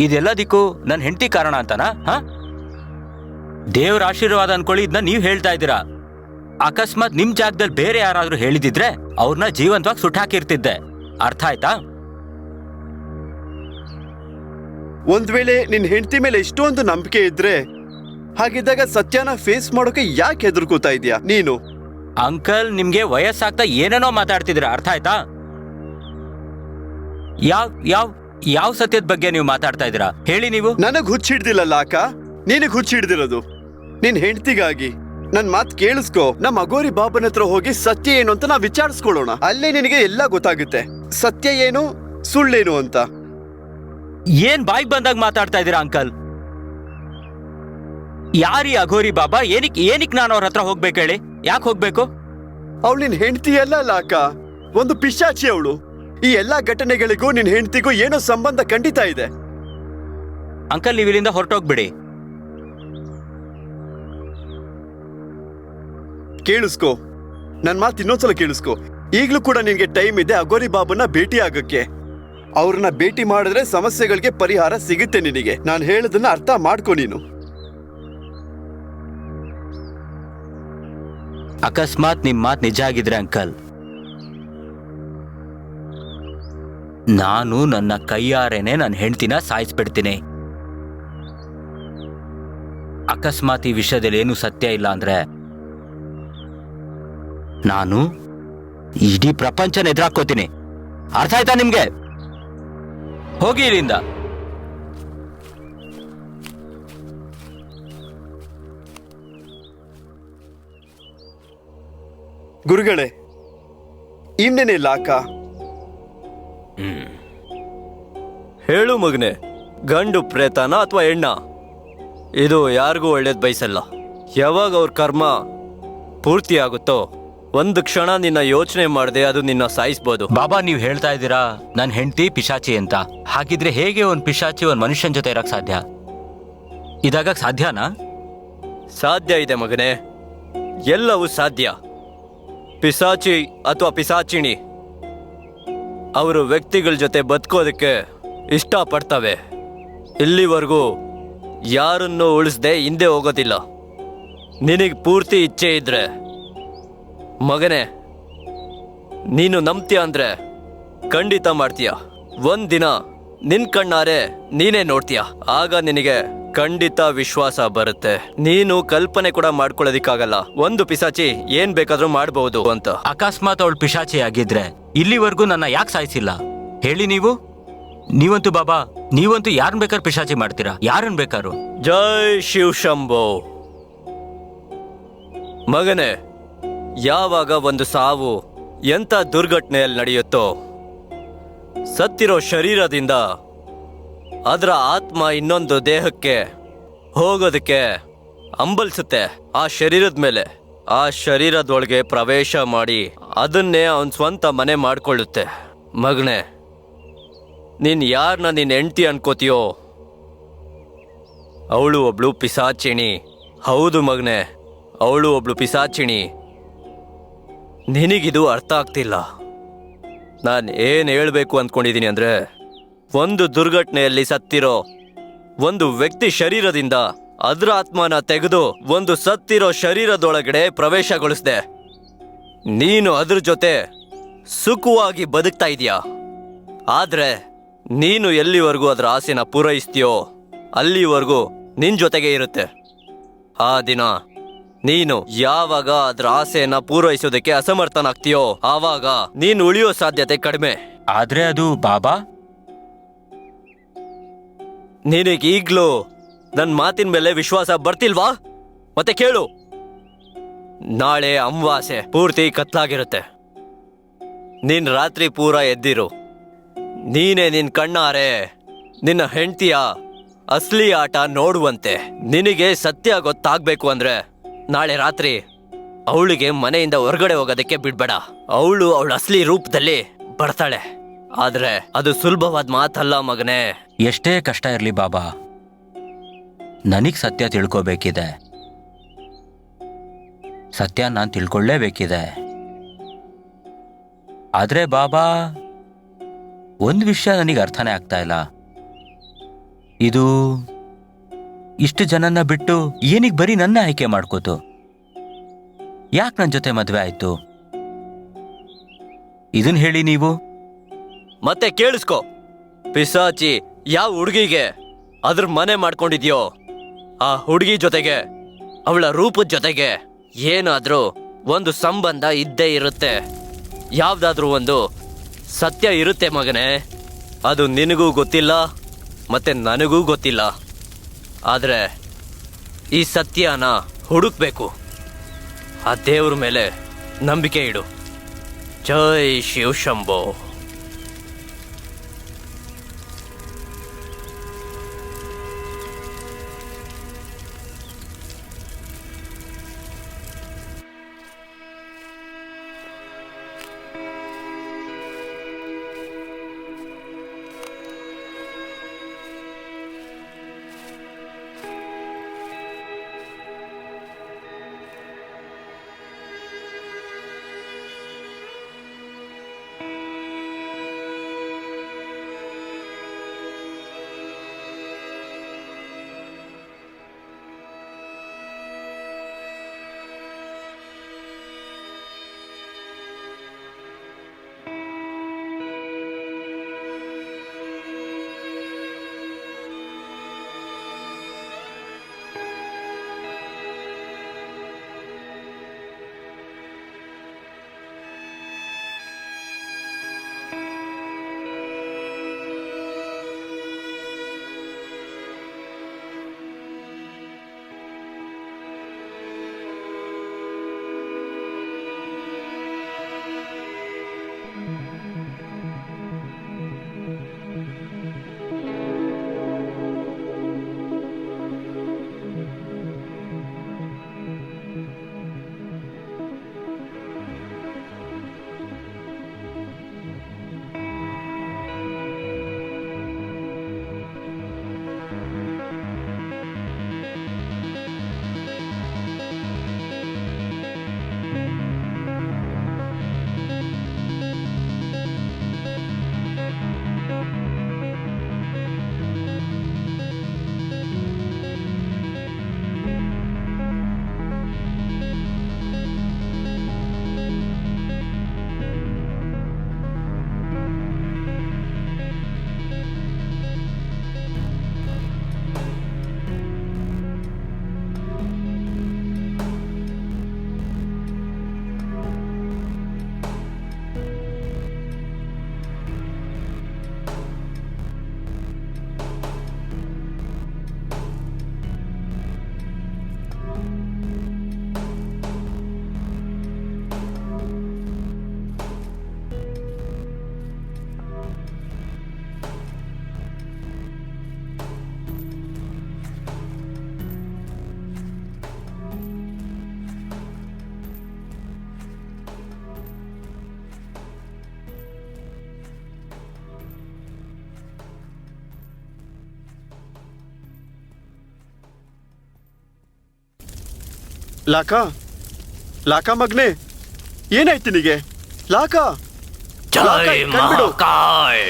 ಇದೆಲ್ಲದಕ್ಕೂ ನನ್ನ ಹೆಂಡತಿ ಕಾರಣ ಅಂತನಾ? ಹಾ, ದೇವ್ರ ಆಶೀರ್ವಾದ ಅನ್ಕೊಳ್ಳಿ, ಇದನ್ನ ನೀವ್ ಹೇಳ್ತಾ ಇದ್ದೀರಾ. ಅಕಸ್ಮಾತ್ ನಿಮ್ ಜಾಗದಲ್ಲಿ ಬೇರೆ ಯಾರಾದ್ರೂ ಹೇಳಿದಿದ್ರೆ ಅವ್ರನ್ನ ಜೀವಂತವಾಗಿ ಸುಟ್ಟಾಕಿರ್ತಿದ್ದೆ. ಅರ್ಥ ಆಯ್ತಾ? ಒಂದ್ ವೇಳೆ ನಿನ್ ಹೆಂಡತಿ ಮೇಲೆ ಇಷ್ಟೊಂದು ನಂಬಿಕೆ ಇದ್ರೆ, ಹಾಗಿದ್ದಾಗ ಸತ್ಯನ ಫೇಸ್ ಮಾಡೋಕೆ ಯಾಕೆ ಹೆದರ್ಕೋತಾ ಇದೀಯಾ ನೀನು? ಅಂಕಲ್, ನಿಮ್ಗೆ ವಯಸ್ಸಾಗ್ತಾ ಏನೇನೋ ಮಾತಾಡ್ತಿದ್ದೀರಾ. ಅರ್ಥ ಆಯ್ತಾ? ಯಾವ ಸತ್ಯದ ಬಗ್ಗೆ ನೀವು ಮಾತಾಡ್ತಾ ಇದ್ದೀರಾ ಹೇಳಿ ನೀವು? ನನಗ್ ಹುಚ್ಚಿಡ್ದಿಲ್ಲ ಲಾಕ, ನಿನಗ್ ಹುಚ್ಚಿಡ್ದಿರೋದು. ನಿನ್ ಹೆಂಡತಿಗಾಗಿ ನನ್ ಮಾತ್ ಕೇಳಿಸ್ಕೊ. ನಮ್ಮ ಅಗೋರಿ ಬಾಬನ ಹತ್ರ ಹೋಗಿ ಸತ್ಯ ಏನು ಅಂತ ನಾವ್ ವಿಚಾರಿಸ್ಕೊಳ್ಳೋಣ. ಅಲ್ಲೇ ನಿನಗೆ ಎಲ್ಲ ಗೊತ್ತಾಗುತ್ತೆ, ಸತ್ಯ ಏನು ಸುಳ್ಳೇನು ಅಂತ. ಏನ್ ಬಾಯಿಗೆ ಬಂದಾಗ ಮಾತಾಡ್ತಾ ಇದ್ದೀರಾ ಅಂಕಲ್? ಯಾರೀ ಅಘೋರಿ ಬಾಬಾ? ಏನಿಕ್ ನಾನು ಅವ್ರ ಹತ್ರ ಹೋಗ್ಬೇಕು ಹೇಳಿ? ಯಾಕೆ ಹೋಗ್ಬೇಕು? ಅವಳು ನಿನ್ ಹೆಂಡತಿ ಅಲ್ಲ ಅಕ್ಕ, ಒಂದು ಪಿಶಾಚಿ ಅವಳು. ಈ ಎಲ್ಲಾ ಘಟನೆಗಳಿಗೂ ನಿನ್ ಹೆಂಡತಿಗೂ ಏನೋ ಸಂಬಂಧ ಖಂಡಿತ ಇದೆ. ಅಂಕಲ್, ನೀವು ಇಲ್ಲಿಂದ ಹೊರಟೋಗ್ಬಿಡಿ. ಕೇಳಿಸ್ಕೊ, ನನ್ ಮಾತು ಇನ್ನೊಂದ್ಸಲ ಕೇಳಿಸ್ಕೊ. ಈಗ್ಲೂ ಕೂಡ ನಿನ್ಗೆ ಟೈಮ್ ಇದೆ ಅಗೋರಿ ಬಾಬನ್ನ ಭೇಟಿ ಆಗಕ್ಕೆ. ಅವ್ರನ್ನ ಭೇಟಿ ಮಾಡಿದ್ರೆ ಸಮಸ್ಯೆಗಳಿಗೆ ಪರಿಹಾರ ಸಿಗುತ್ತೆ ನಿನಗೆ. ನಾನು ಹೇಳೋದನ್ನ ಅರ್ಥ ಮಾಡ್ಕೊ ನೀನು. ಅಕಸ್ಮಾತ್ ನಿಮ್ ಮಾತ್ ನಿಜ ಆಗಿದ್ರೆ ಅಂಕಲ್, ನಾನು ನನ್ನ ಕೈಯಾರೇನೆ ನನ್ನ ಹೆಂಡತಿನ ಸಾಯಿಸ್ಬಿಡ್ತೀನಿ. ಅಕಸ್ಮಾತ್ ಈ ವಿಷಯದಲ್ಲಿ ಏನು ಸತ್ಯ ಇಲ್ಲ ಅಂದ್ರೆ ನಾನು ಇಡೀ ಪ್ರಪಂಚನ ಎದುರಾಕೋತೀನಿ. ಅರ್ಥ ಆಯ್ತಾ ನಿಮ್ಗೆ? ಹೋಗಿ ಇಲ್ಲಿಂದ. ಗುರುಗಳೇ, ಇನ್ನೇನಿಲ್ಲ ಅಕ್ಕ. ಹೇಳು ಮಗನೆ, ಗಂಡು ಪ್ರೇತನ ಅಥವಾ ಹೆಣ್ಣ? ಇದು ಯಾರಿಗೂ ಒಳ್ಳೇದು ಬಯಸಲ್ಲ. ಯಾವಾಗ ಅವ್ರ ಕರ್ಮ ಪೂರ್ತಿ ಆಗುತ್ತೋ ಒಂದು ಕ್ಷಣ ನಿನ್ನ ಯೋಚನೆ ಮಾಡದೆ ಅದು ನಿನ್ನ ಸಾಯಿಸ್ಬೋದು. ಬಾಬಾ, ನೀವು ಹೇಳ್ತಾ ಇದ್ದೀರಾ ನನ್ನ ಹೆಂಡತಿ ಪಿಶಾಚಿ ಅಂತ. ಹಾಗಿದ್ರೆ ಹೇಗೆ ಒಂದ್ ಪಿಶಾಚಿ ಒಂದ್ ಮನುಷ್ಯನ ಜೊತೆ ಇರಕ್ ಸಾಧ್ಯ? ಇದಾಗ ಸಾಧ್ಯನಾ? ಸಾಧ್ಯ ಇದೆ ಮಗನೆ, ಎಲ್ಲವೂ ಸಾಧ್ಯ. ಪಿಶಾಚಿ ಅಥವಾ ಪಿಶಾಚಿಣಿ ಅವರು ವ್ಯಕ್ತಿಗಳ ಜೊತೆ ಬದುಕೋದಕ್ಕೆ ಇಷ್ಟಪಡ್ತವೆ. ಇಲ್ಲಿವರೆಗೂ ಯಾರನ್ನೂ ಉಳಿಸ್ದೆ ಹಿಂದೆ ಹೋಗೋದಿಲ್ಲ. ನಿನಗೆ ಪೂರ್ತಿ ಇಚ್ಛೆ ಇದ್ರೆ ಮಗನೇ, ನೀನು ನಂಬ್ತೀಯ ಅಂದ್ರೆ ಖಂಡಿತ ಮಾಡ್ತೀಯ. ಒಂದಿನ ನಿನ್ ಕಣ್ಣಾರೆ ನೀನೇ ನೋಡ್ತೀಯ. ಆಗ ನಿನಗೆ ಖಂಡಿತ ವಿಶ್ವಾಸ ಬರುತ್ತೆ. ನೀನು ಕಲ್ಪನೆ ಕೂಡ ಮಾಡ್ಕೊಳ್ಳೋದಿಕ್ಕಾಗಲ್ಲ ಒಂದು ಪಿಶಾಚಿ ಏನ್ ಬೇಕಾದ್ರೂ ಮಾಡಬಹುದು ಅಂತ. ಅಕಸ್ಮಾತ್ ಅವಳು ಪಿಶಾಚಿ ಆಗಿದ್ರೆ ಇಲ್ಲಿವರೆಗೂ ನನ್ನ ಯಾಕೆ ಸಾಯಿಸಿಲ್ಲ ಹೇಳಿ ನೀವು? ನೀವಂತೂ ಬಾಬಾ, ನೀವಂತೂ ಯಾರನ್ನ ಬೇಕಾದ್ರೂ ಪಿಶಾಚಿ ಮಾಡ್ತೀರಾ, ಯಾರನ್ನ ಬೇಕಾದ್ರು. ಜೈ ಶಿವ ಶಂಭೋ. ಮಗನೇ, ಯಾವಾಗ ಒಂದು ಸಾವು ಎಂಥ ದುರ್ಘಟನೆಯಲ್ಲಿ ನಡೆಯುತ್ತೋ, ಸತ್ತಿರೋ ಶರೀರದಿಂದ ಅದರ ಆತ್ಮ ಇನ್ನೊಂದು ದೇಹಕ್ಕೆ ಹೋಗೋದಕ್ಕೆ ಹಂಬಲಿಸುತ್ತೆ. ಆ ಶರೀರದ ಮೇಲೆ, ಆ ಶರೀರದೊಳಗೆ ಪ್ರವೇಶ ಮಾಡಿ ಅದನ್ನೇ ಅವನ ಸ್ವಂತ ಮನೆ ಮಾಡಿಕೊಳ್ಳುತ್ತೆ. ಮಗನೇ, ನೀನ್ ಯಾರನ್ನ ನಿನ್ನ ಹೆಂಡತಿ ಅನ್ಕೋತೀಯೋ ಅವಳು ಒಬ್ಳು ಪಿಶಾಚಿಣಿ. ಹೌದು ಮಗನೇ, ಅವಳು ಒಬ್ಳು ಪಿಶಾಚಿಣಿ. ನಿನಗಿದು ಅರ್ಥ ಆಗ್ತಿಲ್ಲ. ನಾನು ಏನು ಹೇಳಬೇಕು ಅಂದ್ಕೊಂಡಿದ್ದೀನಿ ಅಂದರೆ, ಒಂದು ದುರ್ಘಟನೆಯಲ್ಲಿ ಸತ್ತಿರೋ ಒಂದು ವ್ಯಕ್ತಿ ಶರೀರದಿಂದ ಅದರ ಆತ್ಮನ ತೆಗೆದು ಒಂದು ಸತ್ತಿರೋ ಶರೀರದೊಳಗಡೆ ಪ್ರವೇಶಗೊಳಿಸ್ದೆ. ನೀನು ಅದ್ರ ಜೊತೆ ಸುಖವಾಗಿ ಬದುಕ್ತಾ ಇದೀಯಾ. ಆದರೆ ನೀನು ಎಲ್ಲಿವರೆಗೂ ಅದರ ಆಸೆನ ಪೂರೈಸ್ತೀಯೋ ಅಲ್ಲಿವರೆಗೂ ನಿನ್ ಜೊತೆಗೆ ಇರುತ್ತೆ. ಆ ದಿನ ನೀನು ಯಾವಾಗ ಅದರ ಆಸೆಯನ್ನ ಪೂರೈಸೋದಕ್ಕೆ ಅಸಮರ್ಥನಾಗ್ತೀಯೋ ಆವಾಗ ನೀನು ಉಳಿಯೋ ಸಾಧ್ಯತೆ ಕಡಿಮೆ. ಆದ್ರೆ ಅದು ಬಾಬಾ, ನಿನಗೀಗ್ಲೂ ನನ್ನ ಮಾತಿನ ಮೇಲೆ ವಿಶ್ವಾಸ ಬರ್ತಿಲ್ವಾ? ಮತ್ತೆ ಕೇಳು, ನಾಳೆ ಅಮಾವಾಸ್ಯೆ ಪೂರ್ತಿ ಕತ್ಲಾಗಿರುತ್ತೆ. ನೀನ್ ರಾತ್ರಿ ಪೂರ ಎದ್ದಿರು. ನೀನೇ ನಿನ್ ಕಣ್ಣಾರೆ ನಿನ್ನ ಹೆಂಡತಿಯ ಅಸಲಿ ಆಟ ನೋಡುವಂತೆ. ನಿನಗೆ ಸತ್ಯ ಗೊತ್ತಾಗ್ಬೇಕು ಅಂದ್ರೆ ನಾಳೆ ರಾತ್ರಿ ಅವಳಿಗೆ ಮನೆಯಿಂದ ಹೊರಗಡೆ ಹೋಗೋದಕ್ಕೆ ಬಿಡ್ಬೇಡ. ಅವಳು ಅವಳ ಅಸಲಿ ರೂಪದಲ್ಲಿ ಬರ್ತಾಳೆ. ಆದ್ರೆ ಅದು ಸುಲಭವಾದ ಮಾತಲ್ಲ ಮಗನೇ. ಎಷ್ಟೇ ಕಷ್ಟ ಇರಲಿ ಬಾಬಾ, ನನಗ್ ಸತ್ಯ ತಿಳ್ಕೋಬೇಕಿದೆ. ಸತ್ಯ ನಾನು ತಿಳ್ಕೊಳ್ಳೇಬೇಕಿದೆ. ಆದ್ರೆ ಬಾಬಾ, ಒಂದು ವಿಷಯ ನನಗೆ ಅರ್ಥನೇ ಆಗ್ತಾ ಇಲ್ಲ. ಇದು ಇಷ್ಟು ಜನನ್ನ ಬಿಟ್ಟು ಏನಿಗೆ ಬರೀ ನನ್ನ ಆಯ್ಕೆ ಮಾಡ್ಕೋತು? ಯಾಕೆ ನನ್ನ ಜೊತೆ ಮದುವೆ ಆಯ್ತು? ಇದನ್ ಹೇಳಿ ನೀವು. ಮತ್ತೆ ಕೇಳಿಸ್ಕೊ, ಪಿಶಾಚಿ ಯಾವ ಹುಡುಗಿಗೆ ಅದ್ರ ಮನೆ ಮಾಡ್ಕೊಂಡಿದ್ಯೋ ಆ ಹುಡುಗಿ ಜೊತೆಗೆ ಅವಳ ರೂಪದ ಜೊತೆಗೆ ಏನಾದ್ರೂ ಒಂದು ಸಂಬಂಧ ಇದ್ದೇ ಇರುತ್ತೆ. ಯಾವ್ದಾದ್ರೂ ಒಂದು ಸತ್ಯ ಇರುತ್ತೆ ಮಗನೇ. ಅದು ನಿನಗೂ ಗೊತ್ತಿಲ್ಲ ಮತ್ತೆ ನನಗೂ ಗೊತ್ತಿಲ್ಲ. ಆದ್ರೆ ಈ ಸತ್ಯನ ಹುಡುಕ್ಬೇಕು. ಆ ದೇವ್ರ ಮೇಲೆ ನಂಬಿಕೆ ಇಡು. ಜೈ ಶಿವ ಶಂಭೋ. ಲಾಕಾ ಲಾಕಾ ಮಗ್ನೆ, ಏನಾಯ್ತು ನಿನಗೆ? ಲಾಕಾ ಜೈ ಮಹಾಕಾಳ್,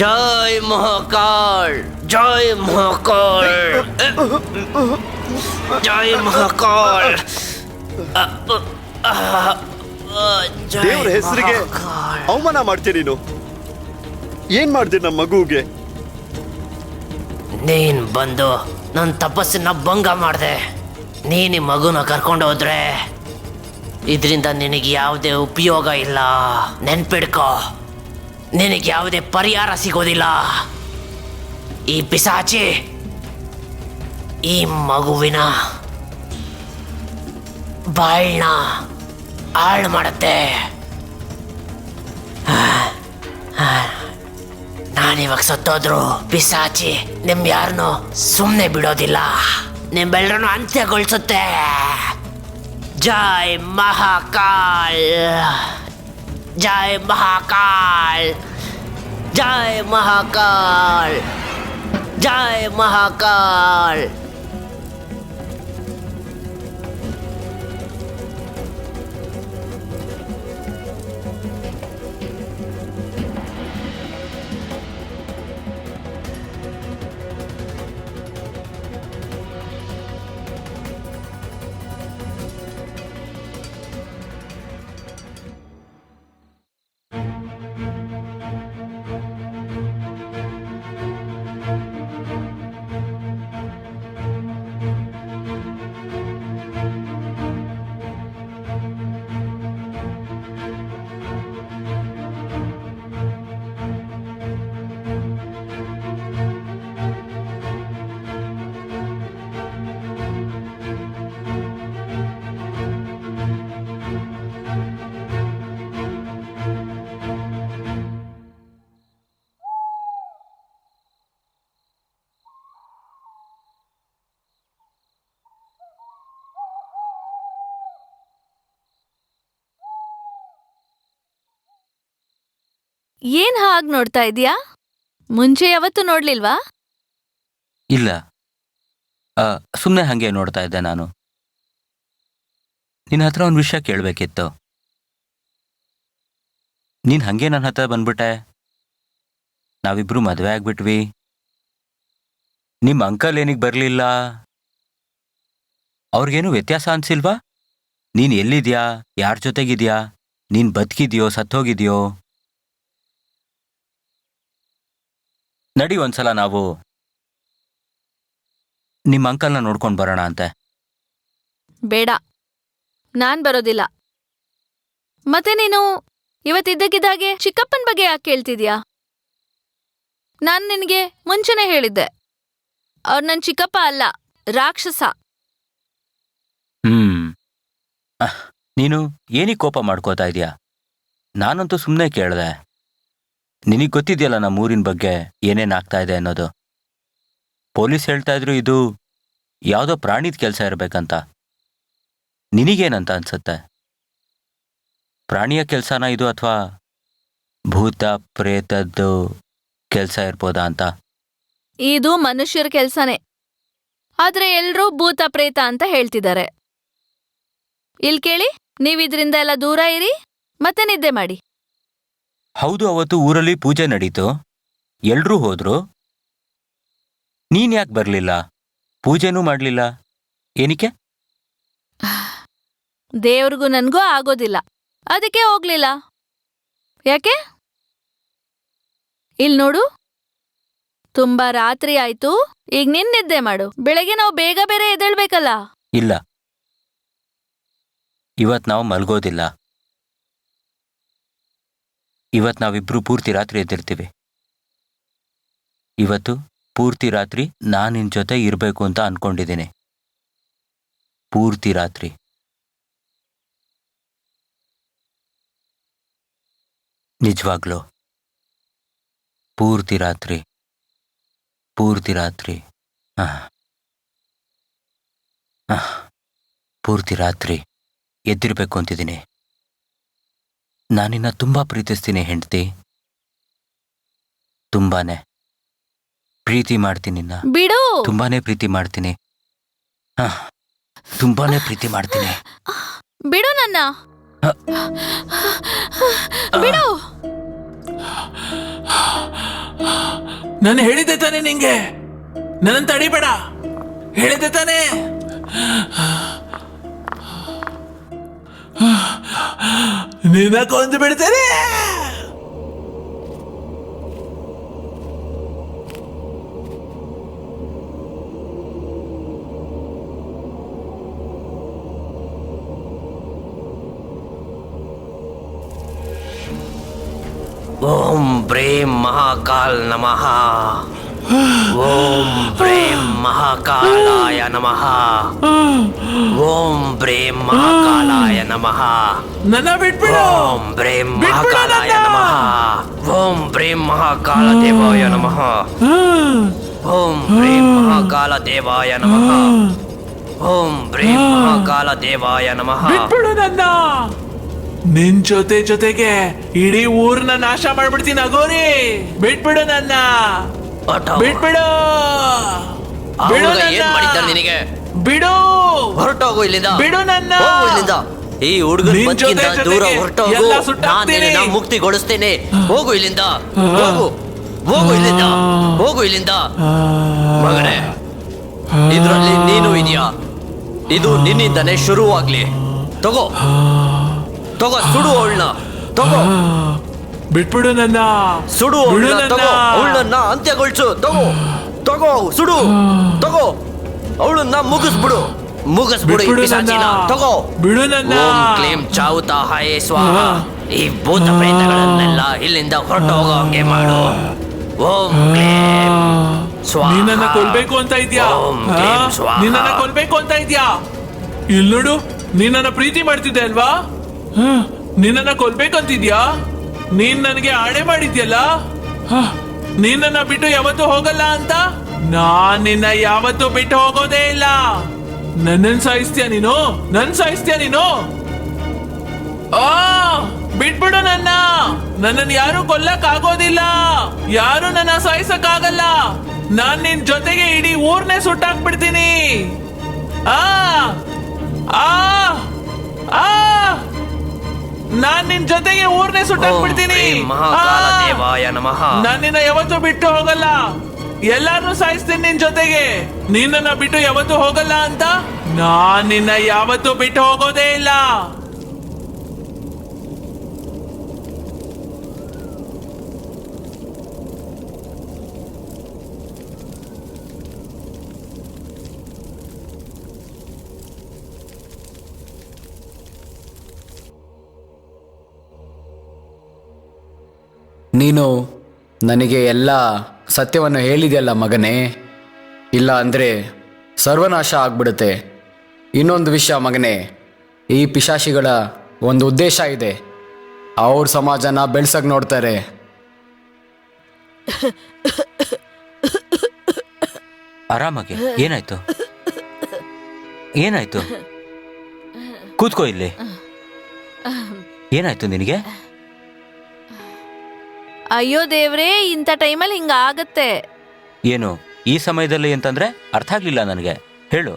ಜೈ ಮಹಾಕಾಳ್, ಜೈ ಮಹಾಕಾಳ್, ಜೈ ಮಹಾಕಾಳ್. ದೇವ್ರ ಹೆಸರಿಗೆ ಅವಮಾನ ಮಾಡ್ತೀಯ ನೀನು. ಏನ್ ಮಾಡ್ದೆ ನಮ್ಮ ಮಗುಗೆ? ನೀನ್ ಬಂದು ನನ್ನ ತಪಸ್ಸನ್ನ ಭಂಗ ಮಾಡಿದೆ. ನೀನ್ ಈ ಮಗುನ ಕರ್ಕೊಂಡು ಹೋದ್ರೆ ಇದರಿಂದ ನಿನಗೆ ಯಾವುದೇ ಉಪಯೋಗ ಇಲ್ಲ. ನೆನ್ಪಿಡ್ಕೋ, ನಿನಗೆ ಯಾವುದೇ ಪರಿಹಾರ ಸಿಗೋದಿಲ್ಲ. ಈ ಪಿಸಾಚಿ ಈ ಮಗುವಿನ ಬಾಳ್ನ ಹಾಳು ಮಾಡುತ್ತೆ. ನಾನಿವಾಗ ಸತ್ತೋದ್ರು ಪಿಸಾಚಿ ನಿಮ್ ಯಾರನ್ನೂ ಸುಮ್ಮನೆ ಬಿಡೋದಿಲ್ಲ. ನಿಮ್ಮೆಲ್ಲರನ್ನು ಅಂತ್ಯಗೊಳಿಸುತ್ತೆ. ಜೈ ಮಹಾಕಾಳ್, ಜೈ ಮಹಾಕಾಳ್, ಜೈ ಮಹಾಕಾಳ್, ಜೈ ಮಹಾಕಾಳ್. ಏನ್ ಹಾಗ್ ನೋಡ್ತಾ ಇದೀಯಾ? ಮುಂಚೆ ಯಾವತ್ತೂ ನೋಡ್ಲಿಲ್ವಾ? ಇಲ್ಲ, ಸುಮ್ಮನೆ ಹಾಗೆ ನೋಡ್ತಾ ಇದ್ದೆ ನಾನು. ನಿನ್ನ ಹತ್ರ ಒಂದು ವಿಷಯ ಕೇಳಬೇಕಿತ್ತು. ನೀನು ಹಾಗೆ ನನ್ನ ಹತ್ರ ಬಂದ್ಬಿಟ್ಟೆ. ನಾವಿಬ್ರು ಮದುವೆ ಆಗ್ಬಿಟ್ವಿ. ನಿಮ್ಮ ಅಂಕಲ್ ಏನಿಗೆ ಬರಲಿಲ್ಲ? ಅವ್ರಿಗೇನು ವ್ಯತ್ಯಾಸ ಅನ್ಸಿಲ್ವಾ? ನೀನು ಎಲ್ಲಿದ್ಯಾ, ಯಾರ ಜೊತೆಗಿದ್ಯಾ, ನೀನು ಬದುಕಿದ್ಯೋ ಸತ್ತೋಗಿದ್ಯೋ? ನಡಿ ಒಂದ್ಸಲ ನಾವು ನಿಮ್ಮ ಅಂಕಲ್ನ ನೋಡ್ಕೊಂಡು ಬರೋಣ ಅಂತೆ. ಬೇಡ, ನಾನ್ ಬರೋದಿಲ್ಲ. ಮತ್ತೆ ನೀನು ಇವತ್ತಿದ್ದಕ್ಕಿದ್ದಾಗೆ ಚಿಕ್ಕಪ್ಪನ ಬಗ್ಗೆ ಯಾಕೆ ಕೇಳ್ತಿದ್ಯಾ? ನಾನ್ ನಿನಗೆ ಮುಂಚೆನೆ ಹೇಳಿದ್ದೆ, ಅವ್ರು ನನ್ನ ಚಿಕ್ಕಪ್ಪ ಅಲ್ಲ, ರಾಕ್ಷಸ. ನೀನು ಏನಿಗೆ ಕೋಪ ಮಾಡ್ಕೋತಾ ಇದೀಯಾ? ನಾನಂತೂ ಸುಮ್ಮನೆ ಕೇಳಿದೆ. ನಿನಗೆ ಗೊತ್ತಿದೆಯಲ್ಲ ನಮ್ಮ ಊರಿನ ಬಗ್ಗೆ ಏನೇನಾಗ್ತಾ ಇದೆ ಅನ್ನೋದು. ಪೊಲೀಸ್ ಹೇಳ್ತಾ ಇದ್ರು ಇದು ಯಾವುದೋ ಪ್ರಾಣಿದ ಕೆಲಸ ಇರಬೇಕಂತ. ನಿನಗೇನಂತ ಅನ್ಸುತ್ತೆ? ಪ್ರಾಣಿಯ ಕೆಲಸನ ಇದು ಅಥವಾ ಭೂತ ಪ್ರೇತದ್ದು ಕೆಲಸ ಇರ್ಬೋದಾ ಅಂತ? ಇದು ಮನುಷ್ಯರ ಕೆಲ್ಸನೇ, ಆದ್ರೆ ಎಲ್ರೂ ಭೂತ ಪ್ರೇತ ಅಂತ ಹೇಳ್ತಿದ್ದಾರೆ. ಇಲ್ ಕೇಳಿ, ನೀವಿದ್ರಿಂದ ಎಲ್ಲ ದೂರ ಇರಿ, ಮತ್ತೆ ನಿದ್ದೆ ಮಾಡಿ. ಹೌದು, ಅವತ್ತು ಊರಲ್ಲಿ ಪೂಜೆ ನಡೀತು, ಎಲ್ರೂ ಹೋದ್ರು. ನೀನ್ ಯಾಕೆ ಬರಲಿಲ್ಲ? ಪೂಜೆನೂ ಮಾಡಲಿಲ್ಲ, ಏನಕ್ಕೆ? ದೇವ್ರಿಗೂ ನನ್ಗೂ ಆಗೋದಿಲ್ಲ, ಅದಕ್ಕೆ ಹೋಗ್ಲಿಲ್ಲ. ಯಾಕೆ? ಇಲ್ ನೋಡು, ತುಂಬಾ ರಾತ್ರಿ ಆಯ್ತು, ಈಗ ನಿನ್ ನಿದ್ದೆ ಮಾಡು. ಬೆಳಗ್ಗೆ ನಾವು ಬೇಗ ಬೇರೆ ಎದ್ದೇಳ್ಬೇಕಲ್ಲ. ಇಲ್ಲ, ಇವತ್ತು ನಾವು ಮಲ್ಗೋದಿಲ್ಲ. ಇವತ್ತು ನಾವಿಬ್ರು ಪೂರ್ತಿ ರಾತ್ರಿ ಎದ್ದಿರ್ತೀವಿ. ಇವತ್ತು ಪೂರ್ತಿ ರಾತ್ರಿ ನಾನು ನಿನ್ನ ಜೊತೆ ಇರಬೇಕು ಅಂತ ಅನ್ಕೊಂಡಿದ್ದೀನಿ. ಪೂರ್ತಿ ರಾತ್ರಿ. ನಿಜವಾಗ್ಲೂ ಪೂರ್ತಿ ರಾತ್ರಿ, ಪೂರ್ತಿ ರಾತ್ರಿ, ಪೂರ್ತಿ ರಾತ್ರಿ ಎದ್ದಿರ್ಬೇಕು ಅಂತಿದ್ದೀನಿ. ನಾನಿನ್ನ ತುಂಬಾ ಪ್ರೀತಿಸ್ತೀನಿ ಹೆಂಡತಿ, ತುಂಬಾನೇ ಪ್ರೀತಿ ಮಾಡ್ತೀನಿ ನಿನ್ನ. ಬಿಡು, ತುಂಬಾನೇ ಪ್ರೀತಿ ಮಾಡ್ತೀನಿ. ತುಂಬಾನೇ ಪ್ರೀತಿ ಮಾಡ್ತೀನಿ. ಬಿಡು ನನ್ನ, ಬಿಡು. ನಾನು ಹೇಳಿದ್ದೆ ತಾನೆ ನಿಂಗೆ, ನನ್ನ ತಡಿಬೇಡ, ಹೇಳಿದ್ದೆ ತಾನೆ. ನಿನ್ನ ಕೊಂದು ಬಿಡ್ತೇನೆ. ಓಂ ಬ್ರೇಂ ಮಹಾಕಾಲ್ ನಮಃ. ಓಂ ಬ್ರೇಂ ಮಹಾಕಾಲಾಯ ನಮಃ. ಓಂ ಬ್ರೇಂ ಮಹಾಕಾಲಾಯ ನಮಃ. ನನ್ನ ಬಿಟ್ಬಿಡು. ಓಂ ಬ್ರೇಂ ಮಹಾಕಾಲಾಯ ನಮಃ. ಓಂ ಬ್ರೇಂ ಮಹಾಕಾಲ ದೇವಾಯ ನಮಃ. ಓಂ ಬ್ರೇಂ ಮಹಾಕಾಲ ದೇವಾಯ ನಮಃ. ಓಂ ಬ್ರೇಂ ಮಹಾಕಾಲ ದೇವಾಯ ನಮಃ. ಬಿಟ್ಬಿಡು ನನ್ನ. ನಿನ್ ಜೊತೆಗೆ ಇಡೀ ಊರ್ನ ನಾಶ ಮಾಡ್ಬಿಡ್ತೀನಿ ಅಗೋರಿ. ಬಿಟ್ಬಿಡು ನನ್ನ, ಬಿಟ್ಬಿಡು. ಬಿಡು ಏನ್ ಮಾಡಿದ್ದಾರೆ ನಿನಗೆ? ಬಿಡು, ಹೊರಟೋಗು ಇಲ್ಲಿಂದ. ಬಿಡು ನನ್ನ. ಇಲ್ಲಿಂದ ಈ ಹುಡುಗನ ಬದುಕಿಂದ ದೂರ ಹೊರಟೋಗು. ನಾನು ನಿನ್ನ ಮುಕ್ತಿಗೊಳಿಸ್ತೇನೆ. ಹೋಗು ಇಲ್ಲಿಂದ, ಹೋಗು, ಹೋಗು ಇಲ್ಲಿಂದ, ಹೋಗು ಇಲ್ಲಿಂದ. ಮಗನೇ, ಇದ್ರಲ್ಲಿ ನೀನು ಇದೆಯಾ? ಇದು ನಿನ್ನಿಂದನೇ ಶುರುವಾಗ್ಲಿ. ತಗೋ ತಗೋ, ಸುಡು ಅವಳನ್ನ. ತಗೋ, ಬಿಟ್ಬಿಡು ನನ್ನ. ಸುಡು ಅವಳನ್ನ. ತಗೋ, ಅವಳನ್ನ ಅಂತ್ಯಗೊಳಿಸು. ತಗೋ ತಗೋ, ಸುಡು. ತಗೋ, ಅವಳನ್ನ ಮುಗಿಸ್ಬಿಡು. ಮುಗಿಸ್ಬಿಡು ಈ ಪಿಶಾಚಿನ. ತಗೋ, ಬಿಡು ನನ್ನ. ಓಂ ಕ್ಲೀಂ ಚಾವುತಾ ಹಾಯೇ ಸ್ವಾಹ. ಈ ಭೂತ ಪ್ರೇತಗಳನ್ನೆಲ್ಲ ಇಲ್ಲಿಂದ ಹೊರಟೋಗೋ ಹಂಗೆ ಮಾಡು. ಓಂ ಕ್ಲೀಂ ಸ್ವಾಹ. ನಿನ್ನ ಕೊಲ್ಬೇಕು ಅಂತ ಇದ್ಯಾ? ಓಂ ಕ್ಲೀಂ ಸ್ವಾಹ. ನಿನ್ನ ಕೊಲ್ಬೇಕು ಅಂತ ಇದ್ಯಾ? ಇಲ್ಲಿ ನೋಡು, ನಿನ್ನ ಪ್ರೀತಿ ಮಾಡ್ತಿದ್ದೆ ಅಲ್ವಾ? ನಿನ್ನ ಕೊಲ್ಬೇಕಂತಿದ್ಯಾ? ನೀನ್ ನನಗೆ ಆಣೆ ಮಾಡಿದ್ಯಲ್ಲ, ನಿನ್ನ ಬಿಟ್ಟು ಯಾವತ್ತೂ ಹೋಗಲ್ಲ ಅಂತ. ನಾನ್ ನಿನ್ನ ಯಾವತ್ತೂ ಬಿಟ್ಟು ಹೋಗೋದೇ ಇಲ್ಲ. ನನ್ನನ್ ಸಾಯಿಸ್ತೀಯ ನೀನು? ನನ್ ಸಾಯಿಸ್ತೀಯ ನೀನು? ಬಿಟ್ಬಿಡು ನನ್ನನ್ನು ಯಾರು ಕೊಲ್ಲಕ್ ಆಗೋದಿಲ್ಲ, ಯಾರು ನನ್ನ ಸಾಯಿಸಕ್ಕಾಗಲ್ಲ. ನಾನ್ ನಿನ್ ಜೊತೆಗೆ ಇಡೀ ಊರ್ನೇ ಸುಟ್ಟಾಕ್ಬಿಡ್ತೀನಿ. ಆ ಆ ಆ ನಾನ್ ನಿನ್ ಜೊತೆಗೆ ಊರ್ನೇ ಸುಟ್ಟಾಕ್ಬಿಡ್ತೀನಿ. ಮಹಾಕಾಲ ದೇವಾಯ ನಮಃ. ನಾನ್ ನಿನ್ನ ಯಾವತ್ತೂ ಬಿಟ್ಟು ಹೋಗಲ್ಲ, ಎಲ್ಲಾರನ್ನೂ ಸಾಯಿಸ್ತೀನಿ ನಿನ್ ಜೊತೆಗೆ. ನಿನ್ನನ್ನ ಬಿಟ್ಟು ಯಾವತ್ತೂ ಹೋಗಲ್ಲ ಅಂತ ನಾನ್ ನಿನ್ನ ಯಾವತ್ತೂ ಬಿಟ್ಟು ಹೋಗೋದೇ ಇಲ್ಲ. ನೀನು ನನಗೆ ಎಲ್ಲ ಸತ್ಯವನ್ನು ಹೇಳಿದೆಯಲ್ಲ ಮಗನೇ, ಇಲ್ಲ ಅಂದರೆ ಸರ್ವನಾಶ ಆಗ್ಬಿಡುತ್ತೆ. ಇನ್ನೊಂದು ವಿಷಯ ಮಗನೇ, ಈ ಪಿಶಾಚಿಗಳ ಒಂದು ಉದ್ದೇಶ ಇದೆ. ಅವ್ರ ಸಮಾಜನ ಬೆಳ್ಸಕ್ಕೆ ನೋಡ್ತಾರೆ. ಆರಾಮಾಗಿ. ಏನಾಯ್ತು? ಏನಾಯ್ತು? ಕೂತ್ಕೋ ಇಲ್ಲಿ. ಏನಾಯ್ತು ನಿನಗೆ? ಅಯ್ಯೋ ದೇವ್ರೇ, ಇಂಥ ಟೈಮಲ್ಲಿ ಹಿಂಗ ಆಗತ್ತೆ. ಏನು ಈ ಸಮಯದಲ್ಲಿ ಅಂತಂದ್ರೆ ಅರ್ಥ ಆಗ್ಲಿಲ್ಲ ನನಗೆ, ಹೇಳು.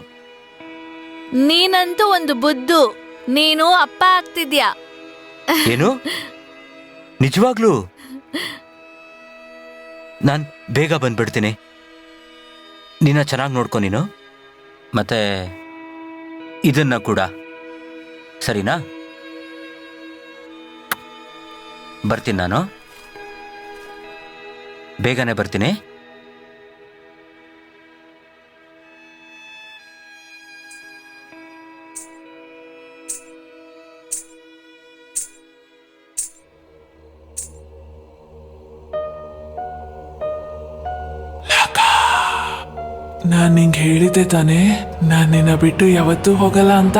ನೀನಂತೂ ಒಂದು ಬುದ್ದು. ನೀನು ಅಪ್ಪ ಆಗ್ತಿದ್ಯಾ. ಏನು? ನಿಜವಾಗ್ಲೂ? ನಾನ್ ಬೇಗ ಬಂದ್ಬಿಡ್ತೀನಿ. ನಿನ್ನ ಚೆನ್ನಾಗಿ ನೋಡ್ಕೊ ನೀನು, ಮತ್ತೆ ಇದನ್ನ ಕೂಡ, ಸರಿನಾ? ಬರ್ತೀನಿ ನಾನು, ಬೇಗನೆ ಬರ್ತೀನಿ. ನಾನ್ ನಿಂಗೆ ಹೇಳಿದ್ದೆ ತಾನೇ, ನಾನ್ ನಿನ್ನ ಬಿಟ್ಟು ಯಾವತ್ತೂ ಹೋಗಲ್ಲ ಅಂತ.